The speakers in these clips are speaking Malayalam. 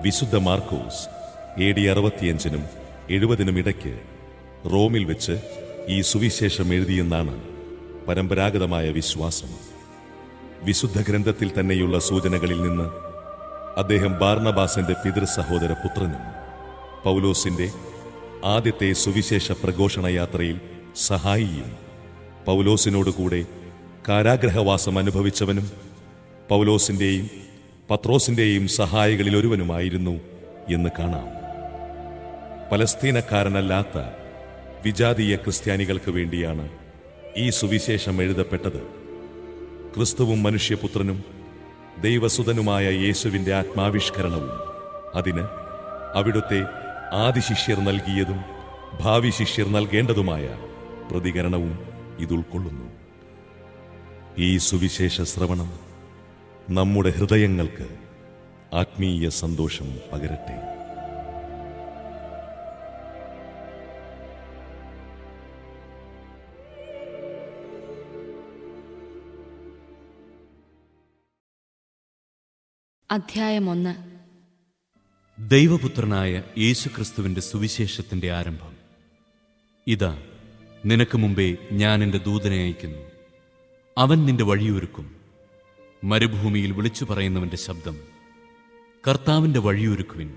വിശുദ്ധ മാർക്കോസ് AD 65 70 ഇടയ്ക്ക് റോമിൽ വെച്ച് ഈ സുവിശേഷം എഴുതിയെന്നാണ് പരമ്പരാഗതമായ വിശ്വാസം. വിശുദ്ധ ഗ്രന്ഥത്തിൽ തന്നെയുള്ള സൂചനകളിൽ നിന്ന് അദ്ദേഹം ബാർണബാസിന്റെ പിതൃ സഹോദര പുത്രനും പൗലോസിന്റെ ആദ്യത്തെ സുവിശേഷ പ്രഘോഷണ യാത്രയിൽ സഹായിയും പൗലോസിനോടുകൂടെ കാരാഗ്രഹവാസം അനുഭവിച്ചവനും പൗലോസിന്റെയും പത്രോസിന്റെയും സഹായികളിൽ ഒരുവനുമായിരുന്നു എന്ന് കാണാം. പലസ്തീനക്കാരനല്ലാത്ത വിജാതീയ ക്രിസ്ത്യാനികൾക്ക് വേണ്ടിയാണ് ഈ സുവിശേഷം എഴുതപ്പെട്ടത്. ക്രിസ്തുവും മനുഷ്യപുത്രനും ദൈവസുതനുമായ യേശുവിന്റെ ആത്മാവിഷ്കരണവും അതിന് അവിടുത്തെ ആദിശിഷ്യർ നൽകിയതും ഭാവി ശിഷ്യർ നൽകേണ്ടതുമായ പ്രതികരണവും ഇതുൾക്കൊള്ളുന്നു. ഈ സുവിശേഷ ശ്രവണം നമ്മുടെ ഹൃദയങ്ങൾക്ക് ആത്മീയ സന്തോഷം പകരട്ടെ. അധ്യായം 1. ദൈവപുത്രനായ യേശുക്രിസ്തുവിന്റെ സുവിശേഷത്തിന്റെ ആരംഭം. ഇതാ, നിനക്ക് മുമ്പേ ഞാൻ എൻ്റെ ദൂതനെ അയക്കുന്നു. അവൻ നിന്റെ വഴിയൊരുക്കും. മരുഭൂമിയിൽ വിളിച്ചു പറയുന്നവന്റെ ശബ്ദം, കർത്താവിന്റെ വഴിയൊരുക്കുവിൻ,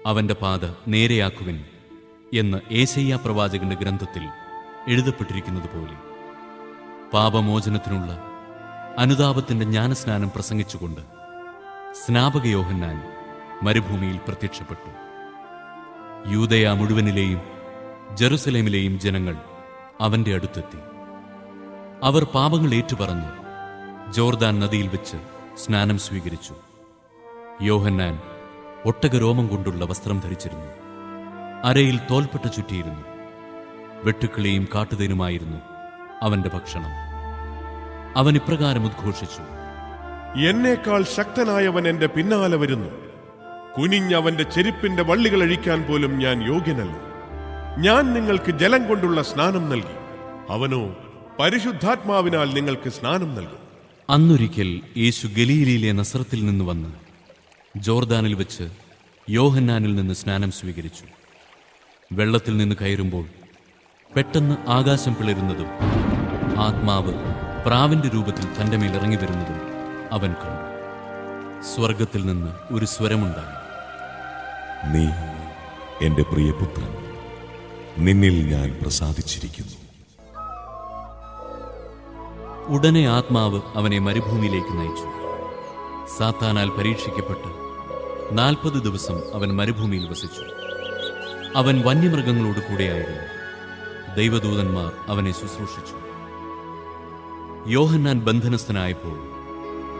അവന്റെ പാത നേരെയാക്കുവിൻ എന്ന് യേശയ്യാ പ്രവാചകന്റെ ഗ്രന്ഥത്തിൽ എഴുതപ്പെട്ടിരിക്കുന്നത് പോലെ പാപമോചനത്തിനുള്ള അനുതാപത്തിന്റെ ജ്ഞാനസ്നാനം പ്രസംഗിച്ചുകൊണ്ട് സ്നാപക യോഹന്നാൻ മരുഭൂമിയിൽ പ്രത്യക്ഷപ്പെട്ടു. യൂദയ മുഴുവനിലെയും ജെറുസലേമിലെയും ജനങ്ങൾ അവന്റെ അടുത്തെത്തി. അവർ പാപങ്ങൾ ഏറ്റുപറഞ്ഞ് ജോർദാൻ നദിയിൽ വെച്ച് സ്നാനം സ്വീകരിച്ചു. യോഹന്നാൻ ഒട്ടകരോമം കൊണ്ടുള്ള വസ്ത്രം ധരിച്ചിരുന്നു. അരയിൽ തോൽപ്പട്ട ചുറ്റിയിരുന്നു. വെട്ടുക്കിളിയും കാട്ടുതേനുമായിരുന്നു അവന്റെ ഭക്ഷണം. അവൻ ഇപ്രകാരം ഉദ്ഘോഷിച്ചു: എന്നേക്കാൾ ശക്തനായവൻ എന്റെ പിന്നാലെ വരുന്നു. കുനിഞ്ഞവന്റെ ചെരുപ്പിന്റെ വള്ളികൾ അഴിക്കാൻ പോലും ഞാൻ യോഗ്യനല്ല. ഞാൻ നിങ്ങൾക്ക് ജലം കൊണ്ടുള്ള സ്നാനം നൽകി, അവനോ പരിശുദ്ധാത്മാവിനാൽ നിങ്ങൾക്ക് സ്നാനം നൽകും. അന്നൊരിക്കൽ യേശു ഗലീലയിലെ നസറത്തിൽ നിന്ന് വന്ന് ജോർദാനിൽ വെച്ച് യോഹന്നാനിൽ നിന്ന് സ്നാനം സ്വീകരിച്ചു. വെള്ളത്തിൽ നിന്ന് കയറുമ്പോൾ പെട്ടെന്ന് ആകാശം പിളരുന്നതും ആത്മാവ് പ്രാവിന്റെ രൂപത്തിൽ തന്റെ മേൽ ഇറങ്ങി വരുന്നതും അവൻ കണ്ടു. സ്വർഗത്തിൽ നിന്ന് ഒരു സ്വരമുണ്ടായി: നീ എന്റെ പ്രിയപുത്രൻ, നിന്നിൽ ഞാൻ പ്രസാദിച്ചിരിക്കുന്നു. ഉടനെ ആത്മാവ് അവനെ മരുഭൂമിയിലേക്ക് നയിച്ചു. സാത്താനാൽ പരീക്ഷിക്കപ്പെട്ട് 40 ദിവസം അവൻ മരുഭൂമിയിൽ വസിച്ചു. അവൻ വന്യമൃഗങ്ങളോട് കൂടെയായിരുന്നു. ദൈവദൂതന്മാർ അവനെ ശുശ്രൂഷിച്ചു. യോഹന്നാൻ ബന്ധനസ്ഥനായപ്പോൾ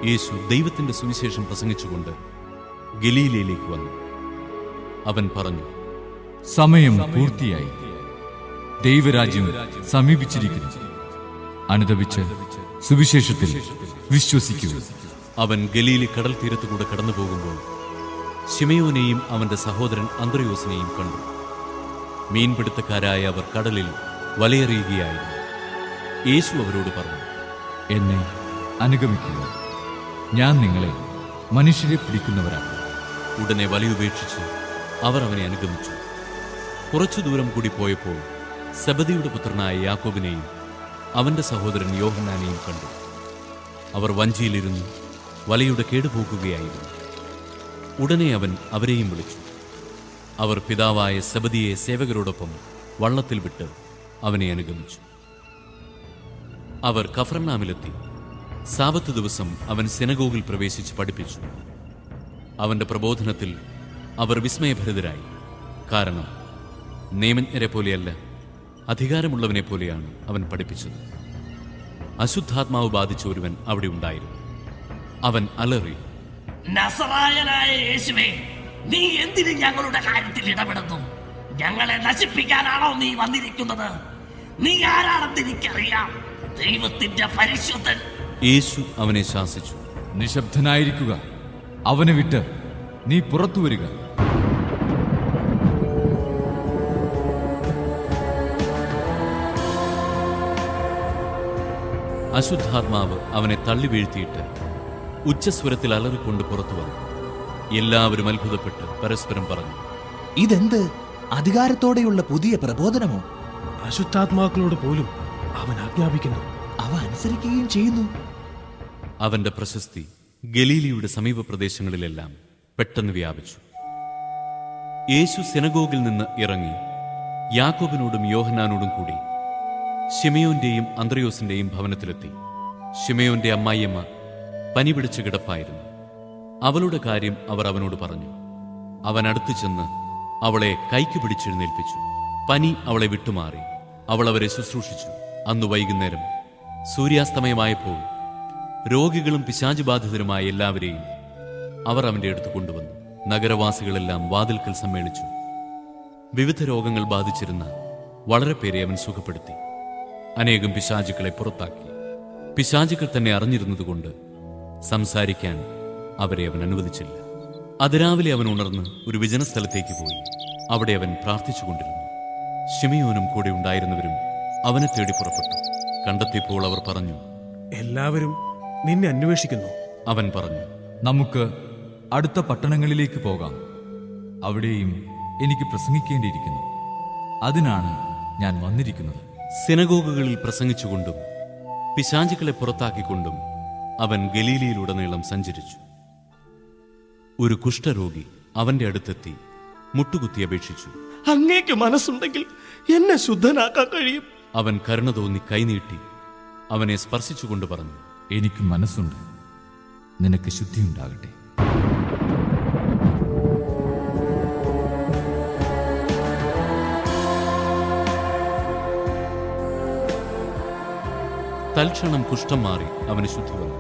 യേശു ദൈവത്തിന്റെ സുവിശേഷം പ്രസംഗിച്ചുകൊണ്ട് ഗലീലയിലേക്ക് വന്നു. അവൻ പറഞ്ഞു: സമയം പൂർത്തിയായി, ദൈവരാജ്യം സമീപിച്ചിരിക്കുന്നു. അനുദപിച്ച് സുവിശേഷത്തിൽ വിശ്വസിക്കുക. അവൻ ഗലീലി കടൽ തീരത്തുകൂടെ കടന്നു പോകുമ്പോൾ ശിമയോനെയും അവന്റെ സഹോദരൻ അന്ത്രയോസിനെയും കണ്ടു. മീൻപിടുത്തക്കാരായ അവർ കടലിൽ വലയെറിയുകയായിരുന്നു. യേശു അവരോട് പറഞ്ഞു: എന്നെ അനുഗമിക്കുക, ഞാൻ നിങ്ങളെ മനുഷ്യരെ പിടിക്കുന്നവരാക്കും. ഉടനെ വലയുപേക്ഷിച്ച് അവർ അവനെ അനുഗമിച്ചു. കുറച്ചു ദൂരം കൂടി പോയപ്പോൾ സെബദിയുടെ പുത്രനായ യാക്കോബിനെയും അവന്റെ സഹോദരൻ യോഹന്നാനെയും കണ്ടു. അവർ വഞ്ചിയിലിരുന്ന് വലയുടെ കേടുപോക്കുകയായിരുന്നു. ഉടനെ അവൻ അവരെയും വിളിച്ചു. അവർ പിതാവായ സെബദിയെ സേവകരോടൊപ്പം വള്ളത്തിൽ വിട്ട് അവനെ അനുഗമിച്ചു. അവർ കഫർനാമിലെത്തി. സാബത്ത് ദിവസം അവൻ സിനഗോഗിൽ പ്രവേശിച്ച് പഠിപ്പിച്ചു. അവന്റെ പ്രബോധനത്തിൽ അവർ വിസ്മയഭരിതരായി. കാരണം നിയമജ്ഞരെ പോലെയല്ല, അധികാരമുള്ളവനെ പോലെയാണ് അവൻ പഠിപ്പിച്ചത്. അശുദ്ധാത്മാവ് ബാധിച്ച ഒരുവൻ അവിടെ ഉണ്ടായിരുന്നു. അവൻ അലറി: നസറായനായ യേശുവേ, നീ എന്തിന് ഞങ്ങളുടെ കാര്യത്തിൽ ഇടപെടുന്നു? ഞങ്ങളെ നശിപ്പിക്കാനാണോ നീ വന്നിരിക്കുന്നത്? നീ ആരാണെന്ന് എനിക്കറിയാം, ദൈവത്തിന്റെ പരിശുദ്ധൻ. യേശു അവനെ ശാസിച്ചു: നിശബ്ദനായിരിക്കുക, അവനെ വിട്ട് നീ പുറത്തു വരിക. അശുദ്ധാത്മാവ് അവനെ തള്ളി വീഴ്ത്തിയിട്ട് ഉച്ചസ്വരത്തിൽ അലറിക്കൊണ്ട് പുറത്തു വന്നു. എല്ലാവരും അത്ഭുതപ്പെട്ട് പരസ്പരം പറഞ്ഞു, ഇതെന്ത് അധികാരത്തോടെയുള്ള പുതിയ പ്രബോധനമോ? അശുദ്ധാത്മാക്കളോട് പോലും അവൻ ആജ്ഞാപിക്കുന്നു. അവ അനുസരിക്കുകയും ചെയ്യുന്നു. അവന്റെ പ്രശസ്തി ഗലീലിയുടെ സമീപ പ്രദേശങ്ങളിലെല്ലാം പെട്ടെന്ന് വ്യാപിച്ചു. യേശു സിനഗോഗിൽ നിന്ന് ഇറങ്ങി യാക്കോബിനോടും യോഹന്നാനോടും കൂടി ശിമയോന്റെയും അന്ത്രയോസിന്റെയും ഭവനത്തിലെത്തി. ശിമയോന്റെ അമ്മായിയമ്മ പനി പിടിച്ച് കിടപ്പായിരുന്നു. അവളുടെ കാര്യം അവർ അവനോട് പറഞ്ഞു. അവൻ അടുത്തു ചെന്ന് അവളെ കൈക്ക് പിടിച്ചെഴുന്നേൽപ്പിച്ചു. പനി അവളെ വിട്ടുമാറി. അവൾ അവരെ ശുശ്രൂഷിച്ചു. അന്ന് വൈകുന്നേരം സൂര്യാസ്തമയമായപ്പോൾ രോഗികളും പിശാചുബാധിതരുമായ എല്ലാവരെയും അവർ അവന്റെ അടുത്ത് കൊണ്ടുവന്നു. നഗരവാസികളെല്ലാം വാതിൽക്കൽ സമ്മേളിച്ചു. വിവിധ രോഗങ്ങൾ ബാധിച്ചിരുന്ന വളരെ പേരെ അവൻ സുഖപ്പെടുത്തി. അനേകം പിശാചുക്കളെ പുറത്താക്കി. പിശാചുക്കൾ തന്നെ അറിഞ്ഞിരുന്നതുകൊണ്ട് സംസാരിക്കാൻ അവരെ അവൻ അനുവദിച്ചില്ല. അതിരാവിലെ അവൻ ഉണർന്ന് ഒരു വിജനസ്ഥലത്തേക്ക് പോയി. അവിടെ അവൻ പ്രാർത്ഥിച്ചുകൊണ്ടിരുന്നു. ശിമയോനും കൂടെ ഉണ്ടായിരുന്നവരും അവനെ തേടി പുറപ്പെട്ടു. കണ്ടെത്തിയപ്പോൾ അവർ പറഞ്ഞു, എല്ലാവരും നിന്നെ അന്വേഷിക്കുന്നു. അവൻ പറഞ്ഞു, നമുക്ക് അടുത്ത പട്ടണങ്ങളിലേക്ക് പോകാം. അവിടെയും എനിക്ക് പ്രസംഗിക്കേണ്ടിയിരിക്കുന്നു. അതിനാണ് ഞാൻ വന്നിരിക്കുന്നത്. സിനഗോഗുകളിൽ പ്രസംഗിച്ചുകൊണ്ടും പിശാചുക്കളെ പുറത്താക്കിക്കൊണ്ടും അവൻ ഗലീലയിലുടനീളം സഞ്ചരിച്ചു. ഒരു കുഷ്ഠരോഗി അവന്റെ അടുത്തെത്തി മുട്ടുകുത്തി അപേക്ഷിച്ചു, അങ്ങേക്ക് മനസ്സുണ്ടെങ്കിൽ എന്നെ ശുദ്ധനാക്കാൻ കഴിയും. അവൻ കരുണ തോന്നി കൈനീട്ടി അവനെ സ്പർശിച്ചുകൊണ്ട് പറഞ്ഞു, എനിക്ക് മനസ്സുണ്ട്, നിനക്ക് ശുദ്ധിയുണ്ടാകട്ടെ. തൽക്ഷണം കുഷ്ഠം മാറി അവന് ശുദ്ധി വന്നു.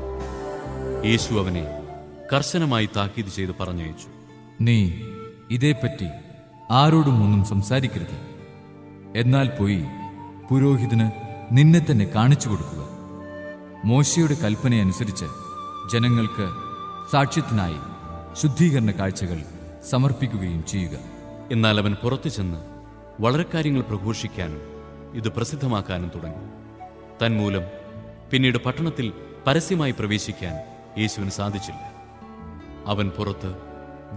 യേശു അവനെ കർശനമായി താക്കീത് ചെയ്ത് പറഞ്ഞയച്ചു. നീ ഇതേപ്പറ്റി ആരോടും ഒന്നും സംസാരിക്കരുത്. എന്നാൽ പോയി പുരോഹിതന് നിന്നെ തന്നെ കാണിച്ചു കൊടുക്കുക. മോശയുടെ കൽപ്പനയനുസരിച്ച് ജനങ്ങൾക്ക് സാക്ഷ്യത്തിനായി ശുദ്ധീകരണ കാഴ്ചകൾ സമർപ്പിക്കുകയും ചെയ്യുക. എന്നാൽ അവൻ പുറത്തു ചെന്ന് വളരെ കാര്യങ്ങൾ പ്രഘോഷിക്കാനും ഇത് പ്രസിദ്ധമാക്കാനും തുടങ്ങി. തന്മൂലം പിന്നീട് പട്ടണത്തിൽ പരസ്യമായി പ്രവേശിക്കാൻ യേശുവിന് സാധിച്ചില്ല. അവൻ പുറത്ത്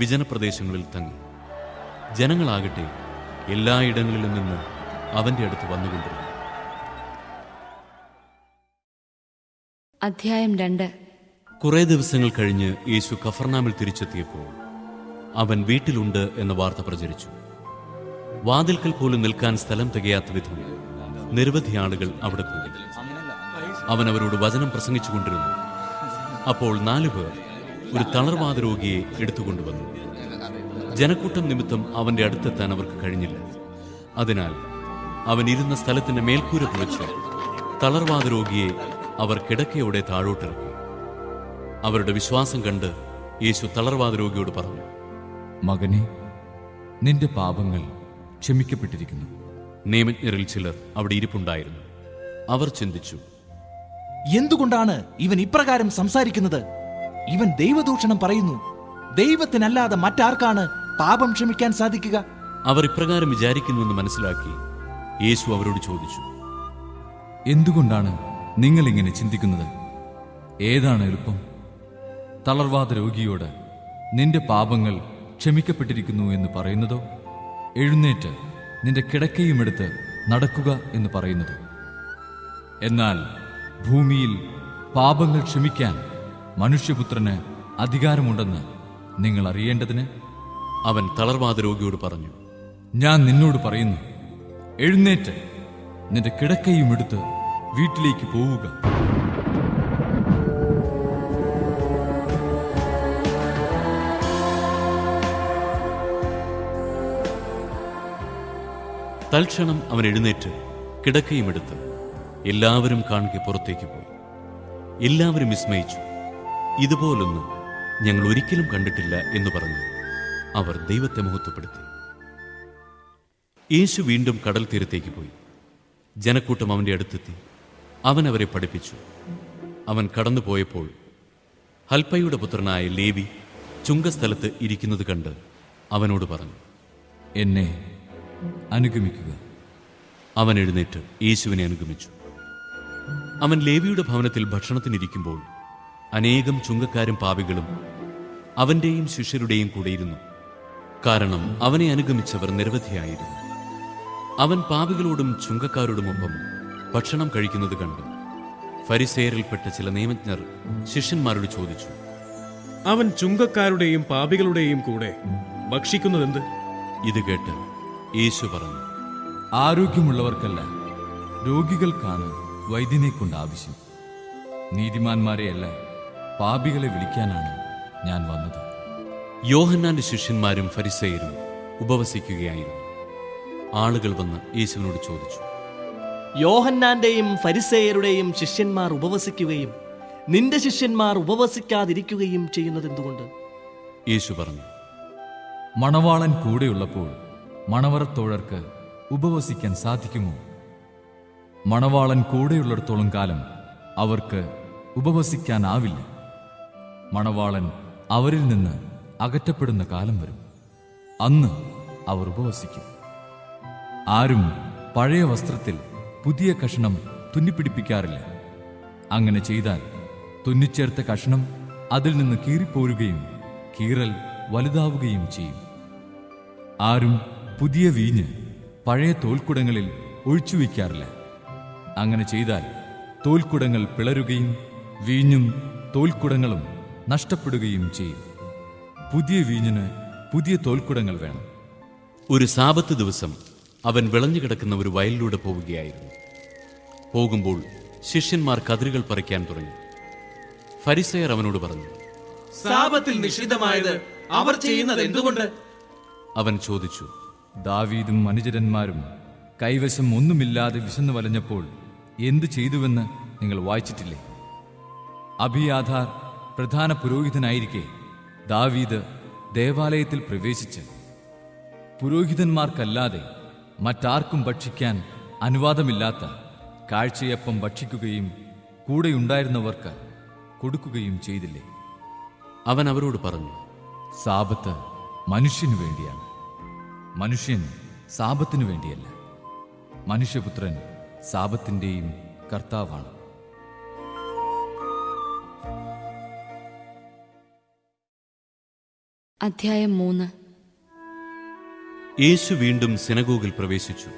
വിജനപ്രദേശങ്ങളിൽ തങ്ങി. ജനങ്ങളാകട്ടെ എല്ലായിടങ്ങളിലും നിന്ന് അവന്റെ അടുത്ത് വന്നുകൊണ്ടിരുന്നു. അധ്യായം 2. കുറെ ദിവസങ്ങൾ കഴിഞ്ഞ് യേശു കഫർനാമിൽ തിരിച്ചെത്തിയപ്പോൾ അവൻ വീട്ടിലുണ്ട് എന്ന വാർത്ത പ്രചരിച്ചു. വാതിൽക്കൽ പോലും നിൽക്കാൻ സ്ഥലം തികയാത്ത വിധം നിരവധി ആളുകൾ അവിടെ കൂടി. അവൻ അവരോട് വചനം പ്രസംഗിച്ചുകൊണ്ടിരുന്നു. അപ്പോൾ 4 പേർ ഒരു തളർവാദ രോഗിയെ എടുത്തുകൊണ്ടുവന്നു. ജനക്കൂട്ടം നിമിത്തം അവന്റെ അടുത്തെത്താൻ അവർക്ക് കഴിഞ്ഞില്ല. അതിനാൽ അവൻ ഇരുന്ന സ്ഥലത്തിന്റെ മേൽക്കൂര പൊളിച്ച് തളർവാദ രോഗിയെ അവർ കിടക്കയോടെ താഴോട്ടിറക്കി. അവരുടെ വിശ്വാസം കണ്ട് യേശു തളർവാദ രോഗിയോട് പറഞ്ഞു, മകനെ, നിന്റെ പാപങ്ങൾ ക്ഷമിക്കപ്പെട്ടിരിക്കുന്നു. നിയമജ്ഞരിൽ ചിലർ അവിടെ ഇരിപ്പുണ്ടായിരുന്നു. അവർ ചിന്തിച്ചു, എന്തുകൊണ്ടാണ് ഇവൻ ഇപ്രകാരം സംസാരിക്കുന്നത്? ഇവൻ ദൈവദൂഷണം പറയുന്നു. ദൈവത്തിനല്ലാതെ മറ്റാർക്കാണ് പാപം ക്ഷമിക്കാൻ സാധിക്കുക? അവർ ഇപ്രകാരം വിചാരിക്കുന്നുവെന്ന് മനസ്സിലാക്കി യേശു അവരോട് ചോദിച്ചു, എന്തുകൊണ്ടാണ് നിങ്ങൾ ഇങ്ങനെ ചിന്തിക്കുന്നത്? ഏതാണ് എളുപ്പം? തളർവാദ രോഗിയോട് നിന്റെ പാപങ്ങൾ ക്ഷമിക്കപ്പെട്ടിരിക്കുന്നു എന്ന് പറയുന്നതോ, എഴുന്നേറ്റ് നിന്റെ കിടക്കയുമെടുത്ത് നടക്കുക എന്ന് പറയുന്നതോ? എന്നാൽ ഭൂമിയിൽ പാപങ്ങൾ ക്ഷമിക്കാൻ മനുഷ്യപുത്രന് അധികാരമുണ്ടെന്ന് നിങ്ങൾ അറിയേണ്ടതിന് അവൻ തളർവാദ രോഗിയോട് പറഞ്ഞു, ഞാൻ നിന്നോട് പറയുന്നു, എഴുന്നേറ്റ് നിന്റെ കിടക്കയുമെടുത്ത് വീട്ടിലേക്ക് പോവുക. തൽക്ഷണം അവൻ എഴുന്നേറ്റ് കിടക്കയുമെടുത്ത് എല്ലാവരും കാണുക പുറത്തേക്ക് പോയി. എല്ലാവരും വിസ്മയിച്ചു. ഇതുപോലൊന്നും ഞങ്ങൾ ഒരിക്കലും കണ്ടിട്ടില്ല എന്ന് പറഞ്ഞു അവർ ദൈവത്തെ മഹത്വപ്പെടുത്തി. യേശു വീണ്ടും കടൽ തീരത്തേക്ക് പോയി. ജനക്കൂട്ടം അവന്റെ അടുത്തെത്തി. അവൻ അവരെ പഠിപ്പിച്ചു. അവൻ കടന്നുപോയപ്പോൾ ഹൽപ്പയുടെ പുത്രനായ ലേവി ചുങ്കസ്ഥലത്ത് ഇരിക്കുന്നത് കണ്ട് അവനോട് പറഞ്ഞു, എന്നെ അനുഗമിക്കുക. അവൻ എഴുന്നേറ്റ് യേശുവിനെ അനുഗമിച്ചു. അവൻ ലേവിയുടെ ഭവനത്തിൽ ഭക്ഷണത്തിനിരിക്കുമ്പോൾ അനേകം ചുങ്കക്കാരും പാപികളും അവന്റെയും ശിഷ്യരുടെയും കൂടെയിരുന്നു. കാരണം അവനെ അനുഗമിച്ചവർ നിരവധിയായിരുന്നു. അവൻ പാപികളോടും ചുങ്കക്കാരോടുമൊപ്പം ഭക്ഷണം കഴിക്കുന്നത് കണ്ടു. ഫരിസേയരിൽപ്പെട്ട ചില നിയമജ്ഞർ ശിഷ്യന്മാരോട് ചോദിച്ചു, അവൻ ചുങ്കക്കാരുടെയും പാപികളുടെയും കൂടെ ഭക്ഷിക്കുന്നതെന്ത്? ഇത് കേട്ട് യേശു പറഞ്ഞു, ആരോഗ്യമുള്ളവർക്കല്ല, രോഗികൾക്കാണ് വൈദ്യനെ കൊണ്ട് ആവശ്യം. നീതിമാന്മാരെയല്ല, പാപികളെ വിളിക്കാനാണ് ഞാൻ വന്നത്. യോഹന്നാന്റെ ശിഷ്യന്മാരും ഫരിസേയരും ഉപവസിക്കുകയായിരുന്നു. ആളുകൾ വന്ന് യേശുവിനോട് ചോദിച്ചു, യോഹന്നാന്റെയും ഫരിസേയരുടെയും ശിഷ്യന്മാർ ഉപവസിക്കുകയും നിന്റെ ശിഷ്യന്മാർ ഉപവസിക്കാതിരിക്കുകയും ചെയ്യുന്നത് എന്തുകൊണ്ട്? യേശു പറഞ്ഞു, മണവാളൻ കൂടെയുള്ളപ്പോൾ മണവറത്തോഴർക്ക് ഉപവസിക്കാൻ സാധിക്കുമോ? മണവാളൻ കൂടെയുള്ളിടത്തോളം കാലം അവർക്ക് ഉപവസിക്കാനാവില്ല. മണവാളൻ അവരിൽ നിന്ന് അകറ്റപ്പെടുന്ന കാലം വരും. അന്ന് അവർ ഉപവസിക്കും. ആരും പഴയ വസ്ത്രത്തിൽ പുതിയ കഷണം തുന്നിപ്പിടിപ്പിക്കാറില്ല. അങ്ങനെ ചെയ്താൽ തുന്നിച്ചേർത്ത കഷണം അതിൽ നിന്ന് കീറിപ്പോരുകയും കീറൽ വലുതാവുകയും ചെയ്യും. ആരും പുതിയ വീഞ്ഞ് പഴയ തോൽക്കുടങ്ങളിൽ ഒഴിച്ചുവെക്കാറില്ല. അങ്ങനെ ചെയ്താൽ തോൽക്കുടങ്ങൾ പിളരുകയും വീഞ്ഞും തോൽക്കുടങ്ങളും നഷ്ടപ്പെടുകയും ചെയ്യും. പുതിയ വീഞ്ഞിന് പുതിയ തോൽക്കുടങ്ങൾ വേണം. ഒരു സാബത്ത് ദിവസം അവൻ വിളഞ്ഞുകിടക്കുന്ന ഒരു വയലിലൂടെ പോവുകയായിരുന്നു. പോകുമ്പോൾ ശിഷ്യന്മാർ കതിരുകൾ പറിക്കാൻ തുടങ്ങി. ഫരിസേയർ അവനോട് പറഞ്ഞു, സാബത്തിൽ നിഷിദ്ധമായത് അവർ ചെയ്യുന്നത് എന്തുകൊണ്ട്? അവൻ ചോദിച്ചു, ദാവീദും അനുചരന്മാരും കൈവശം ഒന്നുമില്ലാതെ വിശന്നു വലഞ്ഞപ്പോൾ എന്തു ചെയ്തുവെന്ന് നിങ്ങൾ വായിച്ചിട്ടില്ലേ? അബിയാഥാർ പ്രധാന പുരോഹിതനായിരിക്കെ ദാവീദ് ദേവാലയത്തിൽ പ്രവേശിച്ച് പുരോഹിതന്മാർക്കല്ലാതെ മറ്റാർക്കും ഭക്ഷിക്കാൻ അനുവാദമില്ലാത്ത കാഴ്ചയപ്പം ഭക്ഷിക്കുകയും കൂടെയുണ്ടായിരുന്നവർക്ക് കൊടുക്കുകയും ചെയ്തില്ലേ? അവൻ അവരോട് പറഞ്ഞു, സാബത്ത് മനുഷ്യനു വേണ്ടിയാണ്, മനുഷ്യൻ സാബത്തിനു വേണ്ടിയല്ല. മനുഷ്യപുത്രൻ സാബത്തിന്റെയും കർത്താവാണ്. അധ്യായം 3. യേശു വീണ്ടും സിനഗോഗിൽ പ്രവേശിച്ചു.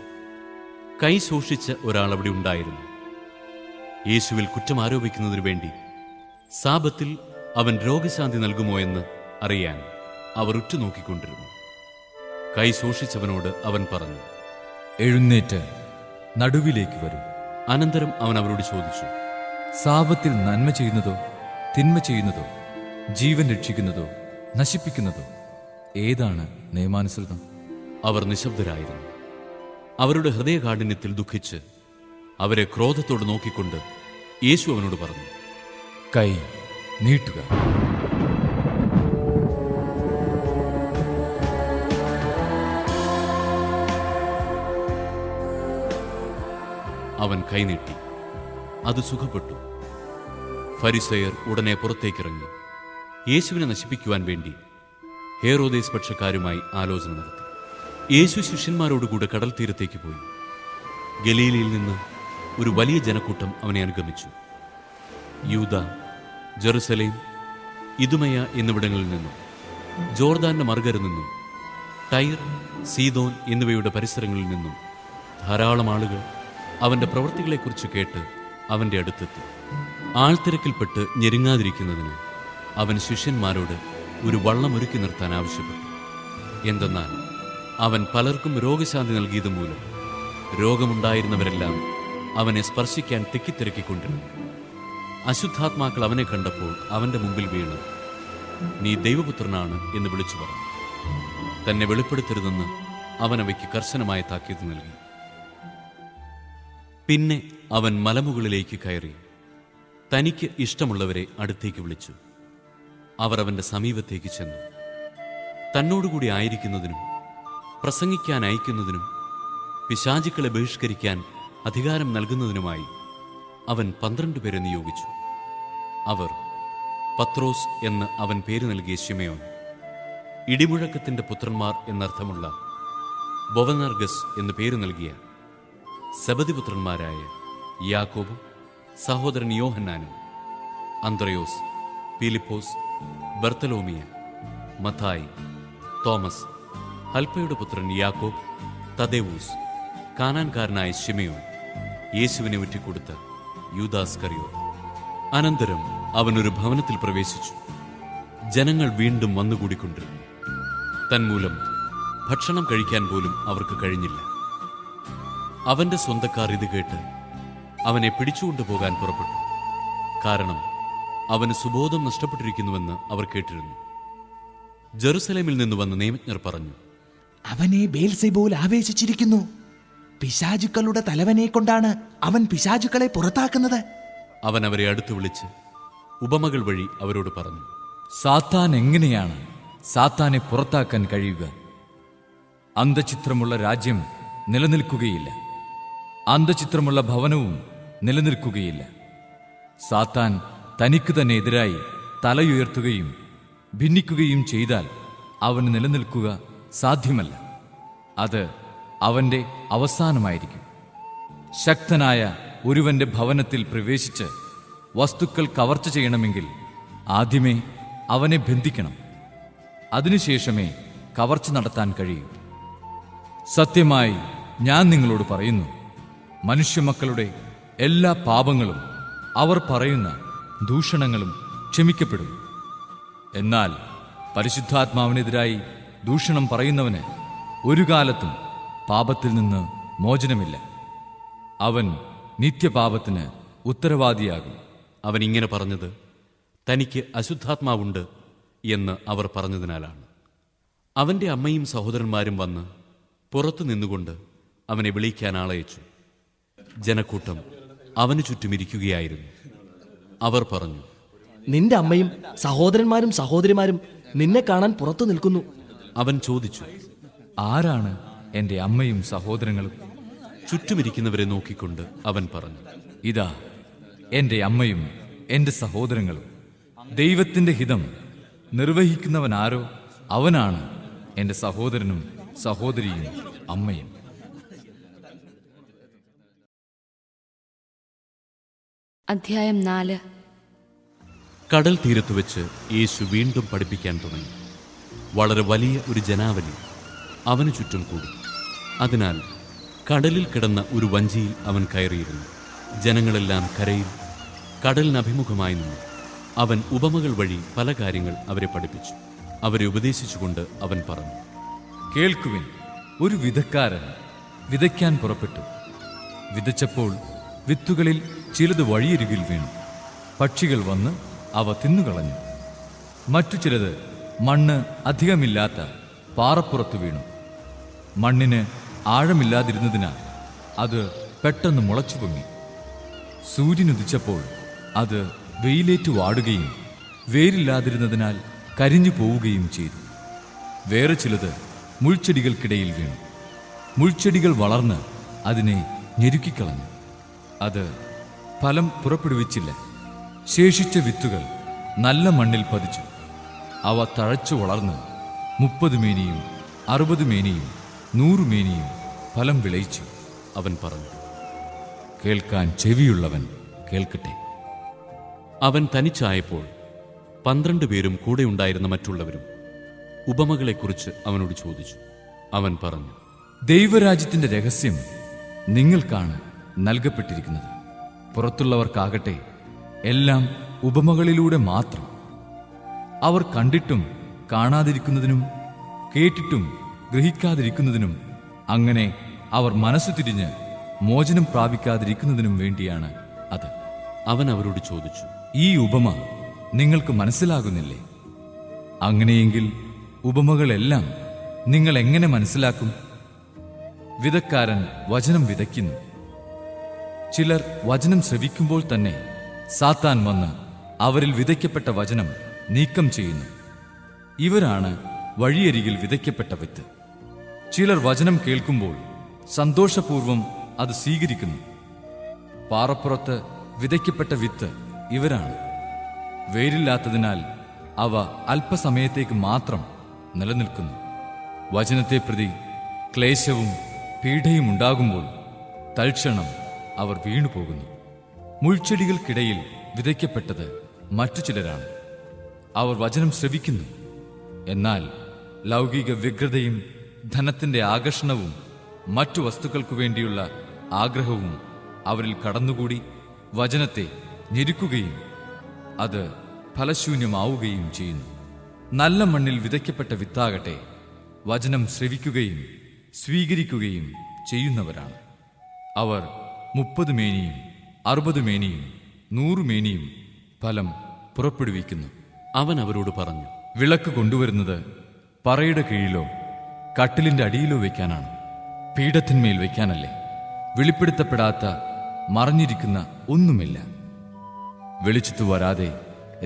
കൈ ശോഷിച്ച ഒരാൾ അവിടെ ഉണ്ടായിരുന്നു. യേശുവിൽ കുറ്റം ആരോപിക്കുന്നതിനു വേണ്ടി സാബത്തിൽ അവൻ രോഗശാന്തി നൽകുമോ എന്ന് അറിയാൻ അവർ ഉറ്റുനോക്കിക്കൊണ്ടിരുന്നു. കൈ ശോഷിച്ചവനോട് അവൻ പറഞ്ഞു, എഴുന്നേറ്റ് നടുവിലേക്ക് വരും. അനന്തരം അവൻ അവരോട് ചോദിച്ചു, സാബത്തിൽ നന്മ ചെയ്യുന്നതോ തിന്മ ചെയ്യുന്നതോ, ജീവൻ രക്ഷിക്കുന്നതോ നശിപ്പിക്കുന്നതോ ഏതാണ് നിയമാനുസൃതം? അവർ നിശബ്ദരായിരുന്നു. അവരുടെ ഹൃദയകാഠിന്യത്തിൽ ദുഃഖിച്ച് അവരെ ക്രോധത്തോട് നോക്കിക്കൊണ്ട് യേശു അവനോട് പറഞ്ഞു, കൈ നീട്ടുക. അവൻ കൈനീട്ടി. അത് സുഖപ്പെട്ടു. ഫരിസേയർ ഉടനെ പുറത്തേക്കിറങ്ങി യേശുവിനെ നശിപ്പിക്കുവാൻ വേണ്ടി ഹേറോദേസ് പക്ഷക്കാരുമായി ആലോചന നടത്തി. യേശു ശിഷ്യന്മാരോടുകൂടെ കടൽ തീരത്തേക്ക് പോയി. ഗലീലയിൽ നിന്ന് ഒരു വലിയ ജനക്കൂട്ടം അവനെ അനുഗമിച്ചു. യൂദ, ജെറുസലേം, ഇദുമയ എന്നിവിടങ്ങളിൽ നിന്നും, ജോർദാന്റെ മറുകര നിന്നും, ടൈർ, സീദോൻ എന്നിവയുടെ പരിസരങ്ങളിൽ നിന്നും ധാരാളം ആളുകൾ അവന്റെ പ്രവൃത്തികളെക്കുറിച്ച് കേട്ട് അവന്റെ അടുത്തെത്തി. ആൾത്തിരക്കിൽപ്പെട്ട് ഞെരുങ്ങാതിരിക്കുന്നതിന് അവൻ ശിഷ്യന്മാരോട് ഒരു വള്ളമൊരുക്കി നിർത്താൻ ആവശ്യപ്പെട്ടു. എന്തെന്നാൽ അവൻ പലർക്കും രോഗശാന്തി നൽകിയത് മൂലം രോഗമുണ്ടായിരുന്നവരെല്ലാം അവനെ സ്പർശിക്കാൻ തിക്കിത്തിരക്കിക്കൊണ്ടിരുന്നു. അശുദ്ധാത്മാക്കൾ അവനെ കണ്ടപ്പോൾ അവന്റെ മുമ്പിൽ വീണ്, നീ ദൈവപുത്രനാണ് എന്ന് വിളിച്ചു പറഞ്ഞു. തന്നെ വെളിപ്പെടുത്തരുതെന്ന് അവൻ അവയ്ക്ക് കർശനമായ താക്കീത് നൽകി. പിന്നെ അവൻ മലമുകളിലേക്ക് കയറി തനിക്ക് ഇഷ്ടമുള്ളവരെ അടുത്തേക്ക് വിളിച്ചു. അവർ അവന്റെ സമീപത്തേക്ക് ചെന്നു. തന്നോടുകൂടി ആയിരിക്കുന്നതിനും പ്രസംഗിക്കാൻ അയക്കുന്നതിനും പിശാചുക്കളെ ബഹിഷ്കരിക്കാൻ അധികാരം നൽകുന്നതിനുമായി അവൻ 12 പേരെ നിയോഗിച്ചു. അവർ പത്രോസ് എന്ന് അവൻ പേര് നൽകിയ ശിമയോൻ, ഇടിമുഴക്കത്തിന്റെ പുത്രന്മാർ എന്നർത്ഥമുള്ള ബൊവനർഗസ് എന്ന് പേര് നൽകിയ സെബദിപുത്രന്മാരായ യാക്കോബും സഹോദരൻ യോഹന്നാനും, അന്ത്രയോസ്, ഫിലിപ്പോസ്, ബർത്തലോമിയ, മത്തായി, തോമസ്, ഹൽപ്പയുടെ പുത്രൻ യാക്കോബ്, തദേവൂസ്, കാനാൻകാരനായ ശിമയോൻ, യേശുവിനെ ഒറ്റിക്കൊടുത്ത യൂദാസ് കറിയോത്ത്. അനന്തരം അവൻ ഒരു ഭവനത്തിൽ പ്രവേശിച്ചു. ജനങ്ങൾ വീണ്ടും വന്നുകൂടിക്കൊണ്ടിരുന്നു. തന്മൂലം ഭക്ഷണം കഴിക്കാൻ പോലും അവർക്ക് കഴിഞ്ഞില്ല. അവന്റെ സ്വന്തക്കാർ ഇത് കേട്ട് അവനെ പിടിച്ചുകൊണ്ടുപോകാൻ പുറപ്പെട്ടു. കാരണം അവന് സുബോധം നഷ്ടപ്പെട്ടിരിക്കുന്നുവെന്ന് അവർ കേട്ടിരുന്നു. ജെറുസലേമിൽ നിന്ന് വന്ന നിയമജ്ഞർ പറഞ്ഞു, അവനെ ബേൽസെബൂൽ ആവേശിച്ചിരിക്കുന്നു. പിശാചുക്കളുടെ തലവനെ കൊണ്ടാണ് അവൻ പിശാചുക്കളെ പുറത്താക്കുന്നത്. അവൻ അവരെ അടുത്ത് വിളിച്ച് ഉപമകൾ വഴി അവരോട് പറഞ്ഞു, സാത്താൻ എങ്ങനെയാണ് സാത്താനെ പുറത്താക്കാൻ കഴിയുക? അന്ധചിത്രമുള്ള രാജ്യം നിലനിൽക്കുകയില്ല, അന്ധചിത്രമുള്ള ഭവനവും നിലനിൽക്കുകയില്ല. സാത്താൻ തനിക്ക് തന്നെ എതിരായി തലയുയർത്തുകയും ഭിന്നിക്കുകയും ചെയ്താൽ അവന് നിലനിൽക്കുക സാധ്യമല്ല. അത് അവന്റെ അവസാനമായിരിക്കും. ശക്തനായ ഒരുവന്റെ ഭവനത്തിൽ പ്രവേശിച്ച് വസ്തുക്കൾ കവർച്ച ചെയ്യണമെങ്കിൽ ആദ്യമേ അവനെ ബന്ധിക്കണം. അതിനുശേഷമേ കവർച്ച നടത്താൻ കഴിയൂ. സത്യമായി ഞാൻ നിങ്ങളോട് പറയുന്നു, മനുഷ്യമക്കളുടെ എല്ലാ പാപങ്ങളും അവർ പറയുന്ന ദൂഷണങ്ങളും ക്ഷമിക്കപ്പെടും. എന്നാൽ പരിശുദ്ധാത്മാവിനെതിരായി ദൂഷണം പറയുന്നവന് ഒരു കാലത്തും പാപത്തിൽ നിന്ന് മോചനമില്ല. അവൻ നിത്യപാപത്തിന് ഉത്തരവാദിയാകും. അവൻ ഇങ്ങനെ പറഞ്ഞത് തനിക്ക് അശുദ്ധാത്മാവുണ്ട് എന്ന് അവർ പറഞ്ഞതിനാലാണ്. അവന്റെ അമ്മയും സഹോദരന്മാരും വന്ന് പുറത്തു നിന്നുകൊണ്ട് അവനെ വിളിക്കാൻ ആളയച്ചു. ജനക്കൂട്ടം അവന് ചുറ്റുമിരിക്കുകയായിരുന്നു. അവർ പറഞ്ഞു, നിന്റെ അമ്മയും സഹോദരന്മാരും സഹോദരിമാരും നിന്നെ കാണാൻ പുറത്തു നിൽക്കുന്നു. അവൻ ചോദിച്ചു, ആരാണ് എൻ്റെ അമ്മയും സഹോദരങ്ങളും? ചുറ്റുമിരിക്കുന്നവരെ നോക്കിക്കൊണ്ട് അവൻ പറഞ്ഞു, ഇതാ എൻ്റെ അമ്മയും എൻ്റെ സഹോദരങ്ങളും. ദൈവത്തിൻ്റെ ഹിതം നിർവഹിക്കുന്നവനാരോ അവനാണ് എൻ്റെ സഹോദരനും സഹോദരിയും അമ്മയും. അധ്യായം 4. കടൽ തീരത്ത് വെച്ച് യേശു വീണ്ടും പഠിപ്പിക്കാൻ തുടങ്ങി. വളരെ വലിയ ഒരു ജനാവലി അവന് ചുറ്റും കൂടി. അതിനാൽ കടലിൽ കിടന്ന ഒരു വഞ്ചിയിൽ അവൻ കയറിയിരുന്നു. ജനങ്ങളെല്ലാം കരയിൽ കടലിനഭിമുഖമായി നിന്നു. അവൻ ഉപമകൾ വഴി പല കാര്യങ്ങൾ അവരെ പഠിപ്പിച്ചു. അവരെ ഉപദേശിച്ചുകൊണ്ട് അവൻ പറഞ്ഞു, കേൾക്കുവിൻ, ഒരു വിതക്കാരൻ വിതയ്ക്കാൻ പുറപ്പെട്ടു. വിതച്ചപ്പോൾ വിത്തുകളിൽ ചിലത് വഴിയരികിൽ വീണു. പക്ഷികൾ വന്ന് അവ തിന്നുകളഞ്ഞു. മറ്റു ചിലത് മണ്ണ് അധികമില്ലാത്ത പാറപ്പുറത്ത് വീണു. മണ്ണിന് ആഴമില്ലാതിരുന്നതിനാൽ അത് പെട്ടെന്ന് മുളച്ചു പൊങ്ങി. സൂര്യനുദിച്ചപ്പോൾ അത് വെയിലേറ്റു വാടുകയും വേരില്ലാതിരുന്നതിനാൽ കരിഞ്ഞു പോവുകയും ചെയ്തു. വേറെ ചിലത് മുൾച്ചെടികൾക്കിടയിൽ വീണു. മുൾച്ചെടികൾ വളർന്ന് അതിനെ ഞെരുക്കിക്കളഞ്ഞു. അത് ഫലം പുറപ്പെടുവിച്ചില്ല. ശേഷിച്ച വിത്തുകൾ നല്ല മണ്ണിൽ പതിച്ചു. അവ തഴച്ചു വളർന്ന് 30 മേനിയും 60 മേനിയും 100 മേനിയും ഫലം വിളയിച്ചു. അവൻ പറഞ്ഞു, കേൾക്കാൻ ചെവിയുള്ളവൻ കേൾക്കട്ടെ. അവൻ തനിച്ചായപ്പോൾ 12 പേരും കൂടെ ഉണ്ടായിരുന്ന മറ്റുള്ളവരും ഉപമകളെക്കുറിച്ച് അവനോട് ചോദിച്ചു. അവൻ പറഞ്ഞു, ദൈവരാജ്യത്തിന്റെ രഹസ്യം നിങ്ങൾക്കാണ് നൽകപ്പെട്ടിരിക്കുന്നത്. പുറത്തുള്ളവർക്കാകട്ടെ എല്ലാം ഉപമകളിലൂടെ മാത്രം. അവർ കണ്ടിട്ടും കാണാതിരിക്കുന്നതിനും കേട്ടിട്ടും ഗ്രഹിക്കാതിരിക്കുന്നതിനും അങ്ങനെ അവർ മനസ്സു തിരിഞ്ഞ് മോചനം പ്രാപിക്കാതിരിക്കുന്നതിനും വേണ്ടിയാണ് അത്. അവൻ അവരോട് ചോദിച്ചു, ഈ ഉപമ നിങ്ങൾക്ക് മനസ്സിലാകുന്നില്ലേ? അങ്ങനെയെങ്കിൽ ഉപമകളെല്ലാം നിങ്ങൾ എങ്ങനെ മനസ്സിലാക്കും? വിതക്കാരൻ വചനം വിതയ്ക്കുന്നു. ചിലർ വചനം ശ്രവിക്കുമ്പോൾ തന്നെ സാത്താൻ വന്ന് അവരിൽ വിതയ്ക്കപ്പെട്ട വചനം നീക്കം ചെയ്യുന്നു. ഇവരാണ് വഴിയരികിൽ വിതയ്ക്കപ്പെട്ട വിത്ത്. ചിലർ വചനം കേൾക്കുമ്പോൾ സന്തോഷപൂർവം അത് സ്വീകരിക്കുന്നു. പാറപ്പുറത്ത് വിതയ്ക്കപ്പെട്ട വിത്ത് ഇവരാണ്. വേരില്ലാത്തതിനാൽ അവ അല്പസമയത്തേക്ക് മാത്രം നിലനിൽക്കുന്നു. വചനത്തെ പ്രതി ക്ലേശവും പീഡയും ഉണ്ടാകുമ്പോൾ തൽക്ഷണം അവർ വീണുപോകുന്നു. മുൾച്ചെടികൾക്കിടയിൽ വിതയ്ക്കപ്പെട്ടത് മറ്റു ചിലരാണ്. അവർ വചനം ശ്രവിക്കുന്നു. എന്നാൽ ലൗകിക വ്യഗ്രതയും ധനത്തിന്റെ ആകർഷണവും മറ്റു വസ്തുക്കൾക്കു വേണ്ടിയുള്ള ആഗ്രഹവും അവരിൽ കടന്നുകൂടി വചനത്തെ ഞെരുക്കുകയും അത് ഫലശൂന്യമാവുകയും ചെയ്യുന്നു. നല്ല മണ്ണിൽ വിതയ്ക്കപ്പെട്ട വിത്താകട്ടെ വചനം ശ്രവിക്കുകയും സ്വീകരിക്കുകയും ചെയ്യുന്നവരാണ്. അവർ 30 മേനിയും 60 മേനിയും 100 മേനിയും ഫലം പുറപ്പെടുവിക്കുന്നു. അവൻ അവരോട് പറഞ്ഞു, വിളക്ക് കൊണ്ടുവരുന്നത് പറയുടെ കീഴിലോ കട്ടിലിന്റെ അടിയിലോ വയ്ക്കാനാണ്, പീഠത്തിന്മേൽ വയ്ക്കാനല്ലേ. വെളിപ്പെടുത്തപ്പെടാത്ത മറഞ്ഞിരിക്കുന്ന ഒന്നുമില്ല. വെളിച്ചത്തു വരാതെ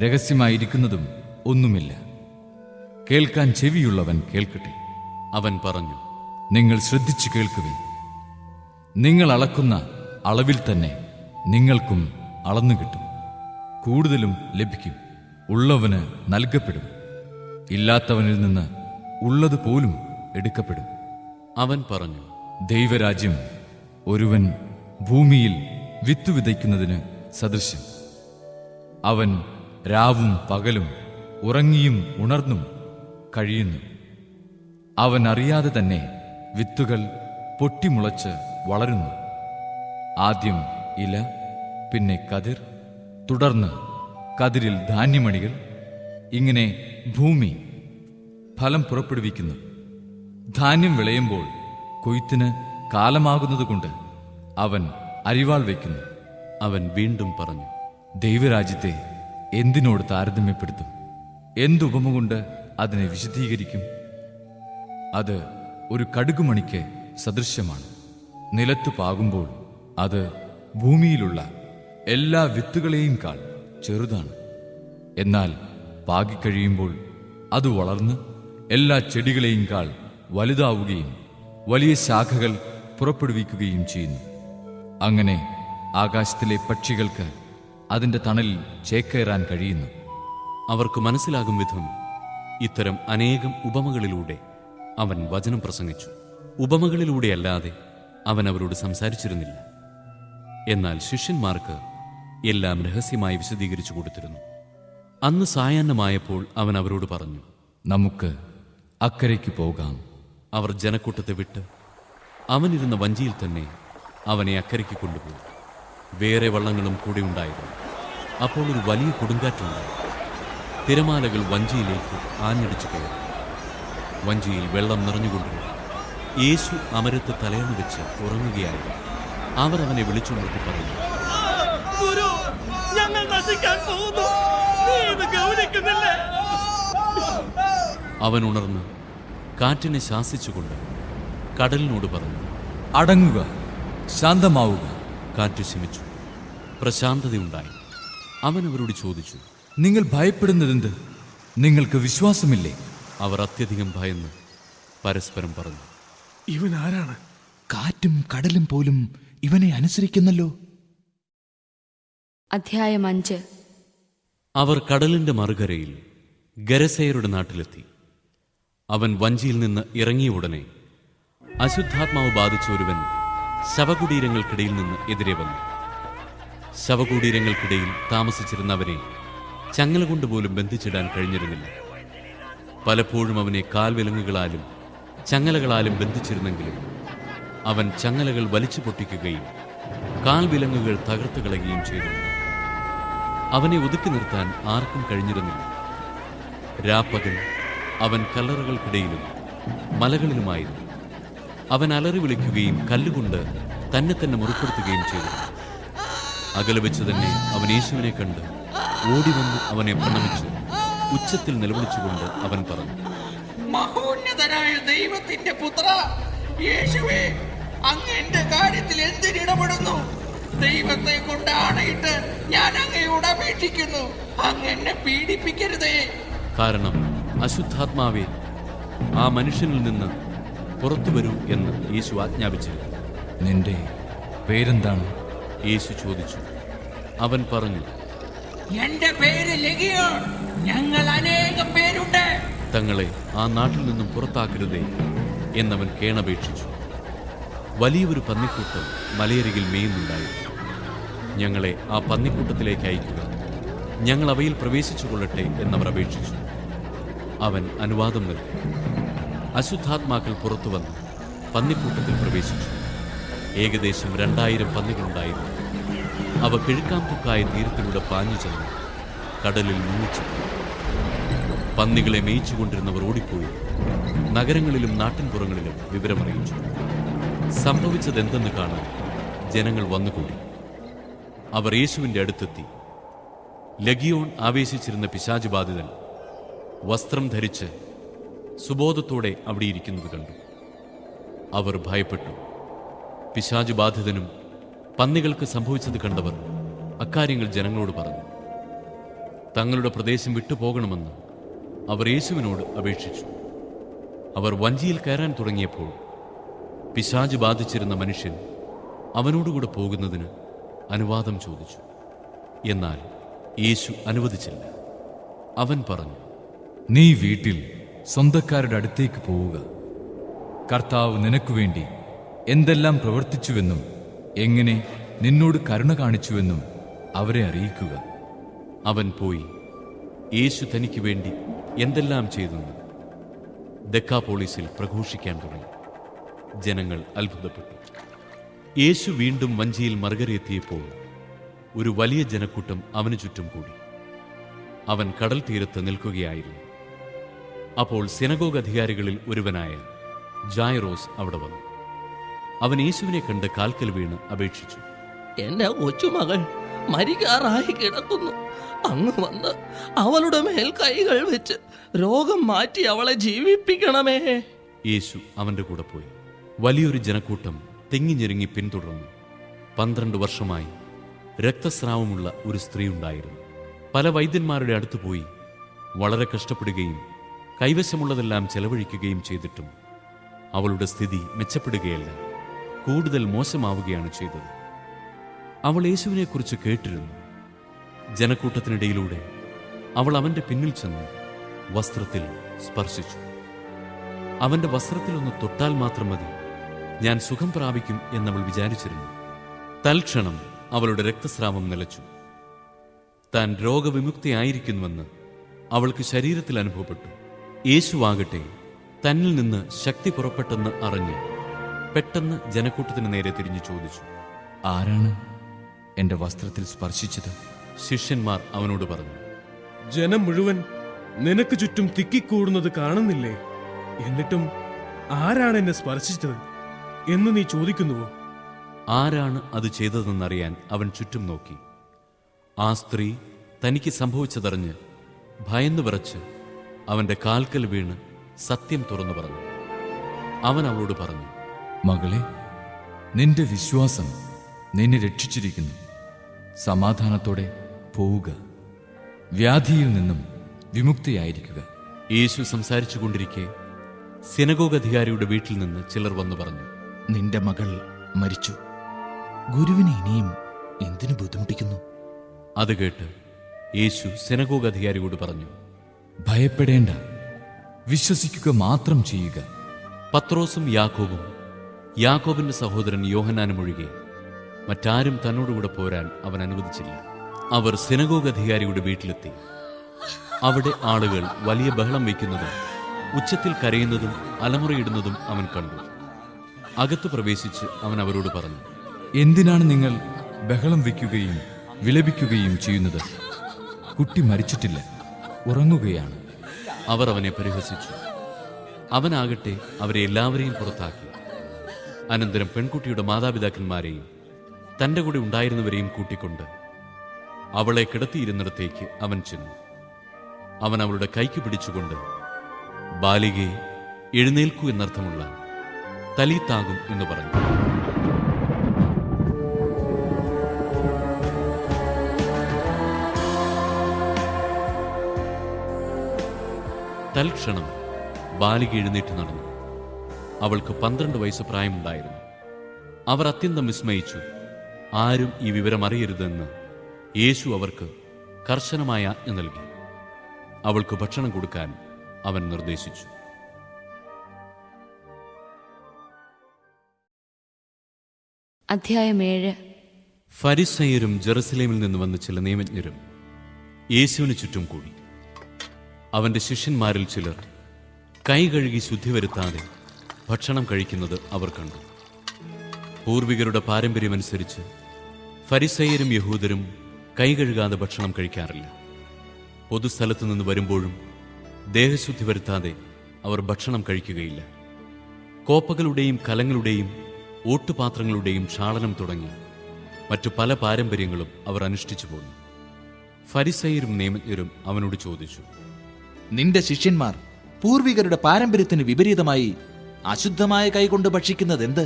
രഹസ്യമായിരിക്കുന്നതും ഒന്നുമില്ല. കേൾക്കാൻ ചെവിയുള്ളവൻ കേൾക്കട്ടെ. അവൻ പറഞ്ഞു, നിങ്ങൾ ശ്രദ്ധിച്ചു കേൾക്കുവിൻ. നിങ്ങൾ അളക്കുന്ന അളവിൽ തന്നെ നിങ്ങൾക്കും അളന്നു കിട്ടും, കൂടുതലും ലഭിക്കും. ഉള്ളവന് നൽകപ്പെടും, ഇല്ലാത്തവനിൽ നിന്ന് ഉള്ളതുപോലും എടുക്കപ്പെടും. അവൻ പറഞ്ഞു, ദൈവരാജ്യം ഒരുവൻ ഭൂമിയിൽ വിത്തു വിതയ്ക്കുന്നതിന് സദൃശ്യം. അവൻ രാവും പകലും ഉറങ്ങിയും ഉണർന്നും കഴിയുന്നു. അവൻ അറിയാതെ തന്നെ വിത്തുകൾ പൊട്ടിമുളച്ച് വളരുന്നു. ആദ്യം ഇല, പിന്നെ കതിർ, തുടർന്ന് കതിരിൽ ധാന്യമണികൾ. ഇങ്ങനെ ഭൂമി ഫലം പുറപ്പെടുവിക്കുന്നു. ധാന്യം വിളയുമ്പോൾ കൊയ്ത്തിന് കാലമാകുന്നതുകൊണ്ട് അവൻ അരിവാൾ വയ്ക്കുന്നു. അവൻ വീണ്ടും പറഞ്ഞു, ദൈവരാജ്യത്തെ എന്തിനോട് താരതമ്യപ്പെടുത്തും? എന്തുപമ കൊണ്ട് അതിനെ വിശദീകരിക്കും? അത് ഒരു കടുകുമണിക്ക് സദൃശ്യമാണ്. നിലത്ത് പാകുമ്പോൾ അത് ഭൂമിയിലുള്ള എല്ലാ വിത്തുകളെയും കാൾ ചെറുതാണ്. എന്നാൽ പാകിക്കഴിയുമ്പോൾ അത് വളർന്ന് എല്ലാ ചെടികളെയും കാൾ വലുതാവുകയും വലിയ ശാഖകൾ പുറപ്പെടുവിക്കുകയും ചെയ്യുന്നു. അങ്ങനെ ആകാശത്തിലെ പക്ഷികൾക്ക് അതിൻ്റെ തണലിൽ ചേക്കേറാൻ കഴിയുന്നു. അവർക്ക് മനസ്സിലാകും വിധം ഇത്തരം അനേകം ഉപമകളിലൂടെ അവൻ വചനം പ്രസംഗിച്ചു. ഉപമകളിലൂടെയല്ലാതെ അവൻ അവരോട് സംസാരിച്ചിരുന്നില്ല. എന്നാൽ ശിഷ്യന്മാർക്ക് എല്ലാം രഹസ്യമായി വിശദീകരിച്ചു കൊടുത്തിരുന്നു. അന്ന് സായാഹ്നമായപ്പോൾ അവൻ അവരോട് പറഞ്ഞു, നമുക്ക് അക്കരയ്ക്ക് പോകാം. അവർ ജനക്കൂട്ടത്തെ വിട്ട് അവനിരുന്ന വഞ്ചിയിൽ തന്നെ അവനെ അക്കരയ്ക്ക് കൊണ്ടുപോയി. വേറെ വള്ളങ്ങളും കൂടെ ഉണ്ടായിരുന്നു. അപ്പോൾ ഒരു വലിയ കൊടുങ്കാറ്റുണ്ടായി. തിരമാലകൾ വഞ്ചിയിലേക്ക് ആഞ്ഞടിച്ചു കയറി. വഞ്ചിയിൽ വെള്ളം നിറഞ്ഞുകൊണ്ടിരുന്നു. യേശു അമരത്ത് തലയണ വെച്ച് ഉറങ്ങുകയായിരുന്നു. അവർ അവനെ വിളിച്ചുകൊണ്ടിട്ട് പറഞ്ഞു, ഗുരു, ഞങ്ങൾ നശിക്കാൻ പോകുന്നു, നീ ഇത് ഗൗനിക്കുന്നില്ലേ? അവൻ ഉണർന്ന് കാറ്റിനെ ശാസിച്ചുകൊണ്ട് കടലിനോട് പറഞ്ഞു, അടങ്ങുക, ശാന്തമാവുക. കാറ്റ് ശമിച്ചു, പ്രശാന്തതയുണ്ടായി. അവൻ അവരോട് ചോദിച്ചു, നിങ്ങൾ ഭയപ്പെടുന്നതെന്ത്? നിങ്ങൾക്ക് വിശ്വാസമില്ലേ? അവർ അത്യധികം ഭയന്ന് പരസ്പരം പറഞ്ഞു, ഇവൻ ആരാണ്? കാറ്റും കടലും പോലും ഇവനെ അനുസരിക്കുന്നല്ലോ. അധ്യായം 5. അവർ കടലിന്റെ മറുകരയിൽ ഗരസേയരുടെ നാട്ടിലെത്തി. അവൻ വഞ്ചിയിൽ നിന്ന് ഇറങ്ങിയ ഉടനെ അശുദ്ധാത്മാവ് ബാധിച്ച ഒരുവൻ ശവകുടീരങ്ങൾക്കിടയിൽ നിന്ന് എതിരെ വന്നു. ശവകുടീരങ്ങൾക്കിടയിൽ താമസിച്ചിരുന്നവനെ ചങ്ങല കൊണ്ടുപോലും ബന്ധിച്ചിടാൻ കഴിഞ്ഞിരുന്നില്ല. പലപ്പോഴും അവനെ കാൽവിലങ്ങുകളാലും ചങ്ങലകളാലും ബന്ധിച്ചിരുന്നെങ്കിലും അവൻ ചങ്ങലകൾ വലിച്ചു പൊട്ടിക്കുകയും കാൽവിലങ്ങുകൾ തകർത്ത് കളയുകയും ചെയ്തു. അവനെ ഒതുക്കി നിർത്താൻ ആർക്കും കഴിഞ്ഞിരുന്നില്ല. രാപ്പകൽ അവൻ കല്ലറകൾക്കിടയിലും മലകളിലുമായിരുന്നു. അവൻ അലറി വിളിക്കുകയും കല്ലുകൊണ്ട് തന്നെ തന്നെ മുറിപ്പെടുത്തുകയും ചെയ്തു. അകലെ വെച്ച് തന്നെ അവൻ യേശുവിനെ കണ്ട് ഓടിവന്ന് അവനെ പ്രണമിച്ച് ഉച്ചത്തിൽ നിലവിളിച്ചുകൊണ്ട് അവൻ പറഞ്ഞു, മഹോന്നതനായ ദൈവത്തിന്റെ പുത്ര യേശുവേ, അങ്ങ് എന്റെ കാര്യത്തിൽ എന്തിനിടപെടുന്നു? ദൈവത്തെ കൊണ്ട് ആണയിട്ട് ഞാൻ അങ്ങയോട് അപേക്ഷിക്കുന്നു, അങ്ങ് എന്നെ പീഡിപ്പിക്കരുതേ. കാരണം അശുദ്ധാത്മാവെ, ആ മനുഷ്യനിൽ നിന്ന് പുറത്തു വരൂ എന്ന് യേശു ആജ്ഞാപിച്ചിരുന്നു. നിന്റെ പേരെന്താണ്? യേശു ചോദിച്ചു. അവൻ പറഞ്ഞു, എന്റെ പേര് ലെഗിയോൻ, ഞങ്ങൾ അനേകം പേരുണ്ട്. തങ്ങളെ ആ നാട്ടിൽ നിന്നും പുറത്താക്കരുതേ എന്നവൻ കേണപേക്ഷിച്ചു. വലിയൊരു പന്നിക്കൂട്ടം മലയരികിൽ മേയുന്നുണ്ടായിരുന്നു. ഞങ്ങളെ ആ പന്നിക്കൂട്ടത്തിലേക്ക് അയക്കുക, ഞങ്ങൾ അവയിൽ പ്രവേശിച്ചു കൊള്ളട്ടെ എന്നവർ അപേക്ഷിച്ചു. അവൻ അനുവാദം നൽകി. അശുദ്ധാത്മാക്കൾ പുറത്തു വന്ന് പന്നിക്കൂട്ടത്തിൽ പ്രവേശിച്ചു. ഏകദേശം 2000 പന്നികളുണ്ടായിരുന്നു. അവ കിഴുക്കാംതുക്കായ തീരത്തിലൂടെ പാഞ്ഞു ചെന്നു കടലിൽ മുങ്ങിച്ചു. പന്നികളെ മേയിച്ചുകൊണ്ടിരുന്നവർ ഓടിപ്പോയി നഗരങ്ങളിലും നാട്ടിൻപുറങ്ങളിലും വിവരമറിയിച്ചു. സംഭവിച്ചതെന്തെന്ന് കാണാൻ ജനങ്ങൾ വന്നുകൂടി. അവർ യേശുവിൻ്റെ അടുത്തെത്തി. ലഗിയോൺ ആവേശിച്ചിരുന്ന പിശാച് ബാധിതൻ വസ്ത്രം ധരിച്ച് സുബോധത്തോടെ അവിടെ ഇരിക്കുന്നത് കണ്ടു. അവർ ഭയപ്പെട്ടു. പിശാച് ബാധിതനും പന്നികൾക്ക് സംഭവിച്ചത് കണ്ടവർ അക്കാര്യങ്ങൾ ജനങ്ങളോട് പറഞ്ഞു. തങ്ങളുടെ പ്രദേശം വിട്ടുപോകണമെന്ന് അവർ യേശുവിനോട് അപേക്ഷിച്ചു. അവർ വഞ്ചിയിൽ കയറാൻ തുടങ്ങിയപ്പോൾ പിശാച് ബാധിച്ചിരുന്ന മനുഷ്യൻ അവനോടുകൂടെ പോകുന്നതിന് അനുവാദം ചോദിച്ചു. എന്നാൽ യേശു അനുവദിച്ചില്ല. അവൻ പറഞ്ഞു, നീ വീട്ടിൽ സ്വന്തക്കാരുടെ അടുത്തേക്ക് പോവുക. കർത്താവ് നിനക്ക് വേണ്ടി എന്തെല്ലാം പ്രവർത്തിച്ചുവെന്നും എങ്ങനെ നിന്നോട് കരുണ കാണിച്ചുവെന്നും അവരെ അറിയിക്കുക. അവൻ പോയി യേശു തനിക്ക് വേണ്ടി എന്തെല്ലാം ചെയ്തെന്ന് ദെക്കാപോളിസിൽ പ്രഘോഷിക്കാൻ തുടങ്ങി. ജനങ്ങൾ അത്ഭുതപ്പെട്ടു. യേശു വീണ്ടും വഞ്ചിയിൽ മറുകരയെത്തിയപ്പോൾ ഒരു വലിയ ജനക്കൂട്ടം അവന് ചുറ്റും കൂടി. അവൻ കടൽ തീരത്ത് നിൽക്കുകയായിരുന്നു. അപ്പോൾ സിനഗോഗ് അധികാരികളിൽ ഒരുവനായ ജായറോസ് അവിടെ വന്നു. അവൻ യേശുവിനെ കണ്ട് കാൽക്കൽ വീണ് അപേക്ഷിച്ചു, എന്റെ കൊച്ചുമകൾ മരിക്കാറായി കിടക്കുന്നു. അങ്ങ് വന്ന് അവളുടെ മേൽ കൈകൾ വെച്ച് രോഗം മാറ്റി അവളെ ജീവിപ്പിക്കണമേ. യേശു അവന്റെ കൂടെ പോയി. വലിയൊരു ജനക്കൂട്ടം തെങ്ങിഞ്ഞെരുങ്ങി പിന്തുടർന്നു. 12 വർഷമായി രക്തസ്രാവമുള്ള ഒരു സ്ത്രീ ഉണ്ടായിരുന്നു. പല വൈദ്യന്മാരുടെ അടുത്ത് പോയി വളരെ കഷ്ടപ്പെടുകയും കൈവശമുള്ളതെല്ലാം ചെലവഴിക്കുകയും ചെയ്തിട്ടും അവളുടെ സ്ഥിതി മെച്ചപ്പെടുകയല്ല, കൂടുതൽ മോശമാവുകയാണ് ചെയ്തത്. അവൾ യേശുവിനെക്കുറിച്ച് കേട്ടിരുന്നു. ജനക്കൂട്ടത്തിനിടയിലൂടെ അവൾ അവന്റെ പിന്നിൽ ചെന്ന് വസ്ത്രത്തിൽ സ്പർശിച്ചു. അവന്റെ വസ്ത്രത്തിലൊന്ന് തൊട്ടാൽ മാത്രം മതി, ഞാൻ സുഖം പ്രാപിക്കും എന്നവൾ വിചാരിച്ചിരുന്നു. തൽക്ഷണം അവളുടെ രക്തസ്രാവം നിലച്ചു. താൻ രോഗവിമുക്തിയായിരിക്കുന്നുവെന്ന് അവൾക്ക് ശരീരത്തിൽ അനുഭവപ്പെട്ടു. യേശുവാകട്ടെ തന്നിൽ നിന്ന് ശക്തി പുറപ്പെട്ടെന്ന് അറിഞ്ഞ് പെട്ടെന്ന് ജനക്കൂട്ടത്തിന് നേരെ തിരിഞ്ഞു ചോദിച്ചു, ആരാണ് എന്റെ വസ്ത്രത്തിൽ സ്പർശിച്ചത്? ശിഷ്യന്മാർ അവനോട് പറഞ്ഞു, ജനം മുഴുവൻ നിനക്ക് ചുറ്റും തിക്കിക്കൂടുന്നത് കാണുന്നില്ലേ? എന്നിട്ടും ആരാണ് എന്നെ സ്പർശിച്ചത് എന്ന് നീ ചോദിക്കുന്നുവോ? ആരാണ് അത് ചെയ്തതെന്നറിയാൻ അവൻ ചുറ്റും നോക്കി. ആ സ്ത്രീ തനിക്ക് സംഭവിച്ചതറിഞ്ഞ് ഭയന്നു വിറച്ച് അവന്റെ കാൽക്കൽ വീണ് സത്യം തുറന്നു പറഞ്ഞു. അവൻ അവളോട് പറഞ്ഞു, മകളെ, നിന്റെ വിശ്വാസം നിന്നെ രക്ഷിച്ചിരിക്കുന്നു. സമാധാനത്തോടെ പോവുക. വ്യാധിയിൽ നിന്നും വിമുക്തിയായിരിക്കുക. യേശു സംസാരിച്ചു കൊണ്ടിരിക്കെ സിനഗോഗ് അധികാരിയുടെ വീട്ടിൽ നിന്ന് ചിലർ വന്നു പറഞ്ഞു, നിന്റെ മകൾ മരിച്ചു. ഗുരുവിനെ ഇനിയും എന്തിനു ബുദ്ധിമുട്ടിക്കുന്നു? അത് കേട്ട് യേശു സിനഗോഗ് അധികാരിയോട് പറഞ്ഞു, ഭയപ്പെടേണ്ട, വിശ്വസിക്കുക മാത്രം ചെയ്യുക. പത്രോസും യാക്കോബും യാക്കോബിന്റെ സഹോദരൻ യോഹന്നാനും ഒഴികെ മറ്റാരും തന്നോടുകൂടെ പോരാൻ അവൻ അനുവദിച്ചില്ല. അവർ സിനഗോഗ് അധികാരിയുടെ വീട്ടിലെത്തി. അവിടെ ആളുകൾ വലിയ ബഹളം വയ്ക്കുന്നതും ഉച്ചത്തിൽ കരയുന്നതും അലമുറയിടുന്നതും അവൻ കണ്ടു. അകത്ത് പ്രവേശിച്ച് അവൻ അവരോട് പറഞ്ഞു, എന്തിനാണ് നിങ്ങൾ ബഹളം വയ്ക്കുകയും വിലപിക്കുകയും ചെയ്യുന്നത്? കുട്ടി മരിച്ചിട്ടില്ല, ഉറങ്ങുകയാണ്. അവർ അവനെ പരിഹസിച്ചു. അവനാകട്ടെ അവരെ എല്ലാവരെയും പുറത്താക്കി. അനന്തരം പെൺകുട്ടിയുടെ മാതാപിതാക്കന്മാരെയും തന്റെ കൂടെ ഉണ്ടായിരുന്നവരെയും കൂട്ടിക്കൊണ്ട് അവളെ കിടത്തിയിരുന്നിടത്തേക്ക് അവൻ ചെന്നു. അവൻ അവളുടെ കൈക്ക് പിടിച്ചുകൊണ്ട്, ബാലികയെ എഴുന്നേൽക്കൂ എന്നർത്ഥമുള്ള തലീത്താകും എന്ന് പറഞ്ഞു. തൽക്ഷണം ബാലിക എഴുന്നേറ്റ് നടന്നു. അവൾക്ക് 12 വയസ്സ് പ്രായമുണ്ടായിരുന്നു. അവർ അത്യന്തം വിസ്മയിച്ചു. ആരും ഈ വിവരം അറിയരുതെന്ന് യേശു അവർക്ക് കർശനമായ ആജ്ഞ നൽകി. അവൾക്ക് ഭക്ഷണം കൊടുക്കാൻ അവൻ നിർദ്ദേശിച്ചു. അധ്യായം 7. ഫരിസയരും ജെറുസലേമിൽ നിന്ന് വന്ന ചില നിയമജ്ഞരും യേശുവിന് ചുറ്റും കൂടി. അവന്റെ ശിഷ്യന്മാരിൽ ചിലർ കൈ കഴുകി ശുദ്ധി വരുത്താതെ ഭക്ഷണം കഴിക്കുന്നത് അവർ കണ്ടു. പൂർവികരുടെ പാരമ്പര്യമനുസരിച്ച് ഫരിസേയരും യഹൂദരും കൈ കഴുകാതെ ഭക്ഷണം കഴിക്കാറില്ല. പൊതുസ്ഥലത്തു നിന്ന് വരുമ്പോഴും ദേഹശുദ്ധി വരുത്താതെ അവർ ഭക്ഷണം കഴിക്കുകയില്ല. കോപ്പകളുടെയും കലങ്ങളുടെയും ഓട്ടുപാത്രങ്ങളുടെയും ക്ഷാളനം തുടങ്ങി മറ്റു പല പാരമ്പര്യങ്ങളും അവർ അനുഷ്ഠിച്ചു പോന്നു. ഫരിസേയരും നിയമജ്ഞരും അവനോട് ചോദിച്ചു, നിന്റെ ശിഷ്യന്മാർ പൂർവികരുടെ പാരമ്പര്യത്തിന് വിപരീതമായി അശുദ്ധമായ കൈകൊണ്ട് ഭക്ഷിക്കുന്നതെന്ത്?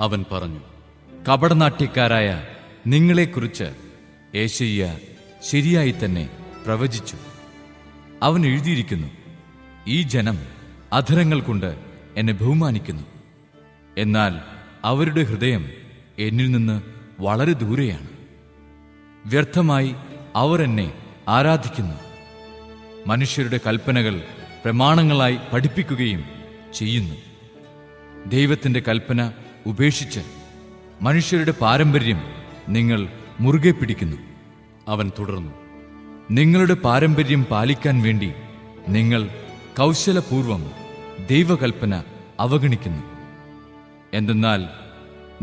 അവൻ പറഞ്ഞു, കപടനാട്യക്കാരായ നിങ്ങളെക്കുറിച്ച് യേശയ്യ ശരിയായി തന്നെ പ്രവചിച്ചു. അവൻ എഴുതിയിരിക്കുന്നു, ഈ ജനം അധരങ്ങൾ കൊണ്ട് എന്നെ ബഹുമാനിക്കുന്നു, എന്നാൽ അവരുടെ ഹൃദയം എന്നിൽ നിന്ന് വളരെ ദൂരെയാണ്. വ്യർത്ഥമായി അവർ എന്നെ ആരാധിക്കുന്നു. മനുഷ്യരുടെ കൽപ്പനകൾ പ്രമാണങ്ങളായി പഠിപ്പിക്കുകയും ചെയ്യുന്നു. ദൈവത്തിൻ്റെ കൽപ്പന ഉപേക്ഷിച്ച് മനുഷ്യരുടെ പാരമ്പര്യം നിങ്ങൾ മുറുകെ പിടിക്കുന്നു. അവൻ തുടർന്നു, നിങ്ങളുടെ പാരമ്പര്യം പാലിക്കാൻ വേണ്ടി നിങ്ങൾ കൗശലപൂർവം ദൈവകൽപ്പന അവഗണിക്കുന്നു. എന്തെന്നാൽ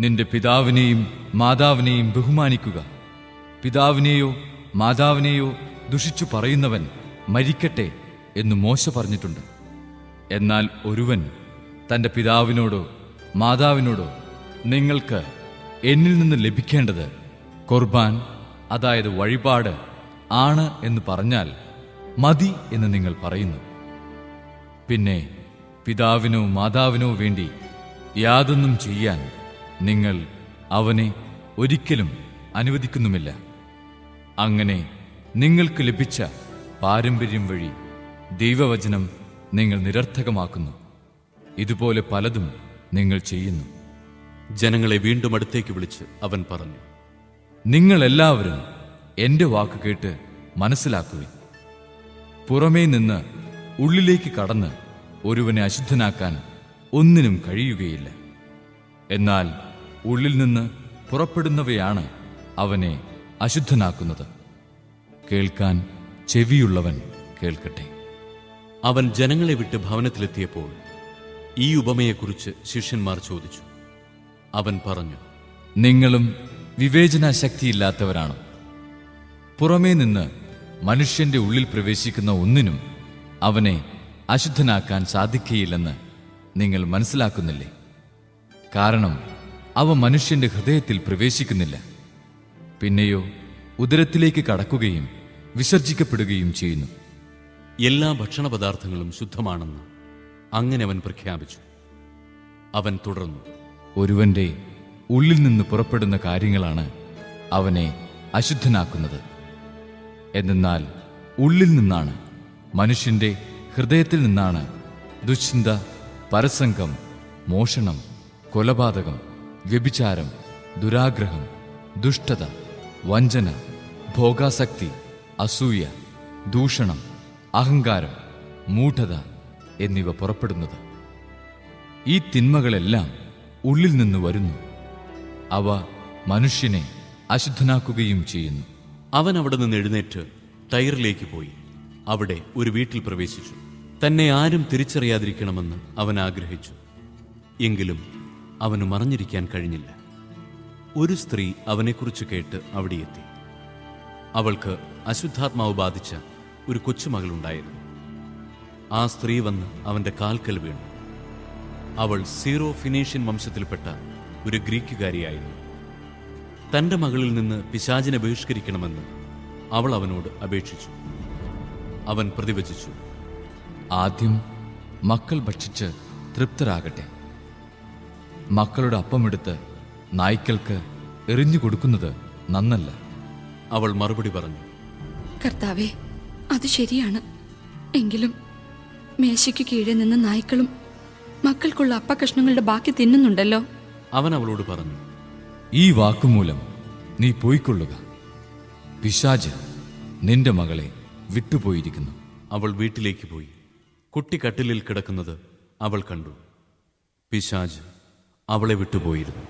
നിന്റെ പിതാവിനെയും മാതാവിനെയും ബഹുമാനിക്കുക, പിതാവിനെയോ മാതാവിനെയോ ദുഷിച്ചു പറയുന്നവൻ മരിക്കട്ടെ എന്ന് മോശ പറഞ്ഞിട്ടുണ്ട്. എന്നാൽ ഒരുവൻ തൻ്റെ പിതാവിനോടോ മാതാവിനോടോ നിങ്ങൾക്ക് എന്നിൽ നിന്ന് ലഭിക്കേണ്ടത് ഖുർബാൻ, അതായത് വഴിപാട് ആണ് എന്ന് പറഞ്ഞാൽ മതി എന്ന് നിങ്ങൾ പറയുന്നു. പിന്നെ പിതാവിനോ മാതാവിനോ വേണ്ടി യാതൊന്നും ചെയ്യാൻ നിങ്ങൾ അവനെ ഒരിക്കലും അനുവദിക്കുന്നുമില്ല. അങ്ങനെ നിങ്ങൾക്ക് ലഭിച്ച പാരമ്പര്യം വഴി ദൈവവചനം നിങ്ങൾ നിരർത്ഥകമാക്കുന്നു. ഇതുപോലെ പലതും നിങ്ങൾ ചെയ്യുന്നു. ജനങ്ങളെ വീണ്ടും അടുത്തേക്ക് വിളിച്ച് അവൻ പറഞ്ഞു, നിങ്ങളെല്ലാവരും എന്റെ വാക്ക് കേട്ട് മനസ്സിലാക്കുവിൻ. പുറമേ നിന്ന് ഉള്ളിലേക്ക് കടന്ന് ഒരുവനെ അശുദ്ധനാക്കാൻ ഒന്നിനും കഴിയുകയില്ല. എന്നാൽ ഉള്ളിൽ നിന്ന് പുറപ്പെടുന്നവയാണ് അവനെ അശുദ്ധനാക്കുന്നത്. കേൾക്കാൻ ചെവിയുള്ളവൻ കേൾക്കട്ടെ. അവൻ ജനങ്ങളെ വിട്ട് ഭവനത്തിലെത്തിയപ്പോൾ ഈ ഉപമയെക്കുറിച്ച് ശിഷ്യന്മാർ ചോദിച്ചു. അവൻ പറഞ്ഞു, നിങ്ങളും വിവേചനാശക്തിയില്ലാത്തവരാണ്. പുറമേ നിന്ന് മനുഷ്യന്റെ ഉള്ളിൽ പ്രവേശിക്കുന്ന ഒന്നിനും അവനെ അശുദ്ധനാക്കാൻ സാധിക്കുകയില്ലെന്ന് നിങ്ങൾ മനസ്സിലാക്കുന്നില്ലേ? കാരണം അവ മനുഷ്യന്റെ ഹൃദയത്തിൽ പ്രവേശിക്കുന്നില്ല, പിന്നെയോ ഉദരത്തിലേക്ക് കടക്കുകയും വിസർജിക്കപ്പെടുകയും ചെയ്യുന്നു. എല്ലാ ഭക്ഷണപദാർത്ഥങ്ങളും ശുദ്ധമാണെന്ന് അങ്ങനെ അവൻ പ്രഖ്യാപിച്ചു. അവൻ തുടർന്നു, ഒരുവന്റെ ഉള്ളിൽ നിന്ന് പുറപ്പെടുന്ന കാര്യങ്ങളാണ് അവനെ അശുദ്ധനാക്കുന്നത്. എന്നാൽ ഉള്ളിൽ നിന്നാണ്, മനുഷ്യന്റെ ഹൃദയത്തിൽ നിന്നാണ് ദുശ്ചിന്ത, പരസംഗം, മോഷണം, കൊലപാതകം, വ്യഭിചാരം, ദുരാഗ്രഹം, ദുഷ്ടത, വഞ്ചന, ഭോഗാസക്തി, അസൂയ, ദൂഷണം, അഹങ്കാരം, മൂഢത എന്നിവ പുറപ്പെടുന്നത്. ഈ തിന്മകളെല്ലാം ഉള്ളിൽ നിന്ന് വരുന്നു. അവ മനുഷ്യനെ അശുദ്ധനാക്കുകയും ചെയ്യുന്നു. അവൻ അവിടെ നിന്ന് എഴുന്നേറ്റ് ടയറിലേക്ക് പോയി അവിടെ ഒരു വീട്ടിൽ പ്രവേശിച്ചു. തന്നെ ആരും തിരിച്ചറിയാതിരിക്കണമെന്ന് അവൻ ആഗ്രഹിച്ചു. എങ്കിലും അവന് മറഞ്ഞിരിക്കാൻ കഴിഞ്ഞില്ല. ഒരു സ്ത്രീ അവനെക്കുറിച്ച് കേട്ട് അവിടെ എത്തി. അവൾക്ക് അശുദ്ധാത്മാവ് ബാധിച്ച ഒരു കൊച്ചുമകളുണ്ടായിരുന്നു. ആ സ്ത്രീ വന്ന് അവന്റെ കാൽക്കൽ വീണു. അവൾ സീറോ ഫിനീഷ്യൻ വംശത്തിൽപ്പെട്ട ഒരു ഗ്രീക്കുകാരിയായിരുന്നു. തന്റെ മകളിൽ നിന്ന് പിശാചിനെ ബഹിഷ്കരിക്കണമെന്ന് അവൾ അവനോട് അപേക്ഷിച്ചു. അവൻ പ്രതിവചിച്ചു, ആദ്യം മക്കൾ ഭക്ഷിച്ച് തൃപ്തരാകട്ടെ. മക്കളുടെ അപ്പമെടുത്ത് നായ്ക്കൾക്ക് എറിഞ്ഞു കൊടുക്കുന്നത് നന്നല്ല. അവൾ മറുപടി പറഞ്ഞു, കർത്താവേ, അത് ശരിയാണ്. എങ്കിലും മേശയ്ക്ക് കീഴെ നിന്ന് നായ്ക്കളും മക്കൾക്കുള്ള അപ്പകഷ്ണങ്ങളുടെ ബാക്കി തിന്നുന്നുണ്ടല്ലോ. അവൻ അവളോട് പറഞ്ഞു, ഈ വാക്കുമൂലം നീ പോയിക്കൊള്ളുക. പിശാച് നിന്റെ മകളെ വിട്ടുപോയിരിക്കുന്നു. അവൾ വീട്ടിലേക്ക് പോയി. കുട്ടി കട്ടിലിൽ കിടക്കുന്നത് അവൾ കണ്ടു. പിശാച് അവളെ വിട്ടുപോയിരുന്നു.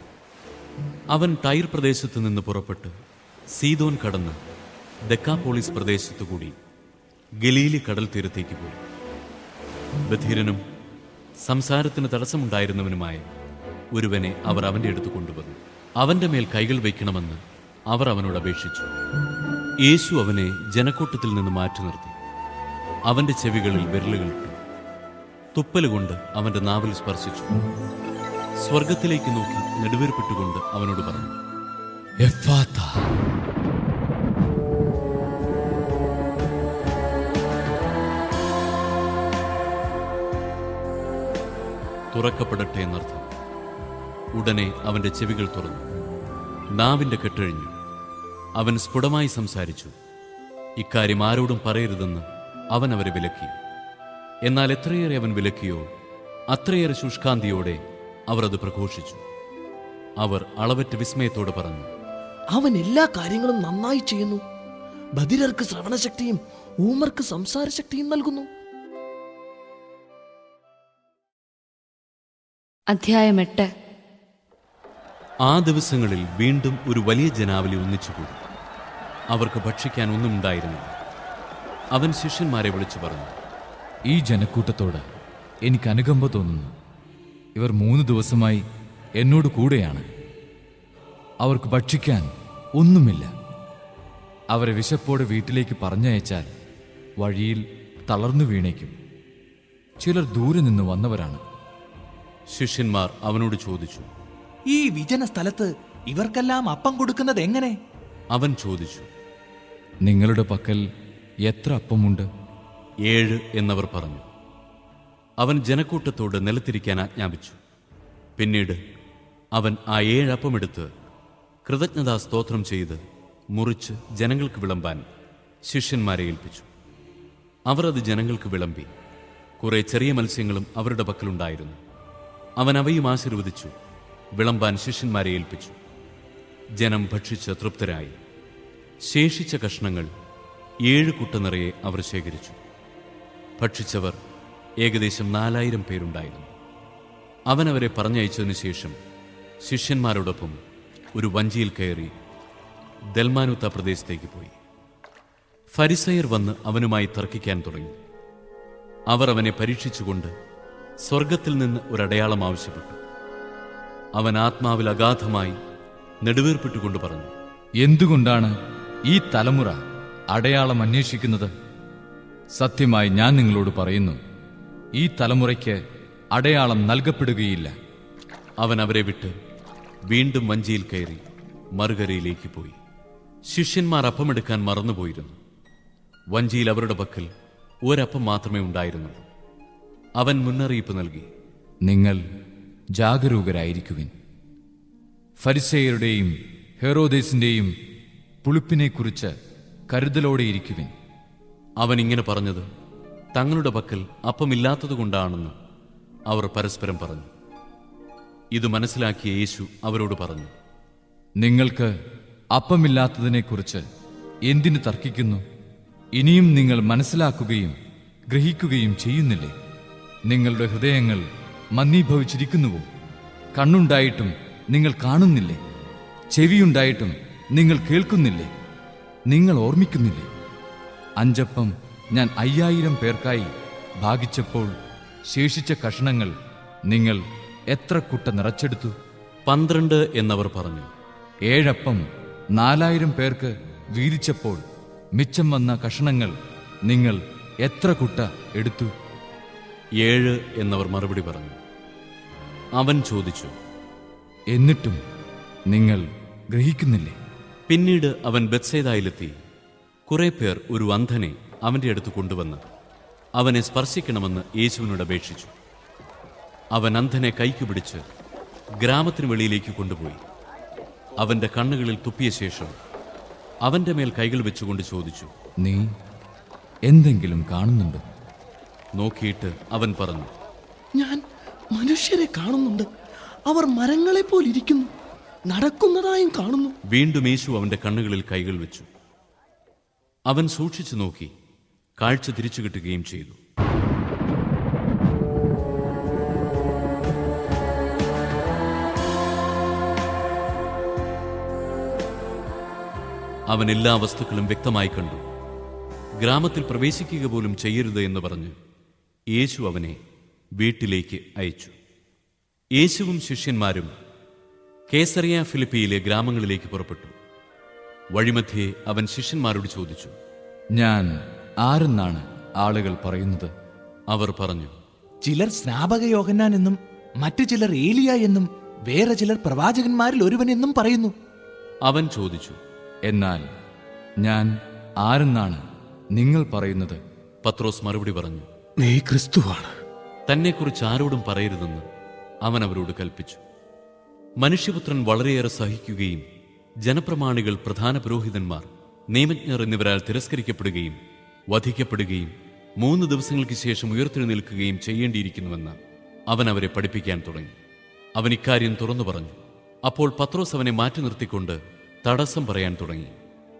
അവൻ ടൈർ പ്രദേശത്തു നിന്ന് പുറപ്പെട്ട് സീദോൻ കടന്ന് ദെക്കാപോളിസ് പ്രദേശത്തുകൂടി ഗലീലി കടൽ തീരത്തേക്ക് പോയി. ബധിരനും സംസാരത്തിന് തടസ്സമുണ്ടായിരുന്നവനുമായ ഒരുവനെ അവർ അവന്റെ അടുത്ത് കൊണ്ടുവന്നു. അവന്റെ മേൽ കൈകൾ വയ്ക്കണമെന്ന് അവർ അവനോട് അപേക്ഷിച്ചു. യേശു അവനെ ജനക്കൂട്ടത്തിൽ നിന്ന് മാറ്റി നിർത്തി. അവന്റെ ചെവികളിൽ വിരലുകളിട്ടു. തുപ്പലുകൊണ്ട് അവന്റെ നാവിൽ സ്പർശിച്ചു. സ്വർഗത്തിലേക്ക് നോക്കി നെടുവേർപ്പെട്ടുകൊണ്ട് അവനോട് പറഞ്ഞു, എഫ്ഫാത്ത. തുറക്കപ്പെടട്ടെ എന്നർത്ഥം. ഉടനെ അവന്റെ ചെവികൾ തുറന്നു, നാവിന്റെ കെട്ടഴിഞ്ഞു. അവൻ സ്ഫുടമായി സംസാരിച്ചു. ഇക്കാര്യം ആരോടും പറയരുതെന്ന് അവൻ അവരെ വിലക്കി. എന്നാൽ എത്രയേറെ അവൻ വിലക്കിയോ അത്രയേറെ ശുഷ്കാന്തിയോടെ അവർ അത് പ്രഘോഷിച്ചു. അവർ അളവറ്റ വിസ്മയത്തോടെ പറഞ്ഞു, അവൻ എല്ലാ കാര്യങ്ങളും നന്നായി ചെയ്യുന്നു. ബധിരർക്ക് ശ്രവണശക്തിയും ഊമർക്ക് സംസാരശക്തിയും നൽകുന്നു. അധ്യായം 8. ആ ദിവസങ്ങളിൽ വീണ്ടും ഒരു വലിയ ജനാവലി ഒന്നിച്ചുകൂടി. അവർക്ക് ഭക്ഷിക്കാൻ ഒന്നും ഉണ്ടായിരുന്നില്ല. അവൻ ശിഷ്യന്മാരെ വിളിച്ചു പറഞ്ഞു, ഈ ജനക്കൂട്ടത്തോട് എനിക്ക് അനുകമ്പ തോന്നുന്നു. ഇവർ 3 ദിവസമായി എന്നോട് കൂടെയാണ്. അവർക്ക് ഭക്ഷിക്കാൻ ഒന്നുമില്ല. അവരെ വിശപ്പോടെ വീട്ടിലേക്ക് പറഞ്ഞയച്ചാൽ വഴിയിൽ തളർന്നു വീണേക്കും. ചിലർ ദൂരെ നിന്ന് വന്നവരാണ്. ശിഷ്യന്മാർ അവനോട് ചോദിച്ചു, ഈ വിജന സ്ഥലത്ത് ഇവർക്കെല്ലാം അപ്പം കൊടുക്കുന്നത് എങ്ങനെ? അവൻ ചോദിച്ചു, നിങ്ങളുടെ പക്കൽ എത്ര അപ്പമുണ്ട്? 7 എന്നവർ പറഞ്ഞു. അവൻ ജനക്കൂട്ടത്തോട് നിലത്തിരിക്കാൻ ആജ്ഞാപിച്ചു. പിന്നീട് അവൻ ആ 7 അപ്പമെടുത്ത് കൃതജ്ഞതാ സ്തോത്രം ചെയ്ത് മുറിച്ച് ജനങ്ങൾക്ക് വിളമ്പാൻ ശിഷ്യന്മാരെ ഏൽപ്പിച്ചു. അവർ അത് ജനങ്ങൾക്ക് വിളമ്പി. കുറെ ചെറിയ മത്സ്യങ്ങളും അവരുടെ പക്കലുണ്ടായിരുന്നു. അവൻ അവയും ആശീർവദിച്ചു വിളമ്പാൻ ശിഷ്യന്മാരെ ഏൽപ്പിച്ചു. ജനം ഭക്ഷിച്ച് തൃപ്തരായി. ശേഷിച്ച കഷ്ണങ്ങൾ 7 കുട്ട നിറയെ അവർ ശേഖരിച്ചു. ഭക്ഷിച്ചവർ ഏകദേശം 4000 പേരുണ്ടായിരുന്നു. അവൻ അവരെ പറഞ്ഞയച്ചതിനു ശേഷം ശിഷ്യന്മാരോടൊപ്പം ഒരു വഞ്ചിയിൽ കയറി ദൽമാനുത്ത പ്രദേശത്തേക്ക് പോയി. ഫരിസയർ വന്ന് അവനുമായി തർക്കിക്കാൻ തുടങ്ങി. അവർ അവനെ പരീക്ഷിച്ചുകൊണ്ട് സ്വർഗത്തിൽ നിന്ന് ഒരടയാളം ആവശ്യപ്പെട്ടു. അവൻ ആത്മാവിൽ അഗാധമായി നെടുവേർപ്പെട്ടുകൊണ്ട് പറഞ്ഞു, എന്തുകൊണ്ടാണ് ഈ തലമുറ അടയാളം അന്വേഷിക്കുന്നത്? സത്യമായി ഞാൻ നിങ്ങളോട് പറയുന്നു, ഈ തലമുറയ്ക്ക് അടയാളം നൽകപ്പെടുകയില്ല. അവൻ അവരെ വിട്ട് വീണ്ടും വഞ്ചിയിൽ കയറി മറുകരയിലേക്ക് പോയി. ശിഷ്യന്മാർ അപ്പമെടുക്കാൻ മറന്നുപോയിരുന്നു. വഞ്ചിയിൽ അവരുടെ പക്കൽ ഒരപ്പം മാത്രമേ ഉണ്ടായിരുന്നുള്ളൂ. അവൻ മുന്നറിയിപ്പ് നൽകി, നിങ്ങൾ ജാഗരൂകരായിരിക്കുവിൻ. ഫരിസേയരുടെയും ഹെറോദേസിന്റെയും പുളിപ്പിനെക്കുറിച്ച് കരുതലോടെയിരിക്കുവിൻ. അവൻ ഇങ്ങനെ പറഞ്ഞത് തങ്ങളുടെ പക്കൽ അപ്പമില്ലാത്തതുകൊണ്ടാണെന്ന് അവർ പരസ്പരം പറഞ്ഞു. ഇത് മനസ്സിലാക്കിയ യേശു അവരോട് പറഞ്ഞു, നിങ്ങൾക്ക് അപ്പമില്ലാത്തതിനെക്കുറിച്ച് എന്തിനു തർക്കിക്കുന്നു? ഇനിയും നിങ്ങൾ മനസ്സിലാക്കുകയും ഗ്രഹിക്കുകയും ചെയ്യുന്നില്ലേ? നിങ്ങളുടെ ഹൃദയങ്ങൾ മന്ദീഭവിച്ചിരിക്കുന്നുവോ? കണ്ണുണ്ടായിട്ടും നിങ്ങൾ കാണുന്നില്ലേ? ചെവിയുണ്ടായിട്ടും നിങ്ങൾ കേൾക്കുന്നില്ലേ? നിങ്ങൾ ഓർമ്മിക്കുന്നില്ലേ? 5 അപ്പം ഞാൻ 5000 പേർക്കായി ഭാഗിച്ചപ്പോൾ ശേഷിച്ച കഷണങ്ങൾ നിങ്ങൾ എത്ര കുട്ട നിറച്ചെടുത്തു? 12 എന്നവർ പറഞ്ഞു. 7 അപ്പം 4000 പേർക്ക് വീതിച്ചപ്പോൾ മിച്ചം വന്ന കഷണങ്ങൾ നിങ്ങൾ എത്ര കുട്ട എടുത്തു? 7 എന്നവർ മറുപടി പറഞ്ഞു. അവൻ ചോദിച്ചു, എന്നിട്ടും നിങ്ങൾ ഗ്രഹിക്കുന്നില്ലേ? പിന്നീട് അവൻ ബെത്സേദായിലെത്തി. കുറെ പേർ ഒരു അന്ധനെ അവന്റെ അടുത്ത് കൊണ്ടുവന്ന് അവനെ സ്പർശിക്കണമെന്ന് യേശുവിനോട് അപേക്ഷിച്ചു. അവൻ അന്ധനെ കൈക്ക് പിടിച്ച് ഗ്രാമത്തിന് വെളിയിലേക്ക് കൊണ്ടുപോയി. അവന്റെ കണ്ണുകളിൽ തുപ്പിയ ശേഷം അവന്റെ മേൽ കൈകൾ വെച്ചുകൊണ്ട് ചോദിച്ചു, നീ എന്തെങ്കിലും കാണുന്നുണ്ടോ? നോക്കിയിട്ട് അവൻ പറഞ്ഞു, ഞാൻ മനുഷ്യരെ കാണുന്നുണ്ട്. അവർ മരങ്ങളെ പോലിരിക്കുന്നു, നടക്കുന്നതായും കാണുന്നു. വീണ്ടും യേശു അവന്റെ കണ്ണുകളിൽ കൈകൾ വെച്ചു. അവൻ സൂക്ഷിച്ചു നോക്കി, കാഴ്ച തിരിച്ചു കിട്ടുകയും ചെയ്തു. അവൻ എല്ലാ വസ്തുക്കളും വ്യക്തമായി കണ്ടു. ഗ്രാമത്തിൽ പ്രവേശിക്കുക പോലും ചെയ്യരുത് എന്ന് പറഞ്ഞ് യേശു അവനെ വീട്ടിലേക്ക് അയച്ചു. യേശുവും ശിഷ്യന്മാരും കേസറിയ ഫിലിപ്പിയിലെ ഗ്രാമങ്ങളിലേക്ക് പുറപ്പെട്ടു. വഴിമധ്യേ അവൻ ശിഷ്യന്മാരോട് ചോദിച്ചു, ഞാൻ ആരെന്നാണ് ആളുകൾ പറയുന്നത്? അവർ പറഞ്ഞു, ചിലർ സ്നാപക യോഹന്നാൻ എന്നും മറ്റു ചിലർ ഏലിയ എന്നും വേറെ ചിലർ പ്രവാചകന്മാരിൽ ഒരുവൻ എന്നും പറയുന്നു. അവൻ ചോദിച്ചു, എന്നാൽ ഞാൻ ആരെന്നാണ് നിങ്ങൾ പറയുന്നത്? പത്രോസ് മറുപടി പറഞ്ഞു, നീ ക്രിസ്തുവാണ്. തന്നെക്കുറിച്ച് ആരോടും പറയരുതെന്ന് അവൻ അവരോട് കൽപ്പിച്ചു. മനുഷ്യപുത്രൻ വളരെയേറെ സഹിക്കുകയും ജനപ്രമാണികൾ, പ്രധാന പുരോഹിതന്മാർ, നിയമജ്ഞർ എന്നിവരാൽ തിരസ്കരിക്കപ്പെടുകയും വധിക്കപ്പെടുകയും 3 ദിവസങ്ങൾക്ക് ശേഷം ഉയർത്തെഴുന്നേൽക്കുകയും ചെയ്യേണ്ടിയിരിക്കുന്നുവെന്ന് അവൻ അവരെ പഠിപ്പിക്കാൻ തുടങ്ങി. അവൻ ഇക്കാര്യം തുറന്നു പറഞ്ഞു. അപ്പോൾ പത്രോസ് അവനെ മാറ്റി നിർത്തിക്കൊണ്ട് തടസ്സം പറയാൻ തുടങ്ങി.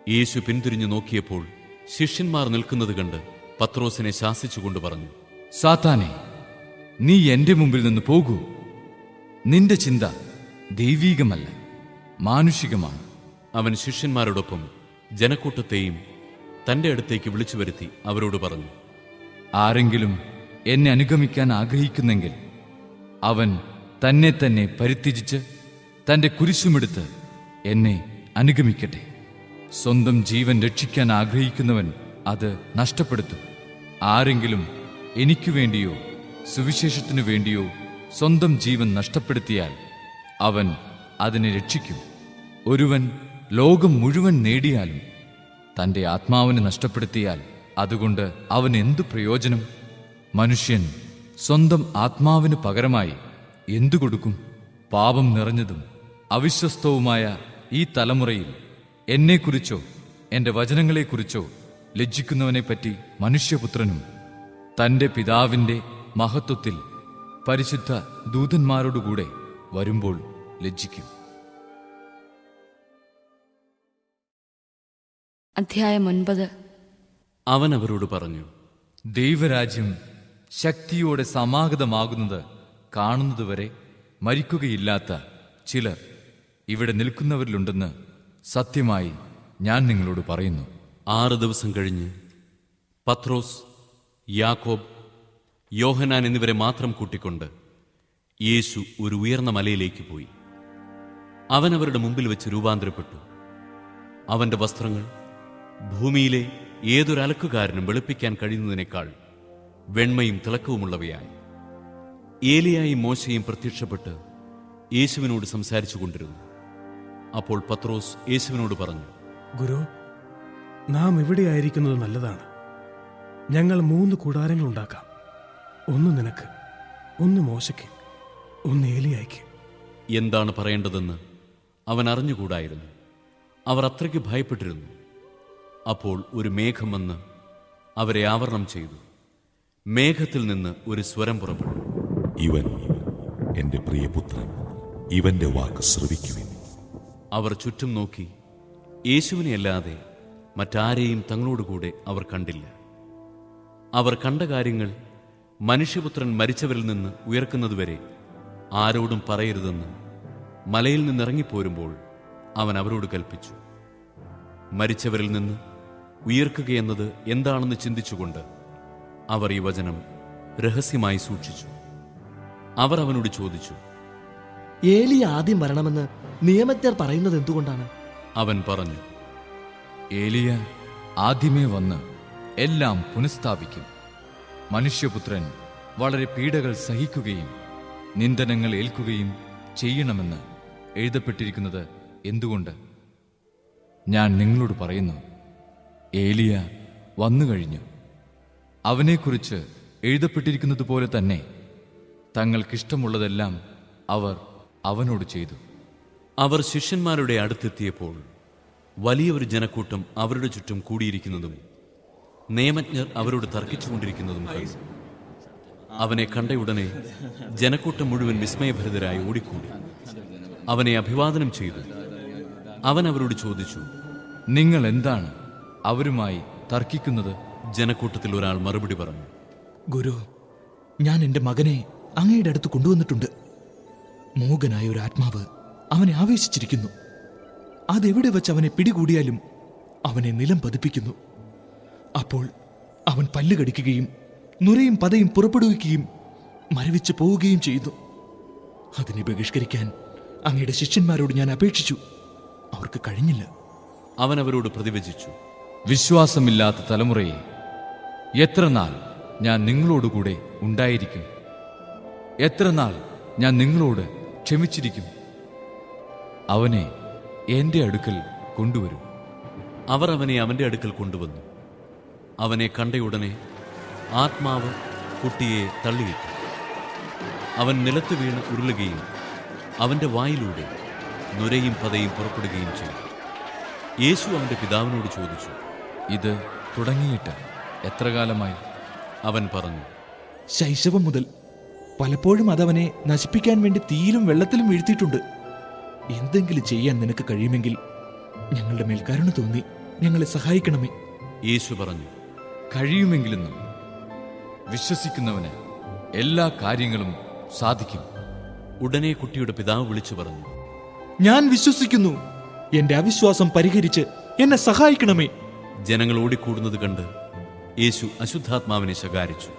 യേശു പിന്തിരിഞ്ഞു നോക്കിയപ്പോൾ ശിഷ്യന്മാർ നിൽക്കുന്നത് കണ്ട് പത്രോസിനെ ശാസിച്ചുകൊണ്ട് പറഞ്ഞു, സാത്താനെ, നീ എന്റെ മുമ്പിൽ നിന്ന് പോകൂ. നിന്റെ ചിന്ത ദൈവീകമല്ല, മാനുഷികമാണ്. അവൻ ശിഷ്യന്മാരോടൊപ്പം ജനക്കൂട്ടത്തെയും തന്റെ അടുത്തേക്ക് വിളിച്ചു വരുത്തി അവരോട് പറഞ്ഞു, ആരെങ്കിലും എന്നെ അനുഗമിക്കാൻ ആഗ്രഹിക്കുന്നെങ്കിൽ അവൻ തന്നെ തന്നെ പരിത്യജിച്ച് തന്റെ കുരിശുമെടുത്ത് എന്നെ അനുഗമിക്കട്ടെ. സ്വന്തം ജീവൻ രക്ഷിക്കാൻ ആഗ്രഹിക്കുന്നവൻ അത് നഷ്ടപ്പെടുത്തും. ആരെങ്കിലും എനിക്കു വേണ്ടിയോ സുവിശേഷത്തിനു വേണ്ടിയോ സ്വന്തം ജീവൻ നഷ്ടപ്പെടുത്തിയാൽ അവൻ അതിനെ രക്ഷിക്കും. ഒരുവൻ ലോകം മുഴുവൻ നേടിയാലും തന്റെ ആത്മാവിനെ നഷ്ടപ്പെടുത്തിയാൽ അതുകൊണ്ട് അവൻ എന്തു പ്രയോജനം? മനുഷ്യൻ സ്വന്തം ആത്മാവിന് പകരമായി എന്തു കൊടുക്കും? പാപം നിറഞ്ഞതും അവിശ്വസ്തവുമായ ഈ തലമുറയിൽ എന്നെക്കുറിച്ചോ എന്റെ വചനങ്ങളെക്കുറിച്ചോ ലജ്ജിക്കുന്നവനെപ്പറ്റി മനുഷ്യപുത്രനും തന്റെ പിതാവിന്റെ മഹത്വത്തിൽ പരിശുദ്ധ ദൂതന്മാരോടുകൂടെ വരുമ്പോൾ ലജ്ജിക്കും. അധ്യായം 9. അവൻ അവരോട് പറഞ്ഞു, ദൈവരാജ്യം ശക്തിയോടെ സമാഗതമാകുന്നത് കാണുന്നതുവരെ മരിക്കുകയില്ലാത്ത ചിലർ ഇവിടെ നിൽക്കുന്നവരിലുണ്ടെന്ന് സത്യമായി ഞാൻ നിങ്ങളോട് പറയുന്നു. 6 ദിവസം കഴിഞ്ഞ് പത്രോസ്, യാക്കോബ്, യോഹന്നാൻ എന്നിവരെ മാത്രം കൂട്ടിക്കൊണ്ട് യേശു ഒരു ഉയർന്ന മലയിലേക്ക് പോയി. അവൻ അവരുടെ മുമ്പിൽ വെച്ച് രൂപാന്തരപ്പെട്ടു. അവന്റെ വസ്ത്രങ്ങൾ ഭൂമിയിലെ ഏതൊരലക്കുകാരനും വെളുപ്പിക്കാൻ കഴിയുന്നതിനേക്കാൾ വെണ്മയും തിളക്കവുമുള്ളവയായി. ഏലിയായും മോശയും പ്രത്യക്ഷപ്പെട്ട് യേശുവിനോട് സംസാരിച്ചു കൊണ്ടിരുന്നു. അപ്പോൾ പത്രോസ് യേശുവിനോട് പറഞ്ഞു, ഗുരു, നാം ഇവിടെയായിരിക്കുന്നത് നല്ലതാണ്. ഞങ്ങൾ 3 കൂടാരങ്ങൾ ഉണ്ടാക്കാം. ഒന്ന് നിനക്ക്, ഒന്ന് മോശയ്ക്ക്, ഒന്ന് ഏലിയായ്ക്ക്. എന്താണ് പറയേണ്ടതെന്ന് അവൻ അറിഞ്ഞുകൂടായിരുന്നു. അവർ അത്രയ്ക്ക് ഭയപ്പെട്ടിരുന്നു. അപ്പോൾ ഒരു മേഘം വന്ന് അവരെ ആവരണം ചെയ്തു. മേഘത്തിൽ നിന്ന് ഒരു സ്വരം പുറപ്പെട്ടു, ഇവൻ എൻ്റെ പ്രിയപുത്രൻ, ഇവന്റെ വാക്ക് ശ്രവിക്കുവിൻ. അവർ ചുറ്റും നോക്കി യേശുവിനെ അല്ലാതെ മറ്റാരെയും തങ്ങളോടുകൂടെ അവർ കണ്ടില്ല. അവർ കണ്ട കാര്യങ്ങൾ മനുഷ്യപുത്രൻ മരിച്ചവരിൽ നിന്ന് ഉയർക്കുന്നതുവരെ ആരോടും പറയരുതെന്ന് മലയിൽ നിന്നിറങ്ങിപ്പോരുമ്പോൾ അവൻ അവരോട് കൽപ്പിച്ചു. മരിച്ചവരിൽ നിന്ന് ഉയർക്കുകയെന്നത് എന്താണെന്ന് ചിന്തിച്ചുകൊണ്ട് അവർ ഈ വചനം രഹസ്യമായി സൂക്ഷിച്ചു. അവർ അവനോട് ചോദിച്ചു, ഏലിയ ആദ്യം വരണമെന്ന് നിയമജ്ഞർ പറയുന്നത് എന്തുകൊണ്ടാണ്? അവൻ പറഞ്ഞു, ഏലിയ ആദ്യമേ വന്ന് എല്ലാം പുനഃസ്ഥാപിക്കും. മനുഷ്യപുത്രൻ വളരെ പീഡകൾ സഹിക്കുകയും നിന്ദനങ്ങൾ ഏൽക്കുകയും ചെയ്യണമെന്ന് എഴുതപ്പെട്ടിരിക്കുന്നത് എന്തുകൊണ്ട്? ഞാൻ നിങ്ങളോട് പറയുന്നു, ഏലിയ വന്നു കഴിഞ്ഞു. അവനെക്കുറിച്ച് എഴുതപ്പെട്ടിരിക്കുന്നത് പോലെ തന്നെ തങ്ങൾക്കിഷ്ടമുള്ളതെല്ലാം അവർ അവനോട് ചെയ്തു. അവർ ശിഷ്യന്മാരുടെ അടുത്തെത്തിയപ്പോൾ വലിയൊരു ജനക്കൂട്ടം അവരുടെ ചുറ്റും കൂടിയിരിക്കുന്നതും നിയമജ്ഞർ അവരോട് തർക്കിച്ചുകൊണ്ടിരിക്കുന്നതും കണ്ടു. അവനെ കണ്ടയുടനെ ജനക്കൂട്ടം മുഴുവൻ വിസ്മയഭരിതരായി ഓടിക്കൂടി അവനെ അഭിവാദനം ചെയ്തു. അവൻ അവരോട് ചോദിച്ചു, നിങ്ങൾ എന്താണ് അവരുമായി തർക്കിക്കുന്നത്? ജനക്കൂട്ടത്തിൽ ഒരാൾ മറുപടി പറഞ്ഞു, ഗുരു, ഞാൻ എൻ്റെ മകനെ അങ്ങയുടെ അടുത്ത് കൊണ്ടുവന്നിട്ടുണ്ട്. മൂകനായ ഒരു ആത്മാവ് അവനെ ആവേശിച്ചിരിക്കുന്നു. അതെവിടെ വെച്ച് അവനെ പിടികൂടിയാലും അവനെ നിലം പതിപ്പിക്കുന്നു. അപ്പോൾ അവൻ പല്ല് കടിക്കുകയും നുരയും പതയും പുറപ്പെടുവിക്കുകയും മരവിച്ചു പോവുകയും ചെയ്തു. അതിനെ ബഹിഷ്കരിക്കാൻ അങ്ങയുടെ ശിഷ്യന്മാരോട് ഞാൻ അപേക്ഷിച്ചു, അവർക്ക് കഴിഞ്ഞില്ല. അവൻ അവരോട് പ്രതിവചിച്ചു, വിശ്വാസമില്ലാത്ത തലമുറയെ, എത്ര നാൾ ഞാൻ നിങ്ങളോടുകൂടെ ഉണ്ടായിരിക്കും? എത്ര നാൾ ഞാൻ നിങ്ങളോട് ക്ഷമിച്ചിരിക്കും? അവനെ എന്റെ അടുക്കൽ കൊണ്ടുവരൂ. അവർ അവനെ അവന്റെ അടുക്കൽ കൊണ്ടുവന്നു. അവനെ കണ്ടയുടനെ ആത്മാവ് കുട്ടിയെ തള്ളിയിട്ടു. അവൻ നിലത്ത് വീണ് ഉരുളുകയും അവന്റെ വായിലൂടെ നുരയും പതയും പുറപ്പെടുകയും ചെയ്തു. യേശു അവന്റെ പിതാവിനോട് ചോദിച്ചു, ഇത് തുടങ്ങിയിട്ട് എത്ര കാലമായി? അവൻ പറഞ്ഞു, ശൈശവം മുതൽ. പലപ്പോഴും അതവനെ നശിപ്പിക്കാൻ വേണ്ടി തീയിലും വെള്ളത്തിലും വീഴ്ത്തിയിട്ടുണ്ട്. എന്തെങ്കിലും ചെയ്യാൻ നിനക്ക് കഴിയുമെങ്കിൽ ഞങ്ങളുടെ മേൽ കരുണ തോന്നി ഞങ്ങളെ സഹായിക്കണമേ. യേശു പറഞ്ഞു, കഴിയുമെങ്കിലെന്നും വിശ്വസിക്കുന്നവന് എല്ലാ കാര്യങ്ങളും സാധിക്കും. ഉടനെ കുട്ടിയുടെ പിതാവ് വിളിച്ചു പറഞ്ഞു, ഞാൻ വിശ്വസിക്കുന്നു, എന്റെ അവിശ്വാസം പരിഹരിച്ച് എന്നെ സഹായിക്കണമേ. ജനങ്ങൾ ഓടിക്കൂടുന്നത് കണ്ട് യേശു അശുദ്ധാത്മാവിനെ ശകാരിച്ചു.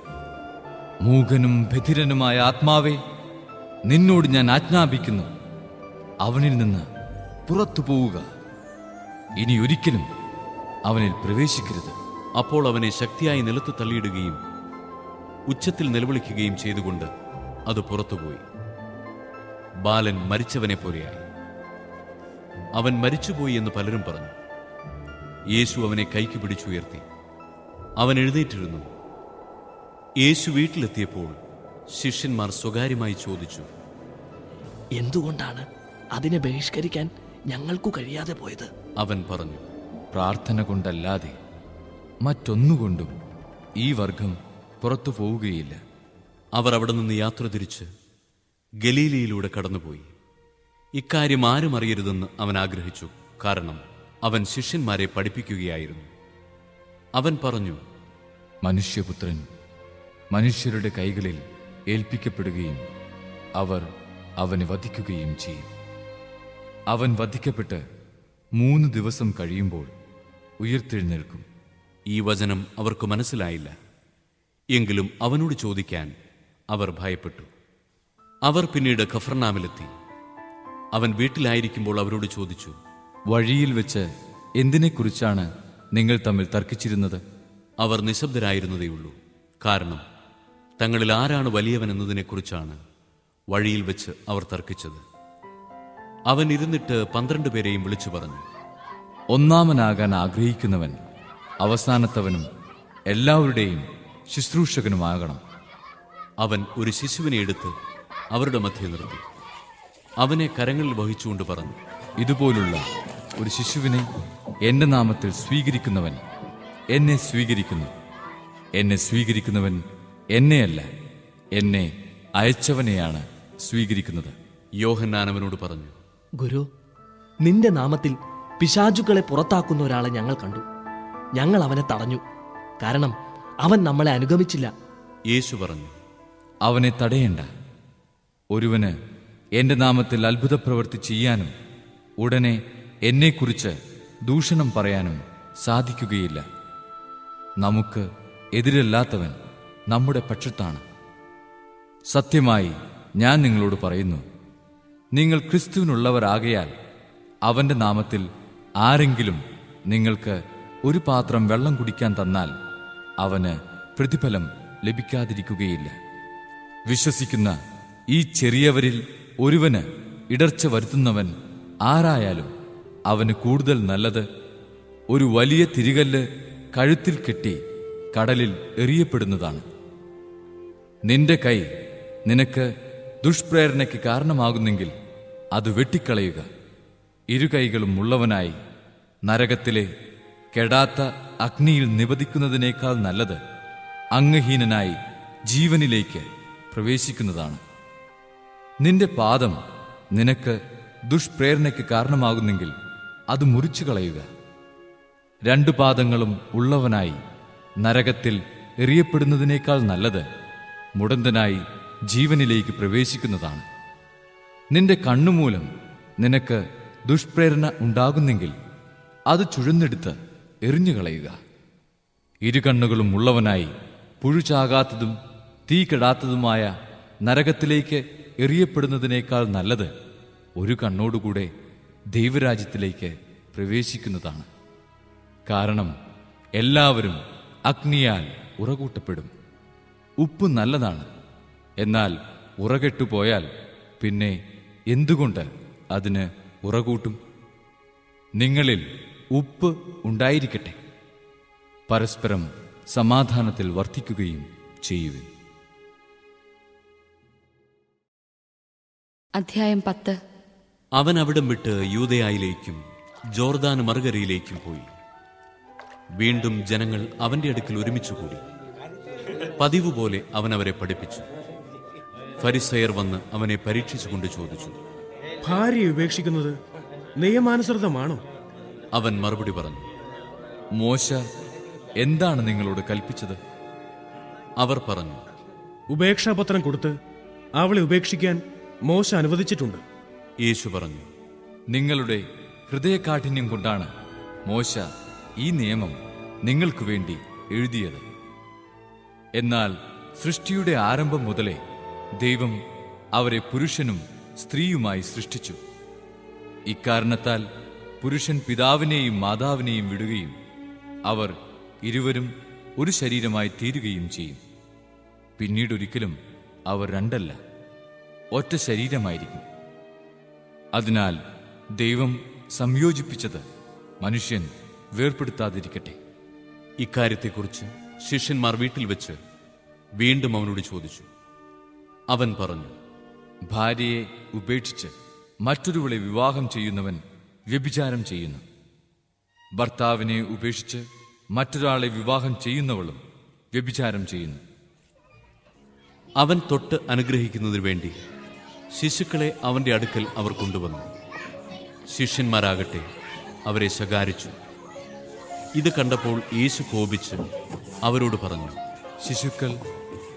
മൂകനും ബധിരനുമായ ആത്മാവേ, നിന്നോട് ഞാൻ ആജ്ഞാപിക്കുന്നു, അവനിൽ നിന്ന് പുറത്തു പോവുക. ഇനി ഒരിക്കലും അവനിൽ പ്രവേശിക്കരുത്. അപ്പോൾ അവനെ ശക്തിയായി നിലത്ത് തള്ളിയിടുകയും ഉച്ചത്തിൽ നിലവിളിക്കുകയും ചെയ്തുകൊണ്ട് അത് പുറത്തുപോയി. ബാലൻ മരിച്ചവനെ പോലെയായി. അവൻ മരിച്ചുപോയി എന്ന് പലരും പറഞ്ഞു. യേശു അവനെ കൈക്ക് പിടിച്ചുയർത്തി. അവൻ എഴുന്നേറ്റിരുന്നു. യേശു വീട്ടിലെത്തിയപ്പോൾ ശിഷ്യന്മാർ സ്വകാര്യമായി ചോദിച്ചു, എന്തുകൊണ്ടാണ് അതിനെ ബഹിഷ്കരിക്കാൻ ഞങ്ങൾക്കു കഴിയാതെ പോയത്? അവൻ പറഞ്ഞു, പ്രാർത്ഥന കൊണ്ടല്ലാതെ മറ്റൊന്നുകൊണ്ടും ഈ വർഗം പുറത്തു പോവുകയില്ല. അവർ അവിടെ നിന്ന് യാത്ര തിരിച്ച് ഗലീലയിലൂടെ കടന്നുപോയി. ഇക്കാര്യം ആരും അറിയരുതെന്ന് അവൻ ആഗ്രഹിച്ചു, കാരണം അവൻ ശിഷ്യന്മാരെ പഠിപ്പിക്കുകയായിരുന്നു. അവൻ പറഞ്ഞു, മനുഷ്യപുത്രൻ മനുഷ്യരുടെ കൈകളിൽ ഏൽപ്പിക്കപ്പെടുകയും അവർ അവനെ വധിക്കുകയും ചെയ്യും. അവൻ വധിക്കപ്പെട്ട് 3 ദിവസം കഴിയുമ്പോൾ ഉയർത്തെഴുന്നേൽക്കും. ഈ വചനം അവർക്ക് മനസ്സിലായില്ല. എങ്കിലും അവനോട് ചോദിക്കാൻ അവർ ഭയപ്പെട്ടു. അവർ പിന്നീട് കഫർനാമിലെത്തി. അവൻ വീട്ടിലായിരിക്കുമ്പോൾ അവരോട് ചോദിച്ചു, വഴിയിൽ വെച്ച് എന്തിനെക്കുറിച്ചാണ് നിങ്ങൾ തമ്മിൽ തർക്കിച്ചിരുന്നത്? അവർ നിശബ്ദരായിരുന്നതേയുള്ളൂ. കാരണം തങ്ങളിൽ ആരാണ് വലിയവൻ എന്നതിനെക്കുറിച്ചാണ് വഴിയിൽ വെച്ച് അവർ തർക്കിച്ചത്. അവൻ ഇരുന്നിട്ട് 12 പേരെയും വിളിച്ചു പറഞ്ഞു, ഒന്നാമനാകാൻ ആഗ്രഹിക്കുന്നവൻ അവസാനത്തവനും എല്ലാവരുടെയും ശുശ്രൂഷകനുമാകണം. അവൻ ഒരു ശിശുവിനെ എടുത്ത് അവരുടെ മധ്യേ നിർത്തി. അവനെ കരങ്ങളിൽ വഹിച്ചുകൊണ്ട് പറഞ്ഞു, ഇതുപോലുള്ള ഒരു ശിശുവിനെ എന്റെ നാമത്തിൽ സ്വീകരിക്കുന്നവൻ എന്നെ സ്വീകരിക്കുന്നു. എന്നെ സ്വീകരിക്കുന്നവൻ എന്നെയല്ല, എന്നെ അയച്ചവനെയാണ് സ്വീകരിക്കുന്നത്. യോഹന്നാൻ അവനോട് പറഞ്ഞു, ഗുരു, നിന്റെ നാമത്തിൽ പിശാചുക്കളെ പുറത്താക്കുന്ന ഒരാളെ ഞങ്ങൾ കണ്ടു. ഞങ്ങൾ അവനെ തടഞ്ഞു, കാരണം അവൻ നമ്മളെ അനുഗമിച്ചില്ല. യേശു പറഞ്ഞു, അവനെ തടയേണ്ട. ഒരുവന് എന്റെ നാമത്തിൽ അത്ഭുത പ്രവൃത്തി ചെയ്യാനും ഉടനെ എന്നെക്കുറിച്ച് ദൂഷണം പറയാനും സാധിക്കുകയില്ല. നമുക്ക് എതിരല്ലാത്തവൻ നമ്മുടെ പക്ഷത്താണ്. സത്യമായി ഞാൻ നിങ്ങളോട് പറയുന്നു, നിങ്ങൾ ക്രിസ്തുവിനുള്ളവരാകയാൽ അവന്റെ നാമത്തിൽ ആരെങ്കിലും നിങ്ങൾക്ക് ഒരു പാത്രം വെള്ളം കുടിക്കാൻ തന്നാൽ അവന് പ്രതിഫലം ലഭിക്കാതിരിക്കുകയില്ല. വിശ്വസിക്കുന്ന ഈ ചെറിയവരിൽ ഒരുവന് ഇടർച്ച വരുത്തുന്നവൻ ആരായാലും അവന് കൂടുതൽ നല്ലത് ഒരു വലിയ തിരികല്ല് കഴുത്തിൽ കെട്ടി കടലിൽ എറിയപ്പെടുന്നതാണ്. നിന്റെ കൈ നിനക്ക് ദുഷ്പ്രേരണയ്ക്ക് കാരണമാകുന്നെങ്കിൽ അത് വെട്ടിക്കളയുക. 2 കൈകളും ഉള്ളവനായി നരകത്തിലെ കെടാത്ത അഗ്നിയിൽ നിപതിക്കുന്നതിനേക്കാൾ നല്ലത് അംഗഹീനനായി ജീവനിലേക്ക് പ്രവേശിക്കുന്നതാണ്. നിന്റെ പാദം നിനക്ക് ദുഷ്പ്രേരണയ്ക്ക് കാരണമാകുന്നെങ്കിൽ അത് മുറിച്ചു കളയുക. 2 പാദങ്ങളും ഉള്ളവനായി നരകത്തിൽ എറിയപ്പെടുന്നതിനേക്കാൾ നല്ലത് മുടന്തനായി ജീവനിലേക്ക് പ്രവേശിക്കുന്നതാണ്. നിന്റെ കണ്ണുമൂലം നിനക്ക് ദുഷ്പ്രേരണ ഉണ്ടാകുന്നെങ്കിൽ അത് ചുഴന്നെടുത്ത് എറിഞ്ഞുകളയുക. ഇരുകണ്ണുകളും ഉള്ളവനായി പുഴുചാകാത്തതും തീ കെടാത്തതുമായ നരകത്തിലേക്ക് എറിയപ്പെടുന്നതിനേക്കാൾ നല്ലത് ഒരു കണ്ണോടുകൂടെ ദൈവരാജ്യത്തിലേക്ക് പ്രവേശിക്കുന്നതാണ്. കാരണം എല്ലാവരും അഗ്നിയാൽ ഉറകൂട്ടപ്പെടും. ഉപ്പ് നല്ലതാണ്, എന്നാൽ ഉറകെട്ടുപോയാൽ പിന്നെ എന്തുകൊണ്ട് അതിന് ഉറകൂട്ടും? നിങ്ങളിൽ ഉപ്പ് ഉണ്ടായിരിക്കട്ടെ, പരസ്പരം സമാധാനത്തിൽ വർത്തിക്കുകയും ചെയ്യുവിൻ. അധ്യായം 10. അവൻ അവിടം വിട്ട് യൂദയായിലേക്കും ജോർദാൻ മറുകരയിലേക്കും പോയി. വീണ്ടും ജനങ്ങൾ അവന്റെ അടുക്കൽ ഒരുമിച്ചുകൂടി. പതിവ് പോലെ അവൻ അവരെ പഠിപ്പിച്ചു. ഫരിസയർ വന്ന് അവനെ പരീക്ഷിച്ചുകൊണ്ട് ചോദിച്ചു, ഭാര്യയെ ഉപേക്ഷിക്കുന്നത് നിയമാനുസൃതമാണോ? അവൻ മറുപടി പറഞ്ഞു, മോശ എന്താണ് നിങ്ങളോട് കൽപ്പിച്ചത്? അവർ പറഞ്ഞു, ഉപേക്ഷാപത്രം കൊടുത്ത് അവളെ ഉപേക്ഷിക്കാൻ മോശ അനുവദിച്ചിട്ടുണ്ട്. യേശു പറഞ്ഞു, നിങ്ങളുടെ ഹൃദയകാഠിന്യം കൊണ്ടാണ് മോശ ഈ നിയമം നിങ്ങൾക്കു വേണ്ടി എഴുതിയത്. എന്നാൽ സൃഷ്ടിയുടെ ആരംഭം മുതലേ ദൈവം അവരെ പുരുഷനും സ്ത്രീയുമായി സൃഷ്ടിച്ചു. ഇക്കാരണത്താൽ പുരുഷൻ പിതാവിനെയും മാതാവിനെയും വിടുകയും അവർ ഇരുവരും ഒരു ശരീരമായി തീരുകയും ചെയ്യും. പിന്നീടൊരിക്കലും അവർ രണ്ടല്ല, ഒറ്റ ശരീരമായിരിക്കും. അതിനാൽ ദൈവം സംയോജിപ്പിച്ചത് മനുഷ്യൻ വേർപെടുത്താതിരിക്കട്ടെ. ഇക്കാര്യത്തെക്കുറിച്ച് ശിഷ്യന്മാർ വീട്ടിൽ വെച്ച് വീണ്ടും അവനോട് ചോദിച്ചു. അവൻ പറഞ്ഞു, ഭാര്യയെ ഉപേക്ഷിച്ച് മറ്റൊരുവളെ വിവാഹം ചെയ്യുന്നവൻ വ്യഭിചാരം ചെയ്യുന്നു. ഭർത്താവിനെ ഉപേക്ഷിച്ച് മറ്റൊരാളെ വിവാഹം ചെയ്യുന്നവളും വ്യഭിചാരം ചെയ്യുന്നു. അവൻ തൊട്ട് അനുഗ്രഹിക്കുന്നതിനു വേണ്ടി ശിശുക്കളെ അവന്റെ അടുക്കൽ അവർ കൊണ്ടുവന്നു. ശിഷ്യന്മാരാകട്ടെ അവരെ ശകാരിച്ചു. ഇത് കണ്ടപ്പോൾ യേശു കോപിച്ച് അവരോട് പറഞ്ഞു, ശിശുക്കൾ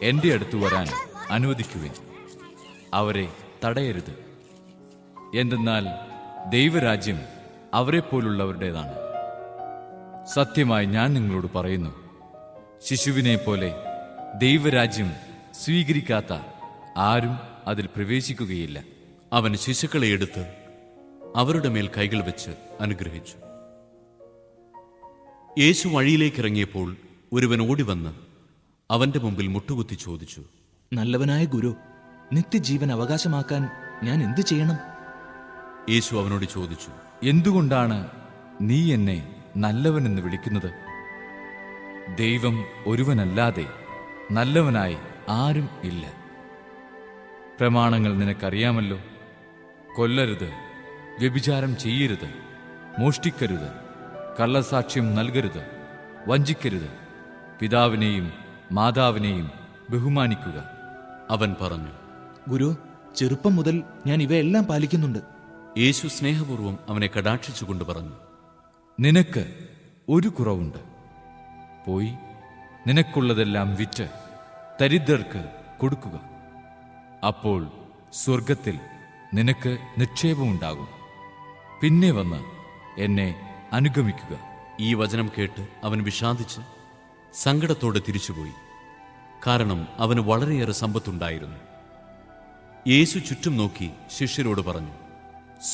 എൻ്റെ അടുത്ത് വരാൻ അനുവദിക്കുവിൻ, അവരെ തടയരുത്. എന്തെന്നാൽ ദൈവരാജ്യം അവരെപ്പോലുള്ളവരുടേതാണ്. സത്യമായി ഞാൻ നിങ്ങളോട് പറയുന്നു, ശിശുവിനെ പോലെ ദൈവരാജ്യം സ്വീകരിക്കാത്ത ആരും അതിൽ പ്രവേശിക്കുകയില്ല. അവൻ ശിശുക്കളെ എടുത്ത് അവരുടെ മേൽ കൈകൾ വെച്ച് അനുഗ്രഹിച്ചു. യേശു വഴിയിലേക്കിറങ്ങിയപ്പോൾ ഒരുവൻ ഓടിവന്ന് അവന്റെ മുമ്പിൽ മുട്ടുകുത്തി ചോദിച്ചു, നല്ലവനായ ഗുരു, നിത്യജീവൻ അവകാശമാക്കാൻ ഞാൻ എന്തു ചെയ്യണം? യേശു അവനോട് ചോദിച്ചു, എന്തുകൊണ്ടാണ് നീ എന്നെ നല്ലവനെന്ന് വിളിക്കുന്നത്? ദൈവം ഒരുവനല്ലാതെ നല്ലവനായി ആരും ഇല്ല. പ്രമാണങ്ങൾ നിനക്കറിയാമല്ലോ. കൊല്ലരുത്, വ്യഭിചാരം ചെയ്യരുത്, മോഷ്ടിക്കരുത്, കള്ളസാക്ഷ്യം നൽകരുത്, വഞ്ചിക്കരുത്, പിതാവിനെയും മാതാവിനെയും ബഹുമാനിക്കുക. അവൻ പറഞ്ഞു. ഗുരു, ചെറുപ്പം മുതൽ ഞാൻ ഇവയെല്ലാം പാലിക്കുന്നുണ്ട്. യേശു സ്നേഹപൂർവ്വം അവനെ കടാക്ഷിച്ചുകൊണ്ട് പറഞ്ഞു, നിനക്ക് ഒരു കുറവുണ്ട്. പോയി നിനക്കുള്ളതെല്ലാം വിറ്റ് ദരിദ്രർക്ക് കൊടുക്കുക. അപ്പോൾ സ്വർഗത്തിൽ നിനക്ക് നിക്ഷേപമുണ്ടാകും. പിന്നെ വന്ന് എന്നെ അനുഗമിക്കുക. ഈ വചനം കേട്ട് അവൻ വിഷാദിച്ച് സങ്കടത്തോടെ തിരിച്ചുപോയി. കാരണം അവന് വളരെയേറെ സമ്പത്തുണ്ടായിരുന്നു. യേശു ചുറ്റും നോക്കി ശിഷ്യരോട് പറഞ്ഞു,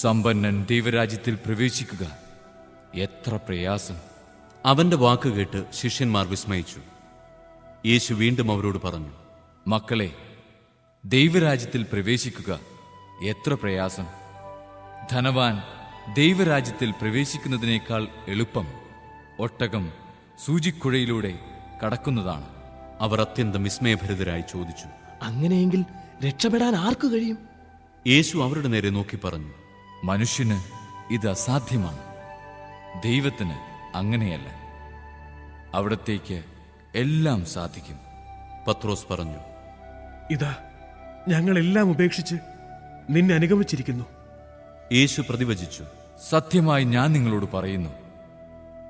സമ്പന്നൻ ദൈവരാജ്യത്തിൽ പ്രവേശിക്കുക എത്ര പ്രയാസം. അവന്റെ വാക്ക് കേട്ട് ശിഷ്യന്മാർ വിസ്മയിച്ചു. യേശു വീണ്ടും അവരോട് പറഞ്ഞു, മക്കളെ, ദൈവരാജ്യത്തിൽ പ്രവേശിക്കുക എത്ര പ്രയാസം. ധനവാൻ ദൈവരാജ്യത്തിൽ പ്രവേശിക്കുന്നതിനേക്കാൾ എളുപ്പം ഒട്ടകം സൂചിക്കുഴയിലൂടെ കടക്കുന്നതാണ്. അവർ അത്യന്തം വിസ്മയഭരിതരായി ചോദിച്ചു, അങ്ങനെയെങ്കിൽ രക്ഷപ്പെടാൻ ആർക്കു കഴിയും? യേശു അവരുടെ നേരെ നോക്കി പറഞ്ഞു, മനുഷ്യന് ഇത് അസാധ്യമാണ്, ദൈവത്തിന് അങ്ങനെയല്ല. അവിടത്തേക്ക് എല്ലാം സാധിക്കും. പത്രോസ് പറഞ്ഞു, ഇതാ, ഞങ്ങളെല്ലാം ഉപേക്ഷിച്ച് നിന്നെ അനുഗമിച്ചിരിക്കുന്നു. യേശു പ്രതിവചിച്ചു, സത്യമായി ഞാൻ നിങ്ങളോട് പറയുന്നു,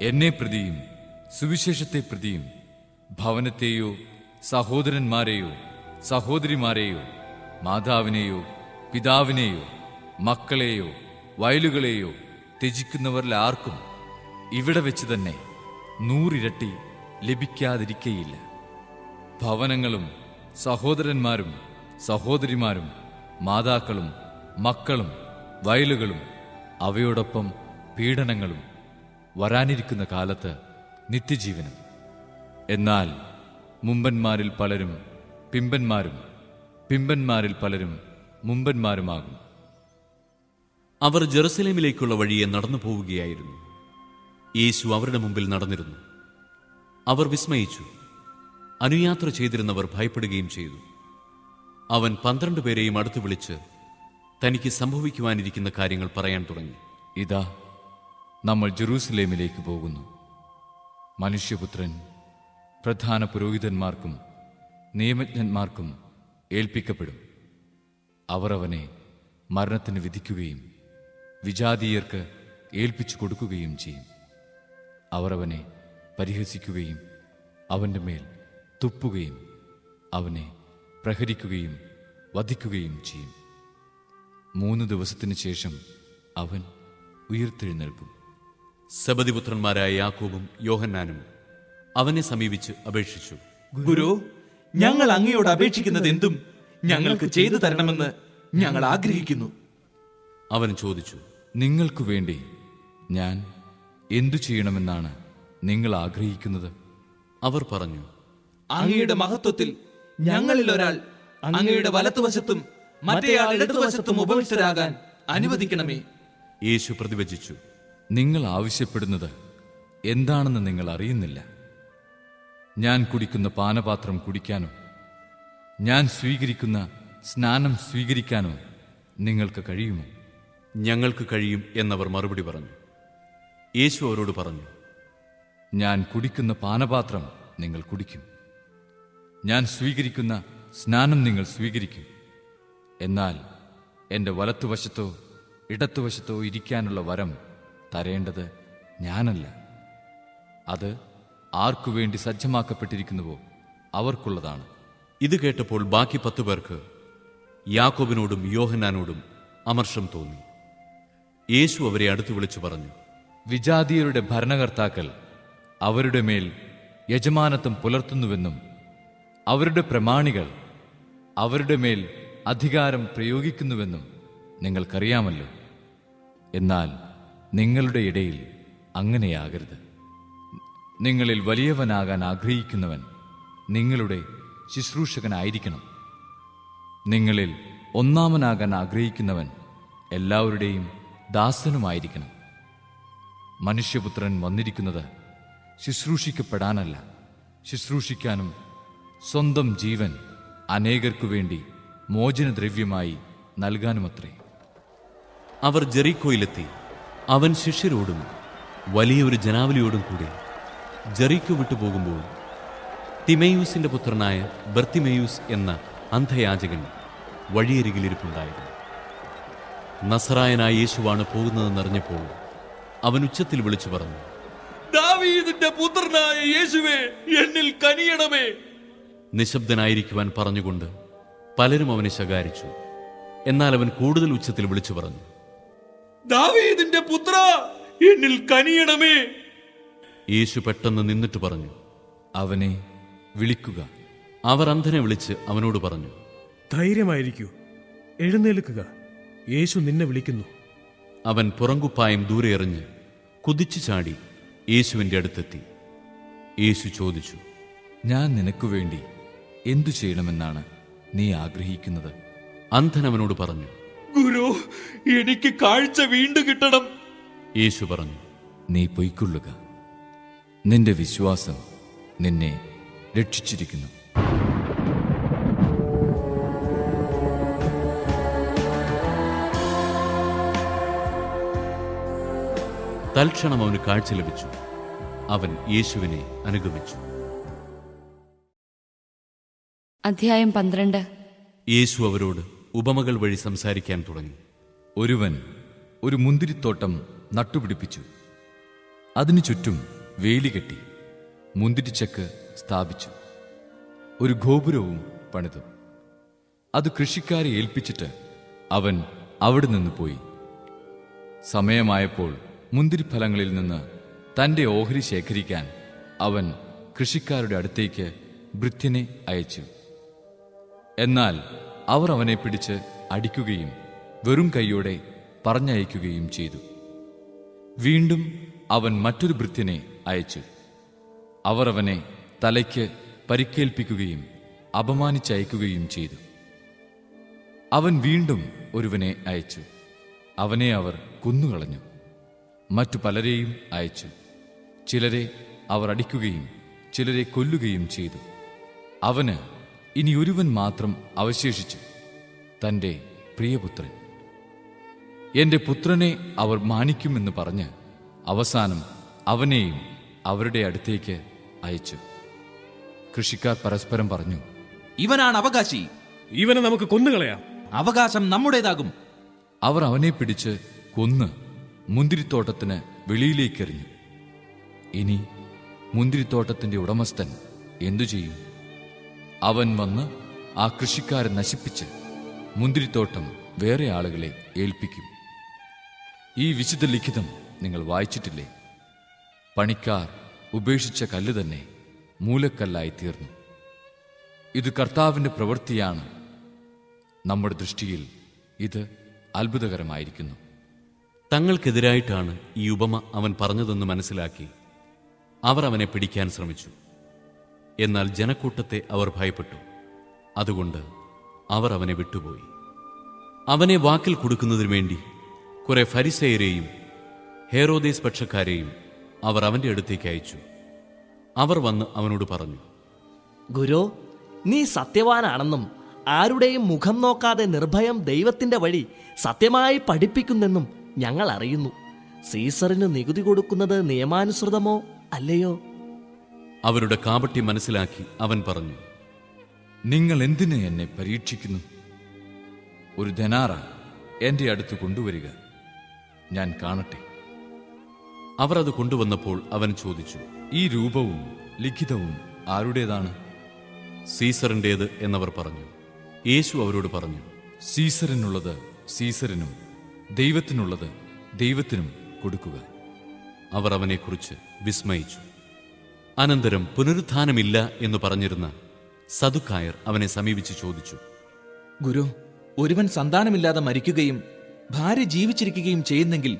എന്നെ പ്രതിയും സുവിശേഷത്തെ പ്രതിയും ഭവനത്തെയോ സഹോദരന്മാരെയോ സഹോദരിമാരെയോ മാതാവിനെയോ പിതാവിനെയോ മക്കളെയോ വയലുകളെയോ ത്യജിക്കുന്നവരിൽ ആർക്കും ഇവിടെ വെച്ച് തന്നെ 100 ഇരട്ടി ലഭിക്കാതിരിക്കയില്ല. ഭവനങ്ങളും സഹോദരന്മാരും സഹോദരിമാരും മാതാക്കളും മക്കളും വയലുകളും അവയോടൊപ്പം പീഡനങ്ങളും വരാനിരിക്കുന്ന കാലത്ത് നിത്യജീവനും. എന്നാൽ മുമ്പന്മാരിൽ പലരും പിമ്പന്മാരും പിമ്പന്മാരിൽ പലരും മുമ്പന്മാരുമാകും. അവർ ജെറുസലേമിലേക്കുള്ള വഴിയെ നടന്നു പോവുകയായിരുന്നു. യേശു അവരുടെ മുമ്പിൽ നടന്നിരുന്നു. അവർ വിസ്മയിച്ചു. അനുയാത്ര ചെയ്തിരുന്നവർ ഭയപ്പെടുകയും ചെയ്തു. അവൻ 12 പേരെയും അടുത്ത് വിളിച്ച് തനിക്ക് സംഭവിക്കുവാനിരിക്കുന്ന കാര്യങ്ങൾ പറയാൻ തുടങ്ങി. ഇതാ, നമ്മൾ ജെറൂസലേമിലേക്ക് പോകുന്നു. മനുഷ്യപുത്രൻ പ്രധാന പുരോഹിതന്മാർക്കും നിയമജ്ഞന്മാർക്കും ഏൽപ്പിക്കപ്പെടും. അവർ അവനെ മരണത്തിന് വിധിക്കുകയും വിജാതീയർക്ക് ഏൽപ്പിച്ചു കൊടുക്കുകയും ചെയ്യും. അവർ അവനെ പരിഹസിക്കുകയും അവൻ്റെ മേൽ തുപ്പുകയും അവനെ പ്രഹരിക്കുകയും വധിക്കുകയും ചെയ്യും. 3 ദിവസത്തിനു ശേഷം അവൻ ഉയിർത്തെഴുന്നേൽക്കും. സെബദിപുത്രന്മാരായ യാക്കോബും യോഹന്നാനും അവനെ സമീപിച്ച് അപേക്ഷിച്ചു. ഗുരു, ഞങ്ങൾ അങ്ങയോട് അപേക്ഷിക്കുന്നത് എന്തും ഞങ്ങൾക്ക് ചെയ്തു തരണമെന്ന് ഞങ്ങൾ ആഗ്രഹിക്കുന്നു. അവൻ ചോദിച്ചു, നിങ്ങൾക്കു വേണ്ടി ഞാൻ എന്തു ചെയ്യണമെന്നാണ് നിങ്ങൾ ആഗ്രഹിക്കുന്നത്? അവർ പറഞ്ഞു, അങ്ങയുടെ മഹത്വത്തിൽ ഞങ്ങളിൽ ഒരാൾ അങ്ങയുടെ വലത്തുവശത്തും മറ്റേയാൾ ഇടതുവശത്തും ഉപവിഷ്ടരാകാൻ അനുവദിക്കണമേ. യേശു പ്രതിവചിച്ചു, നിങ്ങൾ ആവശ്യപ്പെടുന്നത് എന്താണെന്ന് നിങ്ങൾ അറിയുന്നില്ല. ഞാൻ കുടിക്കുന്ന പാനപാത്രം കുടിക്കാനോ ഞാൻ സ്വീകരിക്കുന്ന സ്നാനം സ്വീകരിക്കാനോ നിങ്ങൾക്ക് കഴിയുമോ? ഞങ്ങൾക്ക് കഴിയും എന്നവർ മറുപടി പറഞ്ഞു. യേശു അവരോട് പറഞ്ഞു, ഞാൻ കുടിക്കുന്ന പാനപാത്രം നിങ്ങൾ കുടിക്കും, ഞാൻ സ്വീകരിക്കുന്ന സ്നാനം നിങ്ങൾ സ്വീകരിക്കും. എന്നാൽ എൻ്റെ വലത്തുവശത്തോ ഇടത്തുവശത്തോ ഇരിക്കാനുള്ള വരം തരേണ്ടത് ഞാനല്ല. അത് ആർക്കുവേണ്ടി സജ്ജമാക്കപ്പെട്ടിരിക്കുന്നുവോ അവർക്കുള്ളതാണ്. ഇത് കേട്ടപ്പോൾ ബാക്കി 10 പേർക്ക് യാക്കോബിനോടും യോഹന്നാനോടും അമർഷം തോന്നി. യേശു അവരെ അടുത്ത് വിളിച്ചു പറഞ്ഞു, വിജാതീയരുടെ ഭരണകർത്താക്കൾ അവരുടെ മേൽ യജമാനത്വം പുലർത്തുന്നുവെന്നും അവരുടെ പ്രമാണികൾ അവരുടെ മേൽ അധികാരം പ്രയോഗിക്കുന്നുവെന്നും നിങ്ങൾക്കറിയാമല്ലോ. എന്നാൽ നിങ്ങളുടെ ഇടയിൽ അങ്ങനെയാകരുത്. നിങ്ങളിൽ വലിയവനാകാൻ ആഗ്രഹിക്കുന്നവൻ നിങ്ങളുടെ ശുശ്രൂഷകനായിരിക്കണം. നിങ്ങളിൽ ഒന്നാമനാകാൻ ആഗ്രഹിക്കുന്നവൻ എല്ലാവരുടെയും ദാസനുമായിരിക്കണം. മനുഷ്യപുത്രൻ വന്നിരിക്കുന്നത് ശുശ്രൂഷിക്കപ്പെടാനല്ല, ശുശ്രൂഷിക്കാനും സ്വന്തം ജീവൻ അനേകർക്കു വേണ്ടി മോചനദ്രവ്യമായി നൽകാനുമത്രേ. അവർ ജെറീക്കോയിലെത്തി. അവൻ ശിഷ്യരോടും വലിയൊരു ജനാവലിയോടും കൂടി ജെറീക്കോ വിട്ടുപോകുമ്പോൾ തിമേയൂസിന്റെ പുത്രനായ ബർത്തിമേയൂസ് എന്ന അന്ധയാചകൻ വഴിയരികിലിരിപ്പുണ്ടായിരുന്നു. നസറായനായ യേശുവാണ് പോകുന്നതെന്നറിഞ്ഞപ്പോൾ അവൻ ഉച്ചത്തിൽ വിളിച്ചു പറഞ്ഞു, ദാവീദിന്റെ പുത്രനായ യേശുവേ, എന്നിൽ കനിയണമേ. നിശബ്ദനായിരിക്കുവാൻ പറഞ്ഞുകൊണ്ട് പലരും അവനെ ശകാരിച്ചു. എന്നാൽ അവൻ കൂടുതൽ ഉച്ചത്തിൽ വിളിച്ചു പറഞ്ഞു, ദാവീദിന്റെ പുത്ര, എന്നിൽ കനിയണമേ. യേശു പെട്ടെന്ന് നിന്നിട്ട് പറഞ്ഞു, അവനെ വിളിക്കുക. അവർ അന്ധനെ വിളിച്ച് അവനോട് പറഞ്ഞു, ധൈര്യമായിരിക്കൂ, എഴുന്നേൽക്കുക, യേശു നിന്നെ വിളിക്കുന്നു. അവൻ പുറങ്കുപ്പായം ദൂരെ എറിഞ്ഞ് കുതിച്ചു ചാടി യേശുവിന്റെ അടുത്തെത്തി. യേശു ചോദിച്ചു, ഞാൻ നിനക്കു വേണ്ടി എന്തു ചെയ്യണമെന്നാണ് നീ ആഗ്രഹിക്കുന്നത്? അന്ധൻ അവനോട് പറഞ്ഞു, ഗുരു, എനിക്ക് കാഴ്ച വീണ്ടും കിട്ടണം. യേശു പറഞ്ഞു, നീ പൊയ്ക്കൊള്ളുക, നിന്റെ വിശ്വാസം നിന്നെ രക്ഷിച്ചിരിക്കുന്നു. തൽക്ഷണം അവന് കാഴ്ച ലഭിച്ചു. അവൻ യേശുവിനെ അനുഗമിച്ചു. അധ്യായം 12. യേശു അവരോട് ഉപമകൾ വഴി സംസാരിക്കാൻ തുടങ്ങി. ഒരുവൻ ഒരു മുന്തിരിത്തോട്ടം നട്ടുപിടിപ്പിച്ചു. അതിനു ചുറ്റും വേലി കെട്ടി മുന്തിരിച്ചക്ക് സ്ഥാപിച്ചു. ഒരു ഗോപുരവും പണിതു. അത് കൃഷിക്കാരെ ഏൽപ്പിച്ചിട്ട് അവൻ അവിടെ നിന്ന് പോയി. സമയമായപ്പോൾ മുന്തിരിഫലങ്ങളിൽ നിന്ന് തന്റെ ഓഹരി ശേഖരിക്കാൻ അവൻ കൃഷിക്കാരുടെ അടുത്തേക്ക് ഭൃത്യനെ അയച്ചു. എന്നാൽ അവർ അവനെ പിടിച്ച് അടിക്കുകയും വെറും കൈയോടെ പറഞ്ഞയക്കുകയും ചെയ്തു. വീണ്ടും അവൻ മറ്റൊരു ഭൃത്യനെ അയച്ചു. അവർ അവനെ തലയ്ക്ക് പരിക്കേൽപ്പിക്കുകയും അപമാനിച്ചയക്കുകയും ചെയ്തു. അവൻ വീണ്ടും ഒരുവനെ അയച്ചു. അവനെ അവർ കൊന്നുകളഞ്ഞു. മറ്റു പലരെയും അയച്ചു. ചിലരെ അവർ അടിക്കുകയും ചിലരെ കൊല്ലുകയും ചെയ്തു. അവന് ഇനി ഒരുവൻ മാത്രം അവശേഷിച്ചു, തൻ്റെ പ്രിയപുത്രൻ. എന്റെ പുത്രനെ അവർ മാനിക്കുമെന്ന് പറഞ്ഞ് അവസാനം അവനെയും അവരുടെ അടുത്തേക്ക് അയച്ചു. കൃഷിക്കാർ പരസ്പരം പറഞ്ഞു, ഇവനാണ് അവകാശി, ഇവനെ നമുക്ക് കൊന്നുകളയാം, അവകാശം നമ്മുടേതാകും. അവർ അവനെ പിടിച്ച് കൊന്ന് മുന്തിരിത്തോട്ടത്തിന് വെളിയിലേക്കെറിഞ്ഞു. ഇനി മുന്തിരിത്തോട്ടത്തിന്റെ ഉടമസ്ഥൻ എന്തു ചെയ്യും? അവൻ വന്ന് ആ കൃഷിക്കാരെ നശിപ്പിച്ച് മുന്തിരിത്തോട്ടം വേറെ ആളുകളെ ഏൽപ്പിക്കും. ഈ വിശുദ്ധ ലിഖിതം നിങ്ങൾ വായിച്ചിട്ടില്ലേ? പണിക്കാർ ഉപേക്ഷിച്ച കല്ല് തന്നെ മൂലക്കല്ലായി തീർന്നു. ഇത് കർത്താവിന്റെ പ്രവൃത്തിയാണ്. നമ്മുടെ ദൃഷ്ടിയിൽ ഇത് അത്ഭുതകരമായിരിക്കുന്നു. തങ്ങൾക്കെതിരായിട്ടാണ് ഈ ഉപമ അവൻ പറഞ്ഞതെന്ന് മനസ്സിലാക്കി അവർ അവനെ പിടിക്കാൻ ശ്രമിച്ചു. എന്നാൽ ജനക്കൂട്ടത്തെ അവർ ഭയപ്പെട്ടു. അതുകൊണ്ട് അവർ അവനെ വിട്ടുപോയി. അവനെ വാക്കിൽ കൊടുക്കുന്നതിനു വേണ്ടി കുറെ ഫരിസേയരെയും ഹേരോദേസ് പക്ഷക്കാരെയും അവർ അവന്റെ അടുത്തേക്ക് അയച്ചു. അവർ വന്ന് അവനോട് പറഞ്ഞു, ഗുരു, നീ സത്യവാനാണെന്നും ആരുടെയും മുഖം നോക്കാതെ നിർഭയം ദൈവത്തിന്റെ വഴി സത്യമായി പഠിപ്പിക്കുന്നെന്നും ഞങ്ങൾ അറിയുന്നു. സീസറിന് നികുതി കൊടുക്കുന്നത് നിയമാനുസൃതമോ അല്ലയോ? അവരുടെ കാപട്യം മനസ്സിലാക്കി അവൻ പറഞ്ഞു, നിങ്ങൾ എന്തിന് എന്നെ പരീക്ഷിക്കുന്നു? ഒരു ധനാറ എന്റെ അടുത്ത് കൊണ്ടുവരിക, ഞാൻ കാണട്ടെ. അവർ അത് കൊണ്ടുവന്നപ്പോൾ അവൻ ചോദിച്ചു, ഈ രൂപവും ലിഖിതവും ആരുടേതാണ്? സീസറിൻ്റേത് എന്നവർ പറഞ്ഞു. യേശു അവരോട് പറഞ്ഞു, സീസറിനുള്ളത് സീസറിനും ദൈവത്തിനുള്ളത് ദൈവത്തിനും കൊടുക്കുക. അവർ അവനെക്കുറിച്ച് വിസ്മയിച്ചു. അനന്തരം പുനരുത്ഥാനമില്ല എന്ന് പറഞ്ഞിരുന്ന സദുക്കായർ അവനെ സമീപിച്ച് ചോദിച്ചു, ഗുരു, ഒരുവൻ സന്താനമില്ലാതെ മരിക്കുകയും ഭാര്യ ജീവിച്ചിരിക്കുകയും ചെയ്യുന്നെങ്കിൽ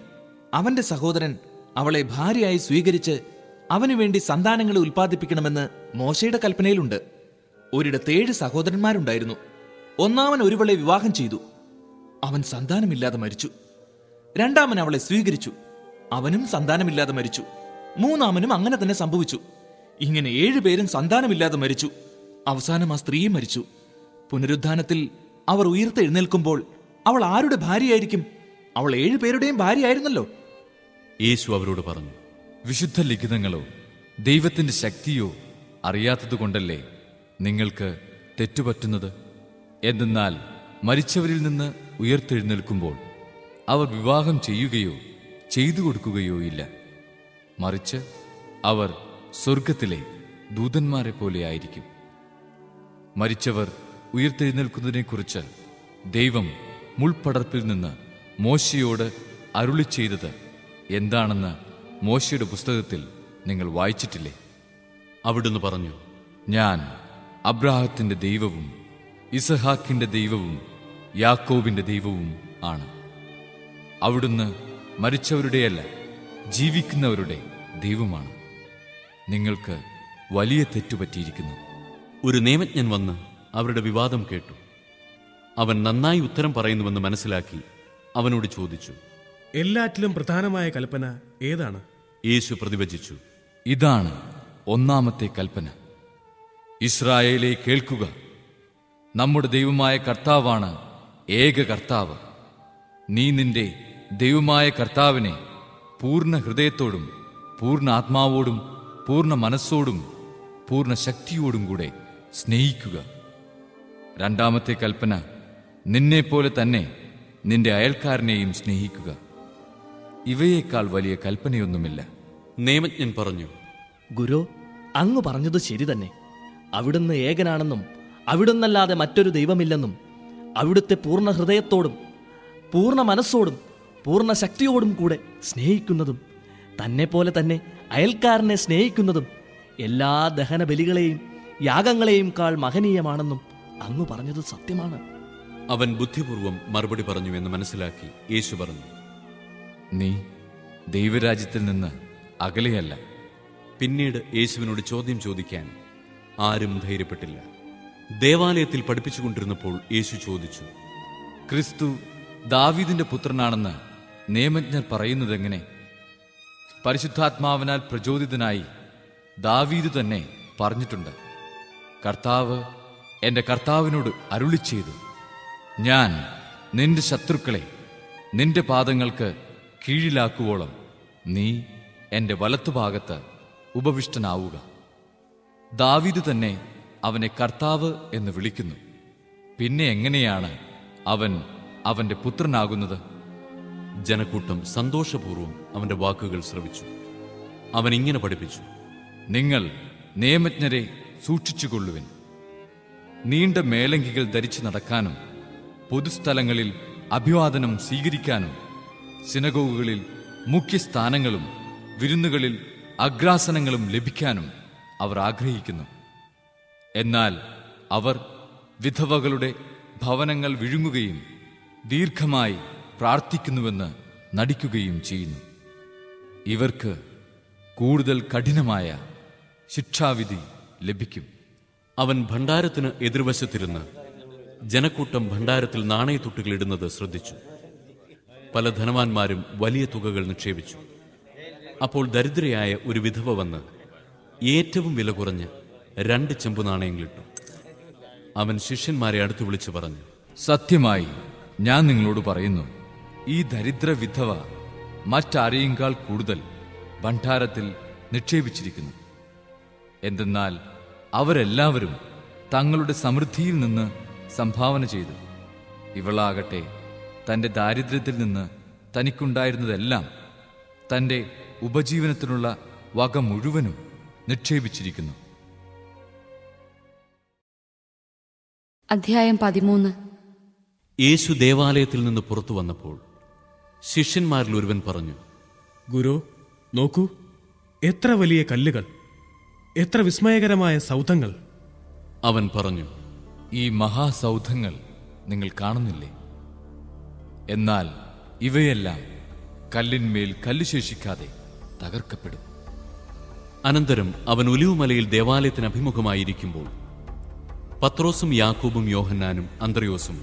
അവന്റെ സഹോദരൻ അവളെ ഭാര്യയായി സ്വീകരിച്ച് അവനു വേണ്ടി സന്താനങ്ങളെ ഉൽപ്പാദിപ്പിക്കണമെന്ന് മോശയുടെ കൽപ്പനയിലുണ്ട്. ഒരിടത്ത് 7 സഹോദരന്മാരുണ്ടായിരുന്നു. ഒന്നാമൻ ഒരുവളെ വിവാഹം ചെയ്തു. അവൻ സന്താനമില്ലാതെ മരിച്ചു. രണ്ടാമൻ അവളെ സ്വീകരിച്ചു. അവനും സന്താനമില്ലാതെ മരിച്ചു. മൂന്നാമനും അങ്ങനെ തന്നെ സംഭവിച്ചു. ഇങ്ങനെ 7 പേരും സന്താനമില്ലാതെ മരിച്ചു. അവസാനം ആ സ്ത്രീയും മരിച്ചു. പുനരുദ്ധാനത്തിൽ അവർ ഉയർത്തെഴുന്നേൽക്കുമ്പോൾ അവൾ ആരുടെ ഭാര്യയായിരിക്കും? അവൾ 7 പേരുടെയും ഭാര്യയായിരുന്നല്ലോ. യേശു അവരോട് പറഞ്ഞു, വിശുദ്ധ ലിഖിതങ്ങളോ ദൈവത്തിന്റെ ശക്തിയോ അറിയാത്തതുകൊണ്ടല്ലേ നിങ്ങൾക്ക് തെറ്റുപറ്റുന്നത്? എന്തെന്നാൽ മരിച്ചവരിൽ നിന്ന് ഉയർത്തെഴുന്നേൽക്കുമ്പോൾ അവർ വിവാഹം ചെയ്യുകയോ ചെയ്തു കൊടുക്കുകയോ ഇല്ല. മറിച്ച് അവർ സ്വർഗത്തിലെ ദൂതന്മാരെ പോലെ ആയിരിക്കും. മരിച്ചവർ ഉയർത്തെഴുന്നേൽക്കുന്നതിനെക്കുറിച്ച് ദൈവം മുൾപടർപ്പിൽ നിന്ന് മോശയോട് അരുളി ചെയ്തത് എന്താണെന്ന് മോശയുടെ പുസ്തകത്തിൽ നിങ്ങൾ വായിച്ചിട്ടില്ലേ? അവിടുന്ന് പറഞ്ഞു, ഞാൻ അബ്രാഹത്തിന്റെ ദൈവവും ഇസഹാക്കിന്റെ ദൈവവും യാക്കോബിന്റെ ദൈവവും ആണ്. അവിടുന്ന് മരിച്ചവരുടെയല്ല, ജീവിക്കുന്നവരുടെ ദൈവമാണ്. നിങ്ങൾക്ക് വലിയ തെറ്റുപറ്റിയിരിക്കുന്നു. ഒരു നിയമജ്ഞൻ വന്ന് അവരുടെ വിവാദം കേട്ടു. അവൻ നന്നായി ഉത്തരം പറയുന്നുവെന്ന് മനസ്സിലാക്കി അവനോട് ചോദിച്ചു, എല്ലാറ്റിലും പ്രധാനമായ കൽപ്പന ഏതാണ്? യേശു പ്രതിവചിച്ചു, ഇതാണ് ഒന്നാമത്തെ കൽപ്പന. ഇസ്രായേലേ കേൾക്കുക, നമ്മുടെ ദൈവമായ കർത്താവാണ് ഏക കർത്താവ്. നീ നിന്റെ ദൈവമായ കർത്താവിനെ പൂർണ്ണ ഹൃദയത്തോടും പൂർണ്ണ ആത്മാവോടും പൂർണ്ണ മനസ്സോടും പൂർണ്ണ ശക്തിയോടും കൂടെ സ്നേഹിക്കുക. രണ്ടാമത്തെ കൽപ്പന, നിന്നെപ്പോലെ തന്നെ നിന്റെ അയൽക്കാരനെയും സ്നേഹിക്കുക. ഇവയേക്കാൾ വലിയ കൽപ്പനയൊന്നുമില്ല. നിയമജ്ഞൻ പറഞ്ഞു, ഗുരു, അങ്ങ് പറഞ്ഞത് ശരി തന്നെ. അവിടുന്ന് ഏകനാണെന്നും അവിടുന്നല്ലാതെ മറ്റൊരു ദൈവമില്ലെന്നും അവിടുത്തെ പൂർണ്ണ ഹൃദയത്തോടും പൂർണ്ണ മനസ്സോടും പൂർണ്ണ ശക്തിയോടും കൂടെ സ്നേഹിക്കുന്നതും തന്നെപ്പോലെ തന്നെ അയൽക്കാരനെ സ്നേഹിക്കുന്നതും എല്ലാ ദഹനബലികളെയും യാഗങ്ങളെയും കാൾ മഹനീയമാണെന്നും അങ്ങ് പറഞ്ഞത് സത്യമാണ്. അവൻ ബുദ്ധിപൂർവം മറുപടി പറഞ്ഞു എന്ന് മനസ്സിലാക്കി യേശു പറഞ്ഞു, നീ ദൈവരാജ്യത്തിൽ നിന്ന് അകലെയല്ല. പിന്നീട് യേശുവിനോട് ചോദ്യം ചോദിക്കാൻ ആരും ധൈര്യപ്പെട്ടില്ല. ദേവാലയത്തിൽ പഠിപ്പിച്ചുകൊണ്ടിരുന്നപ്പോൾ യേശു ചോദിച്ചു, ക്രിസ്തു ദാവീദിന്റെ പുത്രനാണെന്ന് നിയമജ്ഞർ പറയുന്നതെങ്ങനെ? പരിശുദ്ധാത്മാവിനാൽ പ്രചോദിതനായി ദാവീദ് തന്നെ പറഞ്ഞിട്ടുണ്ട്, കർത്താവ് എൻ്റെ കർത്താവിനോട് അരുളി ചെയ്തു, ഞാൻ നിന്റെ ശത്രുക്കളെ നിന്റെ പാദങ്ങൾക്ക് കീഴിലാക്കുവോളം നീ എൻ്റെ വലത്തുഭാഗത്ത് ഉപവിഷ്ടനാവുക. ദാവീദ് തന്നെ അവനെ കർത്താവ് എന്ന് വിളിക്കുന്നു. പിന്നെ എങ്ങനെയാണ് അവൻ അവന്റെ പുത്രനാകുന്നത്? ജനക്കൂട്ടം സന്തോഷപൂർവ്വം അവന്റെ വാക്കുകൾ ശ്രവിച്ചു. അവൻ ഇങ്ങനെ പഠിപ്പിച്ചു, നിങ്ങൾ നിയമജ്ഞരെ സൂക്ഷിച്ചുകൊള്ളുവിൻ. നീണ്ട മേലങ്കികൾ ധരിച്ചു നടക്കാനും പൊതുസ്ഥലങ്ങളിൽ അഭിവാദനം സ്വീകരിക്കാനും സിനഗോഗുകളിൽ മുഖ്യസ്ഥാനങ്ങളും വിരുന്നുകളിൽ അഗ്രാസനങ്ങളും ലഭിക്കാനും അവർ ആഗ്രഹിക്കുന്നു. എന്നാൽ അവർ വിധവകളുടെ ഭവനങ്ങൾ വിഴുങ്ങുകയും ദീർഘമായി പ്രാർത്ഥിക്കുന്നുവെന്ന് നടിക്കുകയും ചെയ്യുന്നു. ഇവർക്ക് കൂടുതൽ കഠിനമായ ശിക്ഷാവിധി ലഭിക്കും. അവൻ ഭണ്ഡാരത്തിന് എതിർവശത്തിരുന്ന് ജനക്കൂട്ടം ഭണ്ഡാരത്തിൽ നാണയത്തുട്ടുകൾ ഇടുന്നത് ശ്രദ്ധിച്ചു. പല ധനവാന്മാരും വലിയ തുകകൾ നിക്ഷേപിച്ചു. അപ്പോൾ ദരിദ്രയായ ഒരു വിധവ വന്ന് ഏറ്റവും വില കുറഞ്ഞ് 2 ചെമ്പു നാണയങ്ങളിട്ടു. അവൻ ശിഷ്യന്മാരെ അടുത്ത് വിളിച്ചു പറഞ്ഞു, സത്യമായി ഞാൻ നിങ്ങളോട് പറയുന്നു, ഈ ദരിദ്ര വിധവ മറ്റാരെയുംകാൾ കൂടുതൽ ഭണ്ഡാരത്തിൽ നിക്ഷേപിച്ചിരിക്കുന്നു. എന്തെന്നാൽ അവരെല്ലാവരും തങ്ങളുടെ സമൃദ്ധിയിൽ നിന്ന് സംഭാവന ചെയ്തു. ഇവളാകട്ടെ തന്റെ ദാരിദ്ര്യത്തിൽ നിന്ന് തനിക്കുണ്ടായിരുന്നതെല്ലാം തന്റെ ഉപജീവനത്തിനുള്ള വക മുഴുവനും നിക്ഷേപിച്ചിരിക്കുന്നു. അധ്യായം 13. യേശു ദേവാലയത്തിൽ നിന്ന് പുറത്തു വന്നപ്പോൾ ശിഷ്യന്മാരിൽ ഒരുവൻ പറഞ്ഞു, ഗുരു, നോക്കൂ, എത്ര വലിയ കല്ലുകൾ, എത്ര വിസ്മയകരമായ സൗധങ്ങൾ. അവൻ പറഞ്ഞു, ഈ മഹാസൗധങ്ങൾ നിങ്ങൾ കാണുന്നില്ലേ? എന്നാൽ ഇവയെല്ലാം കല്ലിന്മേൽ കല്ല് ശേഷിക്കാതെ തകർക്കപ്പെടും. അനന്തരം അവൻ ഒലിവുമലയിൽ ദേവാലയത്തിന് അഭിമുഖമായിരിക്കുമ്പോൾ പത്രോസും യാക്കോബും യോഹന്നാനും അന്ത്രയോസും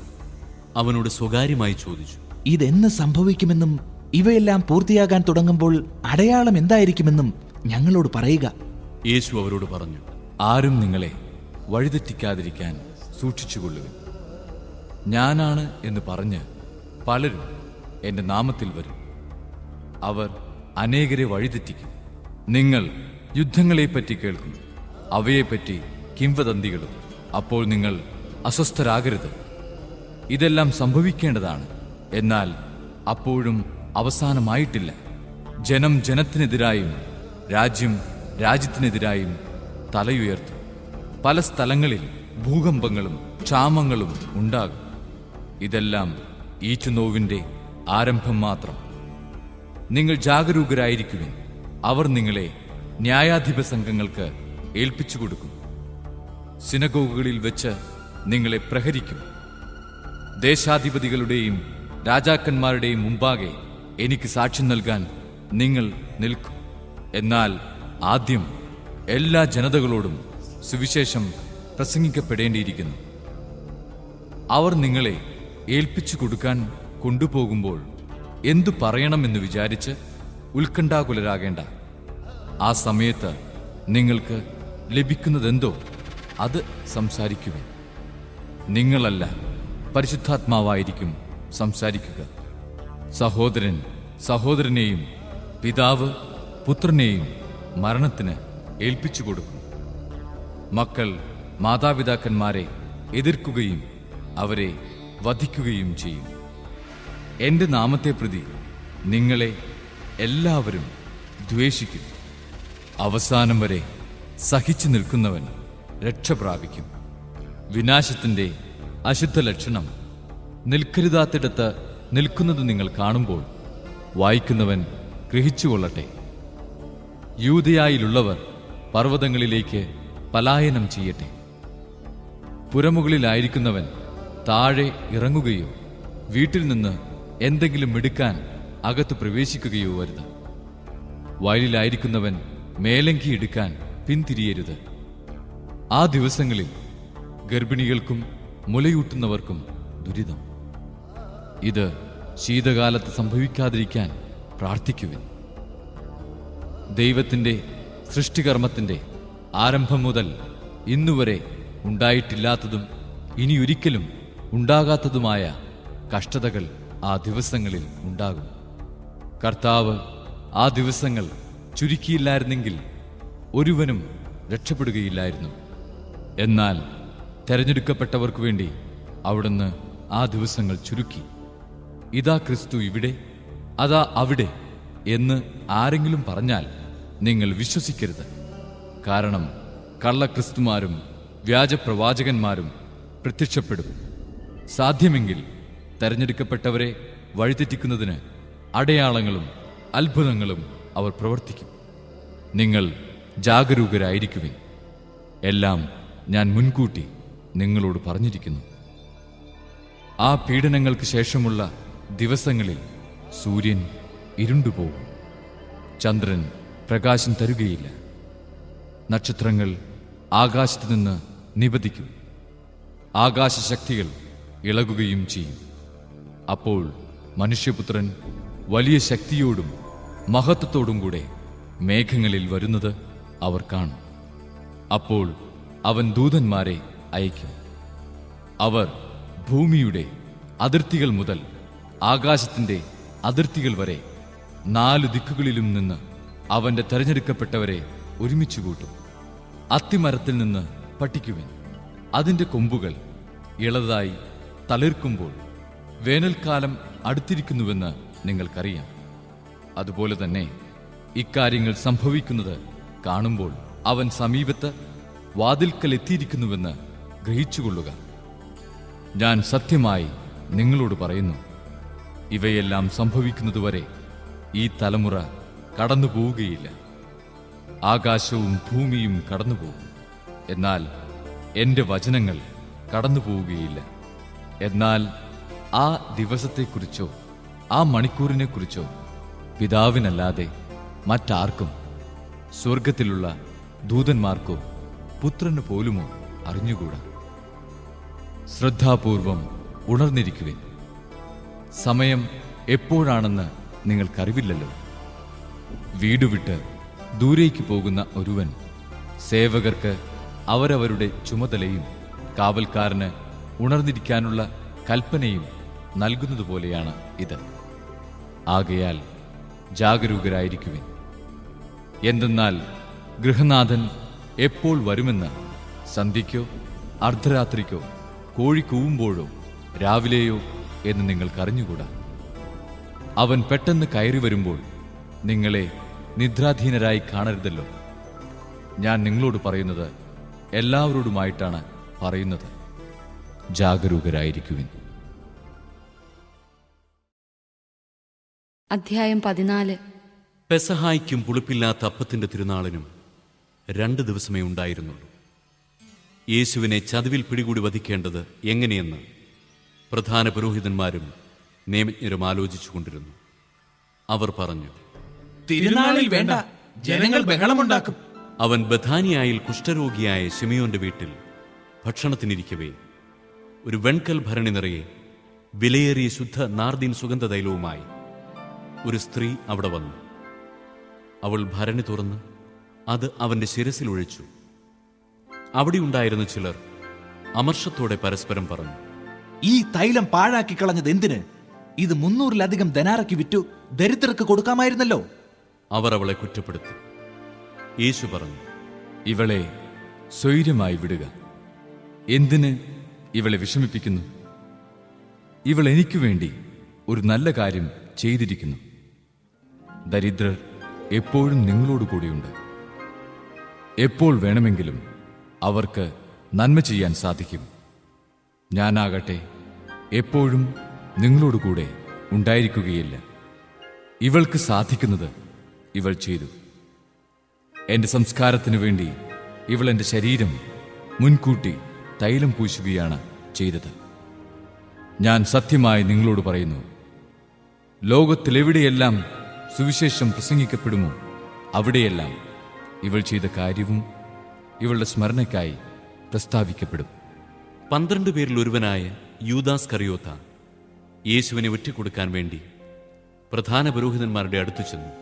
അവനോട് സ്വകാര്യമായി ചോദിച്ചു, ഇതെന്ന് സംഭവിക്കുമെന്നും ഇവയെല്ലാം പൂർത്തിയാകാൻ തുടങ്ങുമ്പോൾ അടയാളം എന്തായിരിക്കുമെന്നും ഞങ്ങളോട് പറയുക. യേശു അവരോട് പറഞ്ഞു, ആരും നിങ്ങളെ വഴിതെറ്റിക്കാതിരിക്കാൻ സൂക്ഷിച്ചുകൊള്ളുവിൻ. ഞാനാണ് എന്ന് പറഞ്ഞ് പലരും എൻ്റെ നാമത്തിൽ വരും. അവർ അനേകരെ വഴിതെറ്റിക്കും. നിങ്ങൾ യുദ്ധങ്ങളെപ്പറ്റി കേൾക്കും, അവയെപ്പറ്റി കിംവദന്തികളും. അപ്പോൾ നിങ്ങൾ അസ്വസ്ഥരാകരുത്. ഇതെല്ലാം സംഭവിക്കേണ്ടതാണ്, എന്നാൽ അപ്പോഴും അവസാനമായിട്ടില്ല. ജനം ജനത്തിനെതിരായും രാജ്യം രാജ്യത്തിനെതിരായും തലയുയർത്തും. പല സ്ഥലങ്ങളിൽ ഭൂകമ്പങ്ങളും ക്ഷാമങ്ങളും ഉണ്ടാകും. ഇതെല്ലാം ഈറ്റുനോവിന്റെ ആരംഭം മാത്രം. നിങ്ങൾ ജാഗരൂകരായിരിക്കുവിൻ. അവർ നിങ്ങളെ ന്യായാധിപ സംഘങ്ങൾക്ക് ഏൽപ്പിച്ചു കൊടുക്കും. സിനഗോഗുകളിൽ വെച്ച് നിങ്ങളെ പ്രഹരിക്കും. ദേശാധിപതികളുടെയും രാജാക്കന്മാരുടെയും മുമ്പാകെ എനിക്ക് സാക്ഷ്യം നൽകാൻ നിങ്ങൾ നിൽക്കും. എന്നാൽ ആദ്യം എല്ലാ ജനതകളോടും സുവിശേഷം പ്രസംഗിക്കപ്പെടേണ്ടിയിരിക്കുന്നു. അവർ നിങ്ങളെ ഏൽപ്പിച്ചു കൊടുക്കാൻ കൊണ്ടുപോകുമ്പോൾ എന്തു പറയണമെന്ന് വിചാരിച്ച് ഉത്കണ്ഠാകുലരാകേണ്ട. ആ സമയത്ത് നിങ്ങൾക്ക് ലഭിക്കുന്നതെന്തോ അത് സംസാരിക്കുവിൻ. നിങ്ങളല്ല, പരിശുദ്ധാത്മാവായിരിക്കും സംസാരിക്കുക. സഹോദരൻ സഹോദരനെയും പിതാവ് പുത്രനെയും മരണത്തിന് ഏൽപ്പിച്ചു കൊടുക്കും. മക്കൾ മാതാപിതാക്കന്മാരെ എതിർക്കുകയും അവരെ വധിക്കുകയും ചെയ്യും. എൻ്റെ നാമത്തെ പ്രതി നിങ്ങളെ എല്ലാവരും ദ്വേഷിക്കും. അവസാനം വരെ സഹിച്ചു നിൽക്കുന്നവൻ രക്ഷ പ്രാപിക്കും. വിനാശത്തിൻ്റെ അശുദ്ധ ലക്ഷണം നിൽക്കരുതാത്തിടത്ത് നിൽക്കുന്നത് നിങ്ങൾ കാണുമ്പോൾ വായിക്കുന്നവൻ ഗ്രഹിച്ചുകൊള്ളട്ടെ. യൂദയായിലുള്ളവർ പർവ്വതങ്ങളിലേക്ക് പലായനം ചെയ്യട്ടെ. പുരമുകളിലായിരിക്കുന്നവൻ താഴെ ഇറങ്ങുകയോ വീട്ടിൽ നിന്ന് എന്തെങ്കിലും എടുക്കാൻ അകത്ത് പ്രവേശിക്കുകയോ വരുത്. വയലിലായിരിക്കുന്നവൻ മേലങ്കി എടുക്കാൻ പിന്തിരിയരുത്. ആ ദിവസങ്ങളിൽ ഗർഭിണികൾക്കും മുലയൂട്ടുന്നവർക്കും ദുരിതം. ഇത് ശീതകാലത്ത് സംഭവിക്കാതിരിക്കാൻ പ്രാർത്ഥിക്കുവിൻ. ദൈവത്തിന്റെ സൃഷ്ടികർമ്മത്തിന്റെ ആരംഭം മുതൽ ഇന്നുവരെ ഉണ്ടായിട്ടില്ലാത്തതും ഇനിയൊരിക്കലും ഉണ്ടാകാത്തതുമായ കഷ്ടതകൾ ആ ദിവസങ്ങളിൽ ഉണ്ടാകും. കർത്താവ് ആ ദിവസങ്ങൾ ചുരുക്കിയില്ലായിരുന്നെങ്കിൽ ഒരുവനും രക്ഷപ്പെടുകയില്ലായിരുന്നു. എന്നാൽ തെരഞ്ഞെടുക്കപ്പെട്ടവർക്കു വേണ്ടി അവിടുന്ന് ആ ദിവസങ്ങൾ ചുരുക്കി. ഇതാ ക്രിസ്തു ഇവിടെ, അതാ അവിടെ എന്ന് ആരെങ്കിലും പറഞ്ഞാൽ നിങ്ങൾ വിശ്വസിക്കരുത്. കാരണം കള്ളക്രിസ്തുമാരും വ്യാജപ്രവാചകന്മാരും പ്രത്യക്ഷപ്പെടും. സാധ്യമെങ്കിൽ തെരഞ്ഞെടുക്കപ്പെട്ടവരെ വഴിതെറ്റിക്കുന്നതിന് അടയാളങ്ങളും അത്ഭുതങ്ങളും അവർ പ്രവർത്തിക്കും. നിങ്ങൾ ജാഗരൂകരായിരിക്കുവിൻ. എല്ലാം ഞാൻ മുൻകൂട്ടി നിങ്ങളോട് പറഞ്ഞിരിക്കുന്നു. ആ പീഡനങ്ങൾക്ക് ശേഷമുള്ള ദിവസങ്ങളിൽ സൂര്യൻ ഇരുണ്ടുപോകും, ചന്ദ്രൻ പ്രകാശം തരുകയില്ല, നക്ഷത്രങ്ങൾ ആകാശത്തു നിന്ന് നിപതിക്കും, ആകാശശക്തികൾ ഇളകുകയും ചെയ്യും. അപ്പോൾ മനുഷ്യപുത്രൻ വലിയ ശക്തിയോടും മഹത്വത്തോടും കൂടെ മേഘങ്ങളിൽ വരുന്നത് അവർ കാണും. അപ്പോൾ അവൻ ദൂതന്മാരെ അയക്കും. അവർ ഭൂമിയുടെ അതിർത്തികൾ മുതൽ ആകാശത്തിന്റെ അതിർത്തികൾ വരെ 4 ദിക്കുകളിലും നിന്ന് അവന്റെ തെരഞ്ഞെടുക്കപ്പെട്ടവരെ ഒരുമിച്ച് കൂട്ടും. അത്തിമരത്തിൽ നിന്ന് പഠിക്കുവിൻ. അതിന്റെ കൊമ്പുകൾ ഇളതായി തളിർക്കുമ്പോൾ വേനൽക്കാലം അടുത്തിരിക്കുന്നുവെന്ന് നിങ്ങൾക്കറിയാം. അതുപോലെ തന്നെ ഇക്കാര്യങ്ങൾ സംഭവിക്കുന്നത് കാണുമ്പോൾ അവൻ സമീപത്ത് വാതിൽക്കൽ എത്തിയിരിക്കുന്നുവെന്ന് ഗ്രഹിച്ചുകൊള്ളുക. ഞാൻ സത്യമായി നിങ്ങളോട് പറയുന്നു, ഇവയെല്ലാം സംഭവിക്കുന്നതുവരെ ഈ തലമുറ കടന്നുപോവുകയില്ല. ആകാശവും ഭൂമിയും കടന്നുപോകും, എന്നാൽ എന്റെ വചനങ്ങൾ കടന്നുപോവുകയില്ല. എന്നാൽ ആ ദിവസത്തെക്കുറിച്ചോ ആ മണിക്കൂറിനെക്കുറിച്ചോ പിതാവിനല്ലാതെ മറ്റാർക്കും, സ്വർഗത്തിലുള്ള ദൂതന്മാർക്കോ പുത്രന് പോലുമോ അറിഞ്ഞുകൂടാ. ശ്രദ്ധാപൂർവം ഉണർന്നിരിക്കുവിൻ. സമയം എപ്പോഴാണെന്ന് നിങ്ങൾക്കറിവില്ലല്ലോ. വീടുവിട്ട് ദൂരേക്ക് പോകുന്ന ഒരുവൻ സേവകർക്ക് അവരവരുടെ ചുമതലയും കാവൽക്കാരന് ഉണർന്നിരിക്കാനുള്ള കൽപ്പനയും നൽകുന്നതുപോലെയാണ് ഇത്. ആകയാൽ ജാഗരൂകരായിരിക്കുവിൻ. എന്തെന്നാൽ ഗൃഹനാഥൻ എപ്പോൾ വരുമെന്ന് സന്ധ്യയ്ക്കോ അർദ്ധരാത്രിക്കോ കോഴി കൂവുമ്പോഴോ രാവിലെയോ എന്ന് നിങ്ങൾക്കറിഞ്ഞുകൂടാ. അവൻ പെട്ടെന്ന് കയറി വരുമ്പോൾ നിങ്ങളെ നിദ്രാധീനരായി കാണരുതല്ലോ. ഞാൻ നിങ്ങളോട് പറയുന്നത് എല്ലാവരോടുമായിട്ടാണ് പറയുന്നത്. ജാഗരൂകരായിരിക്കുവിൻ. അധ്യായം 14. പെസഹായ്ക്കും പുളിപ്പില്ലാത്ത അപ്പത്തിന്റെ തിരുനാളിനും 2 ദിവസമേ ഉണ്ടായിരുന്നുള്ളൂ. യേശുവിനെ ചതിവിൽ പിടികൂടി വധിക്കേണ്ടത് എങ്ങനെയെന്ന് പ്രധാന പുരോഹിതന്മാരും നിയമജ്ഞരും ആലോചിച്ചുകൊണ്ടിരുന്നു. അവർ പറഞ്ഞു, തിരുനാളിൽ വേണ്ട, ജനങ്ങൾ ബഹളമുണ്ടാക്കും. അവൻ ബഥാനിയായിൽ കുഷ്ഠരോഗിയായ ശിമിയോന്റെ വീട്ടിൽ ഭക്ഷണത്തിനിരിക്കവേ ഒരു വെൺകൽ ഭരണി നിറയെ വിലയേറിയ ശുദ്ധ നാർദീൻ സുഗന്ധതൈലവുമായി ഒരു സ്ത്രീ അവിടെ വന്നു. അവൾ ഭരണി തുറന്ന് അത് അവന്റെ ശിരസിൽ ഒഴിച്ചു. അവിടെ ഉണ്ടായിരുന്ന ചിലർ അമർഷത്തോടെ പരസ്പരം പറഞ്ഞു, ഈ തൈലം പാഴാക്കി കളഞ്ഞത് എന്തിന്? ഇത് 300-ലധികം ദനാറയ്ക്ക് വിറ്റു ദരിദ്രർക്ക് കൊടുക്കാമായിരുന്നല്ലോ. അവർ അവളെ കുറ്റപ്പെടുത്തി. യേശു പറഞ്ഞു, ഇവളെ സ്വൈര്യമായി വിടുക. എന്തിന് ഇവളെ വിഷമിപ്പിക്കുന്നു? ഇവൾ എനിക്കു വേണ്ടി ഒരു നല്ല കാര്യം ചെയ്തിരിക്കുന്നു. ദരിദ്രർ എപ്പോഴും നിങ്ങളോട് കൂടിയുണ്ട്. എപ്പോൾ വേണമെങ്കിലും അവർക്ക് നന്മ ചെയ്യാൻ സാധിക്കും. ഞാനാകട്ടെ എപ്പോഴും നിങ്ങളോടുകൂടെ ഉണ്ടായിരിക്കുകയില്ല. ഇവൾക്ക് സാധിക്കുന്നത് ഇവൾ ചെയ്തു. എന്റെ സംസ്കാരത്തിനു വേണ്ടി ഇവൾ എന്റെ ശരീരം മുൻകൂട്ടി തൈലം പൂശുകയാണ് ചെയ്തത്. ഞാൻ സത്യമായി നിങ്ങളോട് പറയുന്നു, ലോകത്തിലെവിടെയെല്ലാം സുവിശേഷം പ്രസംഗിക്കപ്പെടുമോ അവിടെയെല്ലാം ഇവൾ ചെയ്ത കാര്യവും ഇവളുടെ സ്മരണയ്ക്കായി പ്രസ്താവിക്കപ്പെടും. 12 പേരിൽ ഒരുവനായ യൂദാസ് കറിയോത്ത യേശുവിനെ ഒറ്റിക്കൊടുക്കാൻ വേണ്ടി പ്രധാന പുരോഹിതന്മാരുടെ അടുത്തു ചെന്നു.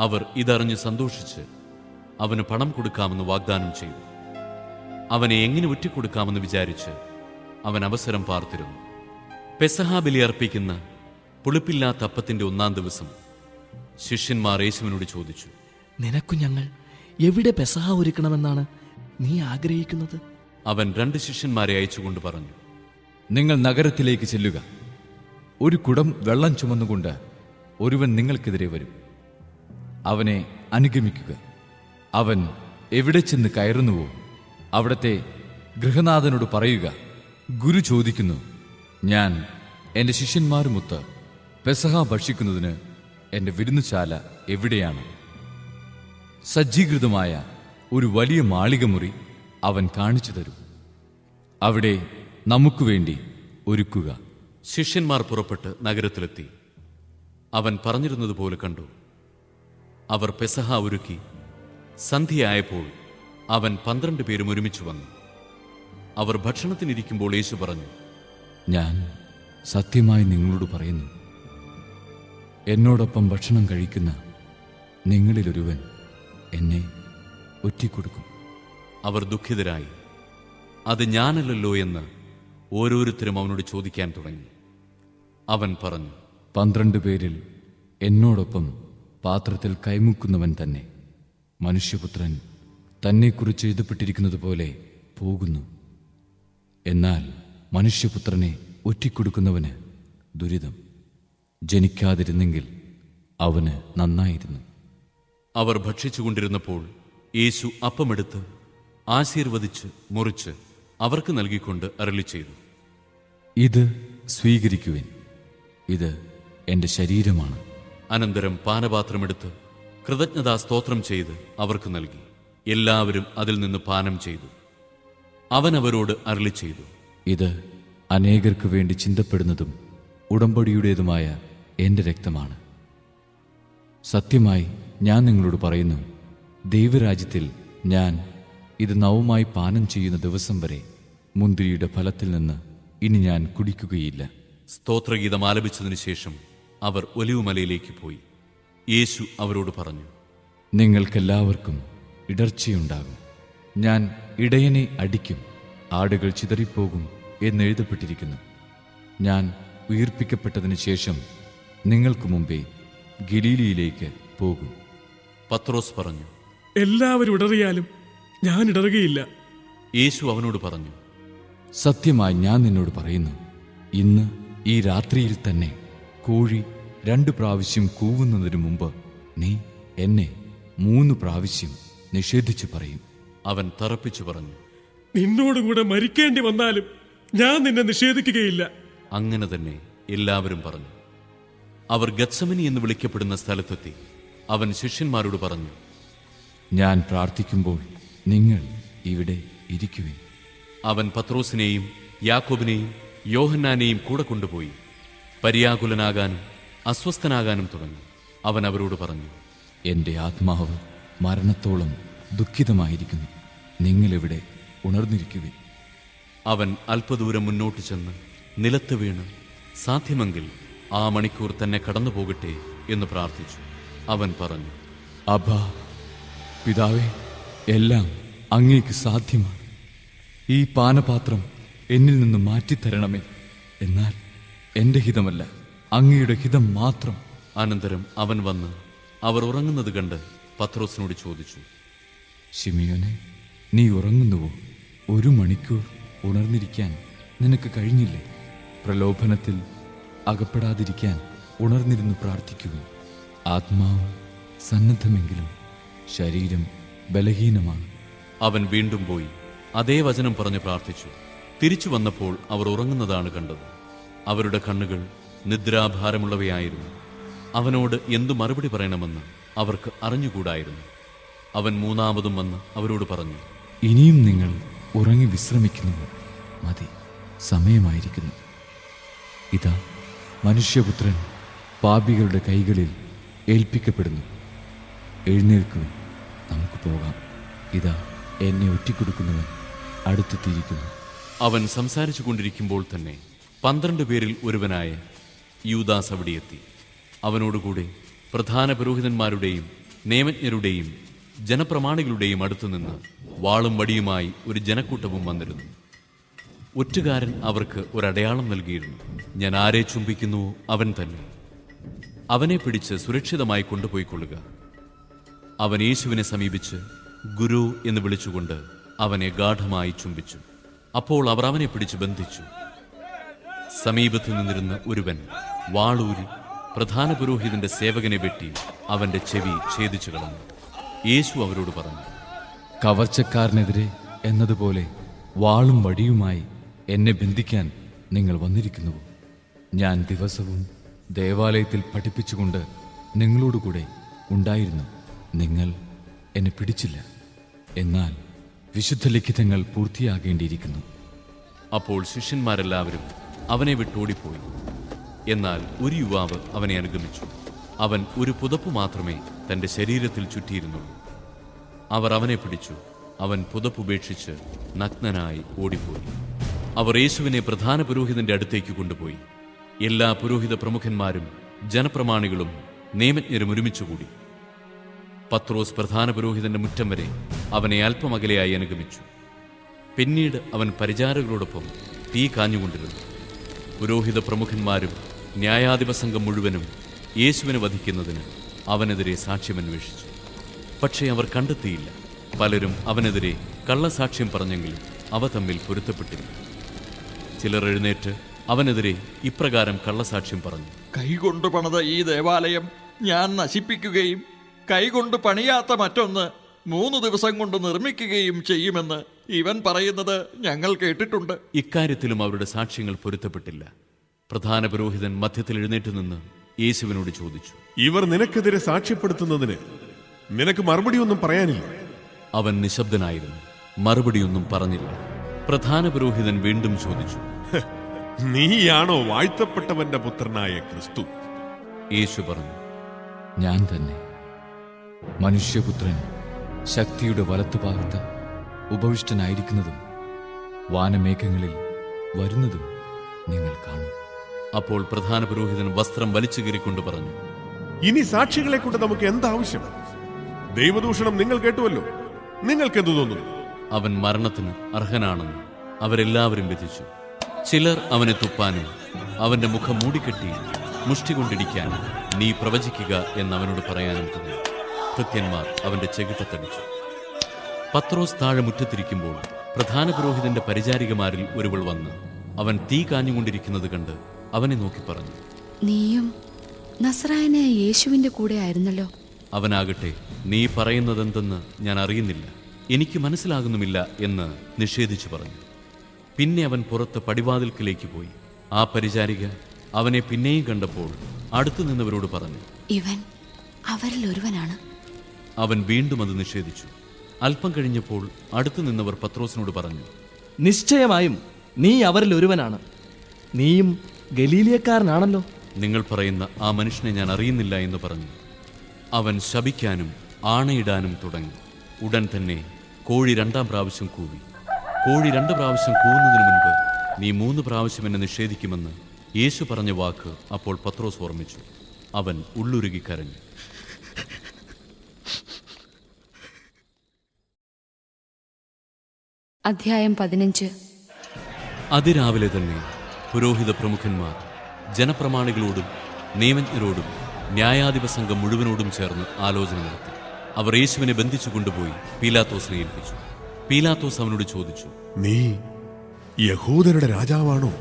അവർ ഇതറിഞ്ഞ് സന്തോഷിച്ച് അവന് പണം കൊടുക്കാമെന്ന് വാഗ്ദാനം ചെയ്തു. അവനെ എങ്ങനെ ഒറ്റിക്കൊടുക്കാമെന്ന് വിചാരിച്ച് അവൻ അവസരം പാർത്തിരുന്നു. പെസഹ ബലി അർപ്പിക്കുന്ന പുളിപ്പില്ലാത്ത അപ്പത്തിന്റെ 1-ാം ദിവസം ശിഷ്യന്മാർ യേശുവിനോട് ചോദിച്ചു, നിനക്കു ഞങ്ങൾ എവിടെ പെസഹ ഒരുക്കണമെന്നാണ് നീ ആഗ്രഹിക്കുന്നത്? അവൻ 2 ശിഷ്യന്മാരെ അയച്ചുകൊണ്ട് പറഞ്ഞു, നിങ്ങൾ നഗരത്തിലേക്ക് ചെല്ലുക. ഒരു കുടം വെള്ളം ചുമന്നുകൊണ്ട് ഒരുവൻ നിങ്ങൾക്കെതിരെ വരും. അവനെ അനുഗമിക്കുക. അവൻ എവിടെ ചെന്ന് കയറുന്നുവോ അവിടത്തെ ഗൃഹനാഥനോട് പറയുക, ഗുരു ചോദിക്കുന്നു, ഞാൻ എൻ്റെ ശിഷ്യന്മാരുമൊത്ത് പെസഹ ഭക്ഷിക്കുന്നതിന് എൻ്റെ വിരുന്നുശാല എവിടെയാണ്? സജ്ജീകൃതമായ ഒരു വലിയ മാളികമുറി അവൻ കാണിച്ചു തരും. അവിടെ നമുക്ക് വേണ്ടി ഒരുക്കുക. ശിഷ്യന്മാർ പുറപ്പെട്ട് നഗരത്തിലെത്തി. അവൻ പറഞ്ഞിരുന്നതുപോലെ കണ്ടു. അവർ പെസഹ ഒരുക്കി. സന്ധ്യയായപ്പോൾ അവൻ 12 പേരും ഒരുമിച്ച് വന്നു. അവർ ഭക്ഷണത്തിനിരിക്കുമ്പോൾ യേശു പറഞ്ഞു, ഞാൻ സത്യമായി നിങ്ങളോട് പറയുന്നു, എന്നോടൊപ്പം ഭക്ഷണം കഴിക്കുന്ന നിങ്ങളിലൊരുവൻ എന്നെ ഒറ്റിക്കൊടുക്കും. അവർ ദുഃഖിതരായി. അത് ഞാനല്ലല്ലോ എന്ന് ഓരോരുത്തരും അവനോട് ചോദിക്കാൻ തുടങ്ങി. അവൻ പറഞ്ഞു, 12 പേരിൽ എന്നോടൊപ്പം പാത്രത്തിൽ കൈമുക്കുന്നവൻ തന്നെ. മനുഷ്യപുത്രൻ തന്നെക്കുറിച്ച് എഴുതപ്പെട്ടിരിക്കുന്നത് പോലെ പോകുന്നു. എന്നാൽ മനുഷ്യപുത്രനെ ഒറ്റിക്കൊടുക്കുന്നവന് ദുരിതം. ജനിക്കാതിരുന്നെങ്കിൽ അവന് നന്നായിരുന്നു. അവർ ഭക്ഷിച്ചുകൊണ്ടിരുന്നപ്പോൾ യേശു അപ്പമെടുത്ത് ആശീർവദിച്ച് മുറിച്ച് അവർക്ക് നൽകിക്കൊണ്ട് അരുളി ചെയ്തു, ഇത് സ്വീകരിക്കുവിൻ, ഇത് എൻ്റെ ശരീരമാണ്. അനന്തരം പാനപാത്രമെടുത്ത് കൃതജ്ഞതാ സ്തോത്രം ചെയ്ത് അവർക്ക് നൽകി. എല്ലാവരും അതിൽ നിന്ന് പാനം ചെയ്തു. അവൻ അവരോട് അരുളി ചെയ്തു, ഇത് അനേകർക്ക് വേണ്ടി ചിന്തപ്പെടുന്നതും ഉടമ്പടിയുടേതുമായ എൻ്റെ രക്തമാണ്. സത്യമായി ഞാൻ നിങ്ങളോട് പറയുന്നു, ദൈവരാജ്യത്തിൽ ഞാൻ ഇത് നവമായി പാനം ചെയ്യുന്ന ദിവസം വരെ മുന്തിരിയുടെ ഫലത്തിൽ നിന്ന് ഇനി ഞാൻ കുടിക്കുകയില്ല. സ്തോത്രഗീതം ആലപിച്ചതിനു ശേഷം അവർ ഒലിവുമലയിലേക്ക് പോയി. യേശു അവരോട് പറഞ്ഞു, നിങ്ങൾക്കെല്ലാവർക്കും ഇടർച്ചയുണ്ടാകും. ഞാൻ ഇടയനെ അടിക്കും, ആടുകൾ ചിതറിപ്പോകും എന്നെഴുതപ്പെട്ടിരിക്കുന്നു. ഞാൻ ഉയിർപ്പിക്കപ്പെട്ടതിന് ശേഷം നിങ്ങൾക്ക് മുമ്പേ ഗലീലയിലേക്ക് പോകും. പത്രോസ് പറഞ്ഞു, എല്ലാവരും ഇടറിയാലും ഞാൻ ഇടറുകയില്ല. യേശു അവനോട് പറഞ്ഞു, സത്യമായി ഞാൻ നിന്നോട് പറയുന്നു, ഇന്ന് ഈ രാത്രിയിൽ തന്നെ കോഴി 2 പ്രാവശ്യം കൂവുന്നതിനു മുമ്പ് നീ എന്നെ 3 പ്രാവശ്യം നിഷേധിച്ചു പറയും. അവൻ തറപ്പിച്ചു പറഞ്ഞു, നിന്നോടുകൂടെ മരിക്കേണ്ടി വന്നാലും ഞാൻ നിന്നെ നിഷേധിക്കുകയില്ല. അങ്ങനെ തന്നെ എല്ലാവരും പറഞ്ഞു. അവർ ഗത്സമനി എന്ന് വിളിക്കപ്പെടുന്ന സ്ഥലത്തെത്തി. അവൻ ശിഷ്യന്മാരോട് പറഞ്ഞു, ഞാൻ പ്രാർത്ഥിക്കുമ്പോൾ നിങ്ങൾ ഇവിടെ ഇരിക്കുവിൻ. അവൻ പത്രോസിനെയും യാക്കോബിനെയും യോഹന്നാനെയും കൂടെ കൊണ്ടുപോയി. പര്യാകുലനാകാനും അസ്വസ്ഥനാകാനും തുടങ്ങി. അവൻ അവരോട് പറഞ്ഞു, എൻ്റെ ആത്മാവ് മരണത്തോളം ദുഃഖിതമായിരിക്കുന്നു. നിങ്ങളിവിടെ ഉണർന്നിരിക്കുവിൻ. അവൻ അല്പദൂരം മുന്നോട്ട് ചെന്ന് നിലത്ത് വീണ് സാധ്യമെങ്കിൽ ആ മണിക്കൂർ തന്നെ കടന്നു പോകട്ടെ എന്ന് പ്രാർത്ഥിച്ചു. അവൻ പറഞ്ഞു, അബ്ബാ പിതാവേ, എല്ലാം അങ്ങേക്ക് സാധ്യമാണ്. ഈ പാനപാത്രം എന്നിൽ നിന്ന് മാറ്റിത്തരണമേ. എന്നാൽ എൻ്റെ ഹിതമല്ല, അങ്ങയുടെ ഹിതം മാത്രം. അനന്തരം അവൻ വന്ന് അവർ ഉറങ്ങുന്നത് കണ്ട് പത്രോസിനോട് ചോദിച്ചു, ശിമിയോനെ, നീ ഉറങ്ങുന്നുവോ? 1 മണിക്കൂർ ഉണർന്നിരിക്കാൻ നിനക്ക് കഴിഞ്ഞില്ലേ? പ്രലോഭനത്തിൽ അകപ്പെടാതിരിക്കാൻ ഉണർന്നിരുന്ന് പ്രാർത്ഥിക്കുക. ആത്മാവ് സന്നദ്ധമെങ്കിലും ശരീരം ബലഹീനമാണ്. അവൻ വീണ്ടും പോയി അതേ വചനം പറഞ്ഞ് പ്രാർത്ഥിച്ചു. തിരിച്ചു വന്നപ്പോൾ അവർ ഉറങ്ങുന്നതാണ് കണ്ടത്. അവരുടെ കണ്ണുകൾ നിദ്രാഭാരമുള്ളവയായിരുന്നു. അവനോട് എന്തു മറുപടി പറയണമെന്ന് അവർക്ക് അറിഞ്ഞുകൂടായിരുന്നു. അവൻ മൂന്നാമതും വന്ന് അവരോട് പറഞ്ഞു, ഇനിയും നിങ്ങൾ ഉറങ്ങി വിശ്രമിക്കുന്നു മതി, സമയമായിരിക്കുന്നു. ഇതാ മനുഷ്യപുത്രൻ പാപികളുടെ കൈകളിൽ ഏൽപ്പിക്കപ്പെടുന്നു. എഴുന്നേൽക്കുവിൻ, നമുക്ക് പോകാം. ഇതാ എന്നെ ഒറ്റിക്കൊടുക്കുന്നവൻ അടുത്തെത്തിയിരിക്കുന്നു. അവൻ സംസാരിച്ചു കൊണ്ടിരിക്കുമ്പോൾ തന്നെ 12 പേരിൽ ഒരുവനായ യൂദാസ് അവിടെ എത്തി. അവനോടുകൂടെ പ്രധാന പുരോഹിതന്മാരുടെയും നിയമജ്ഞരുടെയും ജനപ്രമാണികളുടെയും അടുത്തുനിന്ന് വാളും വടിയുമായി ഒരു ജനക്കൂട്ടവും വന്നിരുന്നു. ഒറ്റുകാരൻ അവർക്ക് ഒരടയാളം നൽകിയിരുന്നു. ഞാൻ ആരെ ചുംബിക്കുന്നുവോ അവൻ തന്നെ, അവനെ പിടിച്ച് സുരക്ഷിതമായി കൊണ്ടുപോയിക്കൊള്ളുക. അവൻ യേശുവിനെ സമീപിച്ച് ഗുരു എന്ന് വിളിച്ചുകൊണ്ട് അവനെ ഗാഠമായി ചുംബിച്ചു. അപ്പോൾ അവർ അവനെ പിടിച്ച് ബന്ധിച്ചു. സമീപത്തു നിന്നിരുന്ന ഒരുവൻ വാളൂരി പ്രധാന പുരോഹിതന്റെ സേവകനെ വെട്ടി അവന്റെ ചെവി ഛേദിച്ചു കളഞ്ഞു. യേശു അവരോട് പറഞ്ഞു, കവർച്ചക്കാരനെതിരെ എന്നതുപോലെ വാളും വടിയുമായി എന്നെ ബന്ധിക്കാൻ നിങ്ങൾ വന്നിരിക്കുന്നുവോ? ഞാൻ ദിവസവും ദേവാലയത്തിൽ പഠിപ്പിച്ചുകൊണ്ട് നിങ്ങളോടുകൂടെ ഉണ്ടായിരുന്നു. നിങ്ങൾ എന്നെ പിടിച്ചില്ല. എന്നാൽ വിശുദ്ധ ലിഖിതങ്ങൾ പൂർത്തിയാകേണ്ടിയിരിക്കുന്നു. അപ്പോൾ ശിഷ്യന്മാരെല്ലാവരും അവനെ വിട്ടോടിപ്പോയി. എന്നാൽ ഒരു യുവാവ് അവനെ അനുഗമിച്ചു. അവൻ ഒരു പുതപ്പ് മാത്രമേ തന്റെ ശരീരത്തിൽ ചുറ്റിയിരുന്നുള്ളൂ. അവർ അവനെ പിടിച്ചു. അവൻ പുതപ്പുപേക്ഷിച്ച് നഗ്നനായി ഓടിപ്പോയി. അവർ യേശുവിനെ പ്രധാന പുരോഹിതന്റെ അടുത്തേക്ക് കൊണ്ടുപോയി. എല്ലാ പുരോഹിത പ്രമുഖന്മാരും ജനപ്രമാണികളും നിയമജ്ഞരും ഒരുമിച്ചുകൂടി. പത്രോസ് പ്രധാന പുരോഹിതന്റെ മുറ്റം വരെ അവനെ അല്പം അകലെയായി അനുഗമിച്ചു. പിന്നീട് അവൻ പരിചാരകരോടൊപ്പം തീ കാഞ്ഞുകൊണ്ടിരുന്നു. പുരോഹിത പ്രമുഖന്മാരും ന്യായാധിപ സംഘം മുഴുവനും യേശുവിനെ വധിക്കുന്നതിന് അവനെതിരെ സാക്ഷ്യമന്വേഷിച്ചു. പക്ഷേ അവർ കണ്ടെത്തിയില്ല. പലരും അവനെതിരെ കള്ളസാക്ഷ്യം പറഞ്ഞെങ്കിലും അവ തമ്മിൽ പൊരുത്തപ്പെട്ടില്ല. ചിലർ എഴുന്നേറ്റ് അവനെതിരെ ഇപ്രകാരം കള്ളസാക്ഷ്യം പറഞ്ഞു: കൈകൊണ്ട് പണിത ഈ ദേവാലയം ഞാൻ നശിപ്പിക്കുകയും കൈകൊണ്ട് പണിയാത്ത മറ്റൊന്ന് 3 ദിവസം കൊണ്ട് നിർമ്മിക്കുകയും ചെയ്യുമെന്ന് ഇവൻ പറയുന്നത് ഞങ്ങൾ കേട്ടിട്ടുണ്ട്. ഇക്കാര്യത്തിലും അവരുടെ സാക്ഷ്യങ്ങൾ പൊരുത്തപ്പെട്ടില്ല. പ്രധാന പുരോഹിതൻ മധ്യത്തിൽ എഴുന്നേറ്റ് നിന്ന് യേശുവിനോട് ചോദിച്ചു, ഇവർ നിനക്കെതിരെ സാക്ഷ്യപ്പെടുത്തുന്നതിന് നിനക്ക് മറുപടിയൊന്നും പറയാനില്ല? അവൻ നിശബ്ദനായിരുന്നു, മറുപടിയൊന്നും പറഞ്ഞില്ല. പ്രധാന പുരോഹിതൻ വീണ്ടും ചോദിച്ചു, നീയാണോ വാഴ്ത്തപ്പെട്ടവന്റെ പുത്രനായ ക്രിസ്തു? യേശു പറഞ്ഞു, ഞാൻ തന്നെ. മനുഷ്യപുത്രൻ ശക്തിയുടെ വലത്തുഭാഗത്ത് ഉപവിഷ്ടനായിരിക്കുന്നതും വാനമേഘങ്ങളിൽ വരുന്നതും നിങ്ങൾ കാണും. അപ്പോൾ പ്രധാന പുരോഹിതൻ വസ്ത്രം വലിച്ചു കീറിക്കൊണ്ട് പറഞ്ഞു, ഇനി സാക്ഷികളെ കൊണ്ട് നമുക്ക് എന്താവശ്യം? ദൈവദൂഷണം നിങ്ങൾ കേട്ടുവല്ലോ. നിങ്ങൾക്കെന്തു തോന്നുന്നു? അവൻ മരണത്തിന് അർഹനാണെന്ന് അവരെല്ലാവരും വിധിച്ചു. ചിലർ അവനെ തുപ്പാനും അവന്റെ മുഖം മൂടിക്കെട്ടി മുഷ്ടി കൊണ്ടിടിക്കാനും നീ പ്രവചിക്കുക എന്നവനോട് പറയാനും തോന്നി. ഭൃത്യന്മാർ അവന്റെ ചെകിട്ടത്തടിച്ചു. പത്രോസ് താഴെ മുറ്റത്തിരിക്കുമ്പോൾ പ്രധാന പുരോഹിതന്റെ പരിചാരികമാരിൽ ഒരുവൾ വന്ന് അവൻ തീ കാഞ്ഞുകൊണ്ടിരിക്കുന്നത് കണ്ട് അവനെ നോക്കി പറഞ്ഞു, നീയും നസ്രായനായ യേശുവിന്റെ കൂടെ ആയിരുന്നല്ലോ. അവനാകട്ടെ, നീ പറയുന്നതെന്തെന്ന് ഞാൻ അറിയുന്നില്ല, എനിക്ക് മനസ്സിലാകുന്നുമില്ല എന്ന് നിഷേധിച്ചു പറഞ്ഞു. പിന്നെ അവൻ പുറത്ത് പടിവാതിൽക്കിലേക്ക് പോയി. ആ പരിചാരിക അവനെ പിന്നെയും കണ്ടപ്പോൾ അടുത്തു നിന്നവരോട് പറഞ്ഞു, ഇവൻ അവരിൽ ഒരുവനാണ്. അവൻ വീണ്ടും അത് നിഷേധിച്ചു. അല്പം കഴിഞ്ഞപ്പോൾ അടുത്തു നിന്നവർ പത്രോസിനോട് പറഞ്ഞു, നിശ്ചയമായും നീ അവരിൽ ഒരുവനാണ്. നീയും ഗലീലിയക്കാരനാണല്ലോ. നിങ്ങൾ പറയുന്ന ആ മനുഷ്യനെ ഞാൻ അറിയുന്നില്ല എന്ന് പറഞ്ഞു. അവൻ ശപിക്കാനും ആണയിടാനും തുടങ്ങി. ഉടൻ തന്നെ കോഴി 2-ാം പ്രാവശ്യം കൂവി. കോഴി 2 പ്രാവശ്യം കൂവുന്നതിന് മുൻപ് നീ 3 പ്രാവശ്യം എന്നെ നിഷേധിക്കുമെന്ന് യേശു പറഞ്ഞ വാക്ക് അപ്പോൾ പത്രോസ് ഓർമ്മിച്ചു. അവൻ ഉള്ളുരുകി കരഞ്ഞു. അധ്യായം 15. അതിരാവിലെ തന്നെ പുരോഹിത പ്രമുഖന്മാർ ജനപ്രമാണികളോടും നിയമജ്ഞരോടും ന്യായാധിപ സംഘം മുഴുവനോടും ചേർന്ന് ആലോചന നടത്തി. അവർ യേശുവിനെ ബന്ധിച്ചു കൊണ്ടുപോയി പീലാത്തോസിനെ ഏൽപ്പിച്ചു. പീലാത്തോസ് അവനോട് ചോദിച്ചു, നീ യഹൂദരുടെ രാജാവാണോ?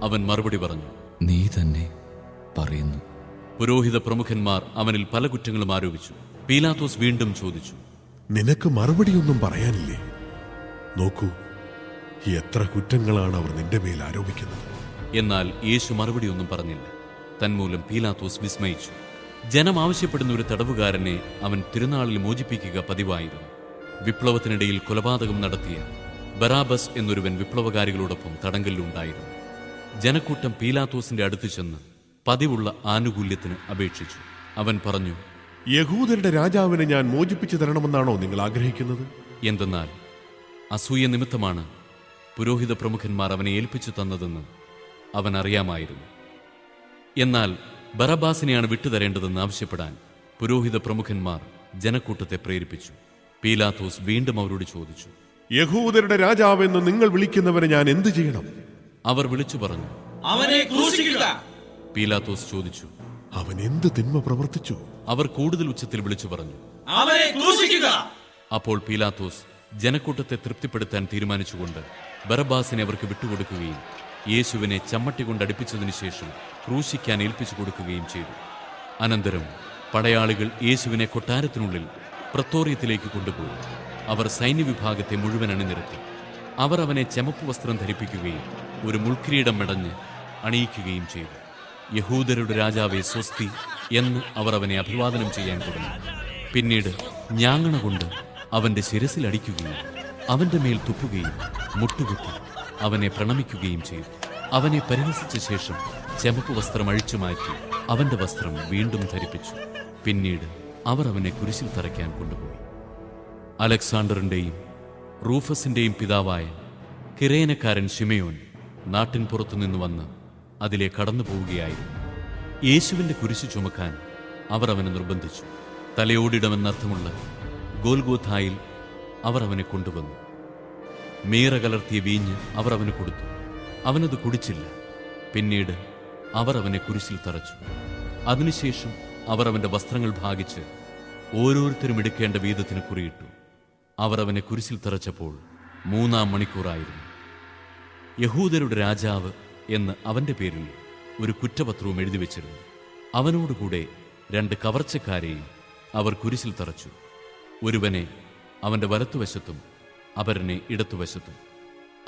അവൻ മറുപടി പറഞ്ഞു, നീ തന്നെ പറയുന്നു. പുരോഹിത പ്രമുഖന്മാർ അവനിൽ പല കുറ്റങ്ങളും ആരോപിച്ചു. പീലാത്തോസ് വീണ്ടും ചോദിച്ചു, നിനക്ക് മറുപടിയൊന്നും പറയാനില്ലേ? നോക്കൂ, എത്ര കുറ്റങ്ങളാണ് അവർ നിന്റെ മേൽ ആരോപിക്കുന്നത്. എന്നാൽ യേശു മറുപടിയൊന്നും പറഞ്ഞില്ല. തന്മൂലം പീലാത്തോസ് വിസ്മയിച്ചു. ജനം ആവശ്യപ്പെടുന്ന ഒരു തടവുകാരനെ അവൻ തിരുനാളിൽ മോചിപ്പിക്കുക പതിവായിരുന്നു. വിപ്ലവത്തിനിടയിൽ കൊലപാതകം നടത്തിയ ബറാബസ് എന്നൊരുവൻ വിപ്ലവകാരികളോടൊപ്പം തടങ്കലിലുണ്ടായിരുന്നു. ജനക്കൂട്ടം പീലാത്തോസിന്റെ അടുത്ത് ചെന്ന് പതിവുള്ള ആനുകൂല്യത്തിന് അപേക്ഷിച്ചു. അവൻ പറഞ്ഞു, യഹൂദരുടെ രാജാവിനെ ഞാൻ മോചിപ്പിച്ചു തരണമെന്നാണോ നിങ്ങൾ ആഗ്രഹിക്കുന്നത്? എന്തെന്നാൽ അസൂയ നിമിത്തമാണ് പുരോഹിത പ്രമുഖന്മാർ അവനെ ഏൽപ്പിച്ചു തന്നതെന്ന് അവൻ അറിയാമായിരുന്നു. എന്നാൽ ബറബാസിനെയാണ് വിട്ടുതരേണ്ടതെന്ന് ആവശ്യപ്പെടാൻ പുരോഹിത പ്രമുഖന്മാർ ജനക്കൂട്ടത്തെ പ്രേരിപ്പിച്ചു. പീലാത്തോസ് വീണ്ടും അവരോട് ചോദിച്ചു, യഹൂദരുടെ രാജാവെന്ന് നിങ്ങൾ വിളിക്കുന്നവരെ ഞാൻ എന്തു ചെയ്യണം? അവർ വിളിച്ചു പറഞ്ഞു, അവനെ ക്രൂശിക്കുക. പീലാത്തോസ് ചോദിച്ചു, അവൻ എന്ത് തിന്മ പ്രവർത്തിച്ചു? അവർ കൂടുതൽ ഉച്ചത്തിൽ വിളിച്ചു പറഞ്ഞു, അവനെ ക്രൂശിക്കുക. അപ്പോൾ പീലാത്തോസ് ജനക്കൂട്ടത്തെ തൃപ്തിപ്പെടുത്താൻ തീരുമാനിച്ചുകൊണ്ട് ബറബാസിനെ അവർക്ക് വിട്ടുകൊടുക്കുകയും യേശുവിനെ ചമ്മട്ടി കൊണ്ട് അടുപ്പിച്ചതിനു ശേഷം ക്രൂശിക്കാൻ ഏൽപ്പിച്ചു കൊടുക്കുകയും ചെയ്തു. അനന്തരം പടയാളികൾ യേശുവിനെ കൊട്ടാരത്തിനുള്ളിൽ പ്രത്തോറിയത്തിലേക്ക് കൊണ്ടുപോയി. അവർ സൈന്യവിഭാഗത്തെ മുഴുവൻ അണിനിരത്തി. അവർ അവനെ ചമപ്പ് വസ്ത്രം ധരിപ്പിക്കുകയും ഒരു മുൾക്കിരീടം മെടഞ്ഞ് അണിയിക്കുകയും ചെയ്തു. യഹൂദരുടെ രാജാവെ സ്വസ്തി എന്ന് അവർ അവനെ അഭിവാദനം ചെയ്യാൻ തുടങ്ങി. പിന്നീട് ഞാങ്ങണ കൊണ്ട് അവന്റെ ശിരസിൽ അടിക്കുകയും അവന്റെ മേൽ തുപ്പുകയും മുട്ടുകുത്തി അവനെ പ്രണമിക്കുകയും ചെയ്തു. അവനെ പരിഹസിച്ച ശേഷം ചമപ്പ് വസ്ത്രം അഴിച്ചു മാറ്റി അവന്റെ വസ്ത്രം വീണ്ടും ധരിപ്പിച്ചു. പിന്നീട് അവർ അവനെ കുരിശിൽ തറയ്ക്കാൻ കൊണ്ടുപോയി. അലക്സാണ്ടറിന്റെയും റൂഫസിന്റെയും പിതാവായ കിരേനക്കാരൻ ശിമയോൻ നാട്ടിൻ പുറത്തുനിന്ന് വന്ന് അതിലെ കടന്നു പോവുകയായിരുന്നു. യേശുവിന്റെ കുരിശു ചുമക്കാൻ അവർ അവനെ നിർബന്ധിച്ചു. തലയോടിടമെന്നർത്ഥമുള്ള ഗോൽഗോഥായിൽ അവർ അവനെ കൊണ്ടുവന്നു. മീറ കലർത്തിയ വീഞ്ഞ് അവർ അവന് കൊടുത്തു. അവനത് കുടിച്ചില്ല. പിന്നീട് അവർ അവനെ കുരിശിൽ തറച്ചു. അതിനുശേഷം അവർ അവന്റെ വസ്ത്രങ്ങൾ ഭാഗിച്ച് ഓരോരുത്തരും എടുക്കേണ്ട വീതത്തിന് കുറിയിട്ടു. അവർ അവനെ കുരിശിൽ തറച്ചപ്പോൾ 3-ാം മണിക്കൂറായിരുന്നു. യഹൂദരുടെ രാജാവ് എന്ന് അവന്റെ പേരിൽ ഒരു കുറ്റപത്രവും എഴുതി വച്ചിരുന്നു. അവനോടുകൂടെ 2 കവർച്ചക്കാരെയും അവർ കുരിശിൽ തറച്ചു. ഒരുവനെ അവന്റെ വലത്തുവശത്തും അപരനെ ഇടത്തുവശത്തും.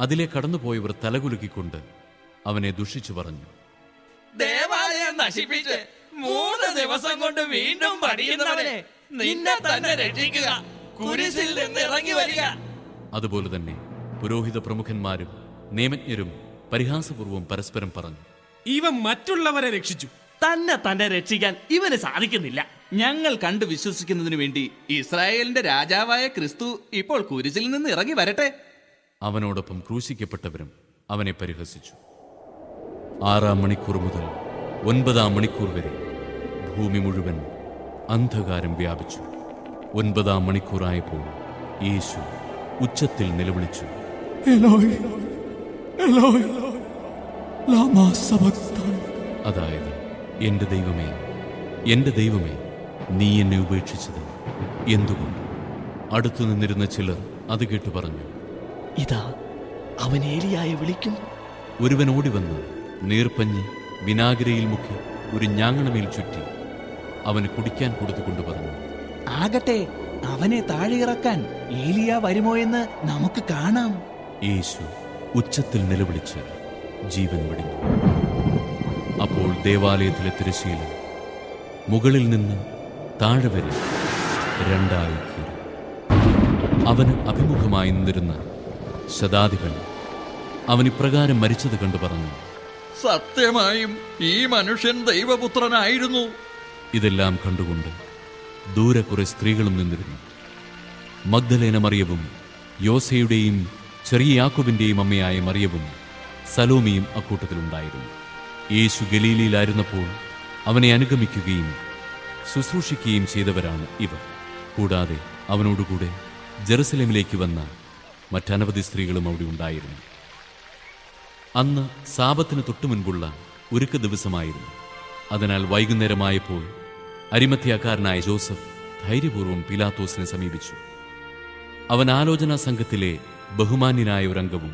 അതിലെ കടന്നുപോയവർ തലകുലുക്കിക്കൊണ്ട് അവനെ ദുഷിച്ചു പറഞ്ഞു, ദേവാലയം നശിപ്പിച്ച് 3 ദിവസം കൊണ്ട് വീണ്ടും പണിയുന്നവനെ നിന്നെ തന്നെ രക്ഷിക്കുക. കുരിശിൽ നിന്ന് ഇറങ്ങി വരിക. അതുപോലെ തന്നെ പുരോഹിത പ്രമുഖന്മാരും നിയമജ്ഞരും പരിഹാസപൂർവ്വം പരസ്പരം പറഞ്ഞു, ഇവൻ മറ്റുള്ളവരെ രക്ഷിച്ചു, തന്നെ രക്ഷിക്കാൻ ഇവന് സാധിക്കുന്നില്ല. ഞങ്ങൾ കണ്ടു വിശ്വസിക്കുന്നതിന് വേണ്ടി ഇസ്രായേലിന്റെ രാജാവായ ക്രിസ്തു ഇപ്പോൾ കുരിശിൽ നിന്ന് ഇറങ്ങി വരട്ടെ. അവനോടൊപ്പം ക്രൂശിക്കപ്പെട്ടവരും അവനെ പരിഹസിച്ചു. 6-ാം മണിക്കൂർ മുതൽ 9-ാം മണിക്കൂർ വരെ ഭൂമി മുഴുവൻ അന്ധകാരം വ്യാപിച്ചു. 9-ാം മണിക്കൂറായപ്പോൾ യേശു ഉച്ചത്തിൽ നിലവിളിച്ചു, അതായത്, എന്റെ ദൈവമേ, നീ എന്നെ ഉപേക്ഷിച്ചത് എന്തുകൊണ്ട്? അടുത്തു നിന്നിരുന്ന ചിലർ അത് കേട്ടു പറഞ്ഞു, ഇതാ അവൻ ഏലിയായെ വിളിക്കുന്നു. ഒരുവൻ ഓടിവന്ന് നീർപ്പഞ്ഞ് വിനാഗിരിയിൽ മുക്കി ഒരു ഞാങ്ങണമേൽ ചുറ്റി അവന് കുടിക്കാൻ കൊടുത്തുകൊണ്ട് പറഞ്ഞു, ആകട്ടെ, അവനെ താഴെ ഇറക്കാൻ ഏലിയ വരുമോ എന്ന് നമുക്ക് കാണാം. യേശു ഉച്ചത്തിൽ നിലവിളിച്ച് ജീവൻ വെടിഞ്ഞു. അപ്പോൾ ദേവാലയത്തിലെ തിരശ്ശീല മുകളിൽ നിന്ന് താഴെ വരെ 2ആയി കീറി. അവന് അഭിമുഖമായി നിന്നിരുന്ന ശതാധിപൻ അവൻ ഇപ്രകാരം മരിച്ചത് കണ്ടു പറഞ്ഞു, സത്യമായും ഈ മനുഷ്യൻ ദൈവപുത്രനായിരുന്നു. ഇതെല്ലാം കണ്ടുകൊണ്ട് ദൂരെ കുറെ സ്ത്രീകളും നിന്നിരുന്നു. മഗ്ദലേന മറിയവും യോസയുടെയും ചെറിയ യാക്കോബിന്റെയും അമ്മയായ മറിയവും സലോമിയും അക്കൂട്ടത്തിലുണ്ടായിരുന്നു. യേശു ഗലീലയിലായിരുന്നപ്പോൾ അവനെ അനുഗമിക്കുകയും ശുശ്രൂഷിക്കുകയും ചെയ്തവരാണ് ഇവർ. കൂടാതെ അവനോടുകൂടെ ജെറുസലേമിലേക്ക് വന്ന മറ്റനവധി സ്ത്രീകളും അവിടെ ഉണ്ടായിരുന്നു. അന്ന് സാബത്തിന് തൊട്ടുമുൻപുള്ള ഒരുക്ക ദിവസമായിരുന്നു. അതിനാൽ വൈകുന്നേരമായപ്പോൾ അരിമത്യാക്കാരനായ ജോസഫ് ധൈര്യപൂർവ്വം പീലാത്തോസിനെ സമീപിച്ചു. അവൻ ആലോചനാ സംഘത്തിലെ ബഹുമാന്യനായ ഒരംഗവും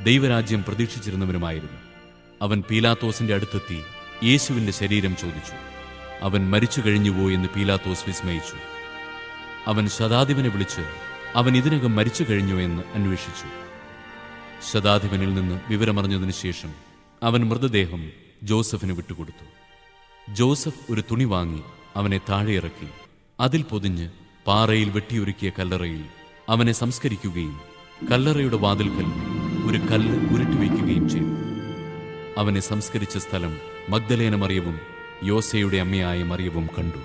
ദൈവരാജ്യം പ്രതീക്ഷിച്ചിരുന്നവനുമായിരുന്നു. അവൻ പീലാത്തോസിന്റെ അടുത്തെത്തി യേശുവിന്റെ ശരീരം ചോദിച്ചു. അവൻ മരിച്ചു കഴിഞ്ഞുവോ എന്ന് പീലാത്തോസ് വിസ്മയിച്ചു. അവൻ ശതാധിപനെ വിളിച്ച് അവൻ ഇതിനകം മരിച്ചു കഴിഞ്ഞോ എന്ന് അന്വേഷിച്ചു. ശതാധിപനിൽ നിന്ന് വിവരമറിഞ്ഞതിനു ശേഷം അവൻ മൃതദേഹം ജോസഫിന് വിട്ടുകൊടുത്തു. ജോസഫ് ഒരു തുണി വാങ്ങി അവനെ താഴെ ഇറക്കി അതിൽ പൊതിഞ്ഞ് പാറയിൽ വെട്ടിയൊരുക്കിയ കല്ലറയിൽ അവനെ സംസ്കരിക്കുകയും കല്ലറയുടെ വാതിൽക്കൽ ഒരു കല്ല് ഉരുട്ടിവെക്കുകയും ചെയ്തു. അവനെ സംസ്കരിച്ച സ്ഥലം മഗ്ദലേന മറിയവും യോസയുടെ അമ്മയായ മറിയവും കണ്ടു.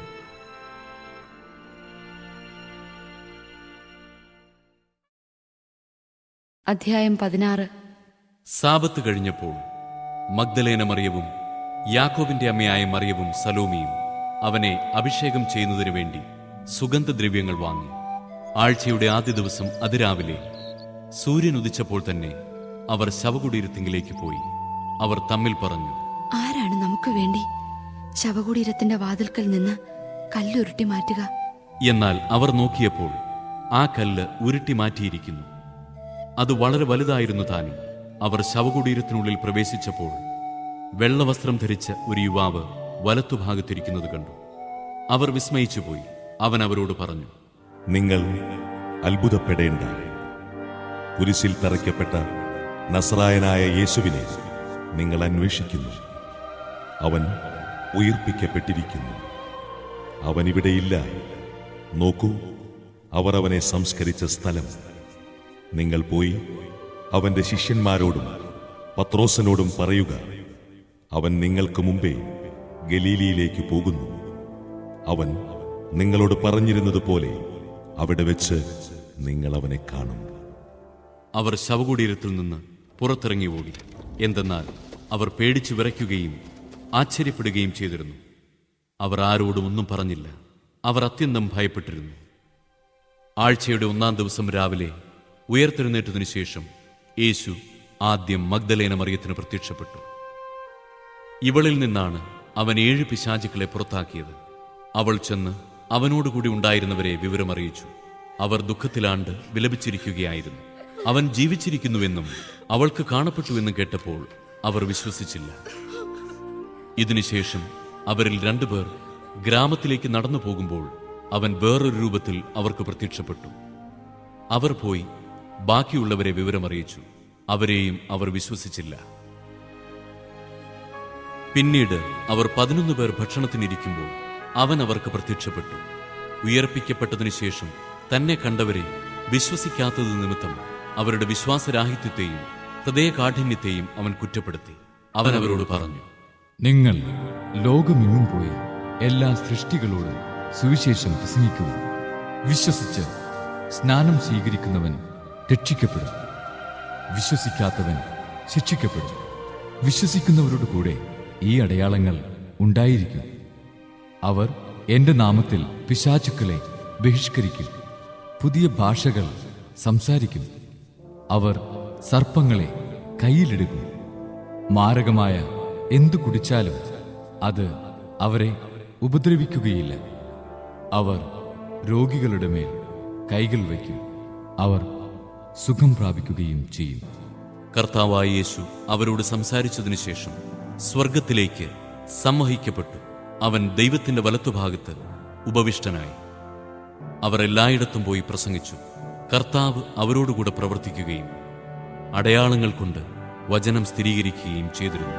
അധ്യായം 16. സാബത്ത് കഴിഞ്ഞപ്പോൾ മഗ്ദലേന മറിയവും യാക്കോബിന്റെ അമ്മയായ മറിയവും സലോമിയും അവനെ അഭിഷേകം ചെയ്യുന്നതിനു വേണ്ടി സുഗന്ധദ്രവ്യങ്ങൾ വാങ്ങി. ആഴ്ചയുടെ ആദ്യ ദിവസം അതിരാവിലെ സൂര്യൻ ഉദിച്ചപ്പോൾ തന്നെ അവർ ശവകുടീരത്തിങ്കിലേക്ക് പോയി. അവർ തമ്മിൽ പറഞ്ഞു, ആരാണ് നമുക്ക് വേണ്ടി ശവകുടീരത്തിന്റെ വാതിൽക്കൽ നിന്ന് കല്ലുരുട്ടി മാറ്റുക? എന്നാൽ അവർ നോക്കിയപ്പോൾ ആ കല്ല് ഉരുട്ടി മാറ്റിയിരിക്കുന്നു. അത് വളരെ വലുതായിരുന്നു താനും. അവർ ശവകുടീരത്തിനുള്ളിൽ പ്രവേശിച്ചപ്പോൾ വെള്ളവസ്ത്രം ധരിച്ച ഒരു യുവാവ് വലത്തുഭാഗത്തിരിക്കുന്നത് കണ്ടു. അവർ വിസ്മയിച്ചുപോയി. അവൻ അവരോട് പറഞ്ഞു, നിങ്ങൾ അത്ഭുതപ്പെടേണ്ട. കുരിശിൽ തറയ്ക്കപ്പെട്ട നസ്രായനായ യേശുവിനെ നിങ്ങൾ അന്വേഷിക്കുന്നു. അവൻ ഉയിർപ്പിക്കപ്പെട്ടിരിക്കുന്നു. അവൻ ഇവിടെയില്ല. നോക്കൂ, അവർ അവനെ സംസ്കരിച്ച സ്ഥലം. നിങ്ങൾ പോയി അവന്റെ ശിഷ്യന്മാരോടും പത്രോസിനോടും പറയുക, അവൻ നിങ്ങൾക്ക് മുമ്പേ ഗലീലിയിലേക്ക് പോകുന്നു. അവൻ നിങ്ങളോട് പറഞ്ഞിരുന്നതുപോലെ അവിടെ വെച്ച് നിങ്ങൾ അവനെ കാണും. അവർ ശവകുടീരത്തിൽ നിന്ന് പുറത്തിറങ്ങി ഓടി. എന്തെന്നാൽ അവർ പേടിച്ചു വിറയ്ക്കുകയും ആശ്ചര്യപ്പെടുകയും ചെയ്തിരുന്നു. അവർ ആരോടും ഒന്നും പറഞ്ഞില്ല. അവർ അത്യന്തം ഭയപ്പെട്ടിരുന്നു. ആഴ്ചയുടെ 1-ാം ദിവസം രാവിലെ ഉയർത്തെഴുന്നേറ്റതിനു ശേഷം യേശു ആദ്യം മഗ്ദലേന മറിയത്തിന് പ്രത്യക്ഷപ്പെട്ടു. ഇവളിൽ നിന്നാണ് അവൻ 7 പിശാചുക്കളെ പുറത്താക്കിയത്. അവൾ ചെന്ന് അവനോടുകൂടി ഉണ്ടായിരുന്നവരെ വിവരമറിയിച്ചു. അവർ ദുഃഖത്തിലാണ്ട് വിലപിച്ചിരിക്കുകയായിരുന്നു. അവൻ ജീവിച്ചിരിക്കുന്നുവെന്നും അവൾക്ക് കാണപ്പെട്ടുവെന്നും കേട്ടപ്പോൾ അവർ വിശ്വസിച്ചില്ല. ഇതിനുശേഷം അവരിൽ 2 പേർ ഗ്രാമത്തിലേക്ക് നടന്നു പോകുമ്പോൾ അവൻ വേറൊരു രൂപത്തിൽ അവർക്ക് പ്രത്യക്ഷപ്പെട്ടു. അവർ പോയി ബാക്കിയുള്ളവരെ വിവരമറിയിച്ചു. അവരെയും അവർ വിശ്വസിച്ചില്ല. പിന്നീട് അവർ 11 പേർ ഭക്ഷണത്തിനിരിക്കുമ്പോൾ അവൻ അവർക്ക് പ്രത്യക്ഷപ്പെട്ടു. ഉയർപ്പിക്കപ്പെട്ടതിനു ശേഷം തന്നെ കണ്ടവരെ വിശ്വസിക്കാത്തത് നിമിത്തം അവരുടെ വിശ്വാസരാഹിത്യത്തെയും ഹൃദയകാഠിന്യത്തെയും അവൻ കുറ്റപ്പെടുത്തി. അവൻ അവരോട് പറഞ്ഞു, നിങ്ങൾ ലോകമെങ്ങും പോയി എല്ലാ സൃഷ്ടികളോടും സുവിശേഷം പ്രസംഗിക്കുക. വിശ്വസിച്ച് സ്നാനം സ്വീകരിക്കുന്നവൻ രക്ഷിക്കപ്പെടും, വിശ്വസിക്കാത്തവൻ ശിക്ഷിക്കപ്പെടും. വിശ്വസിക്കുന്നവരോട് കൂടെ ഈ അടയാളങ്ങൾ ഉണ്ടായിരിക്കും. അവർ എന്റെ നാമത്തിൽ പിശാചുക്കളെ ബഹിഷ്കരിക്കും, പുതിയ ഭാഷകൾ സംസാരിക്കും, അവർ സർപ്പങ്ങളെ കയ്യിലെടുക്കും, മാരകമായ എന്തു കുടിച്ചാലും അത് അവരെ ഉപദ്രവിക്കുകയില്ല. അവർ രോഗികളുടെ മേൽ കൈകൾ വയ്ക്കും, അവർ സുഖം പ്രാപിക്കുകയും ചെയ്യും. കർത്താവായ യേശു അവരോട് സംസാരിച്ചതിനു ശേഷം സ്വർഗത്തിലേക്ക് സമ്മോഹിക്കപ്പെട്ടു. അവൻ ദൈവത്തിന്റെ വലത്തുഭാഗത്ത് ഉപവിഷ്ടനായി. അവർ എല്ലായിടത്തും പോയി പ്രസംഗിച്ചു. കർത്താവ് അവരോടുകൂടെ പ്രവർത്തിക്കുകയും അടയാളങ്ങൾ കൊണ്ട് വചനം സ്ഥിരീകരിക്കുകയും ചെയ്തിരുന്നു.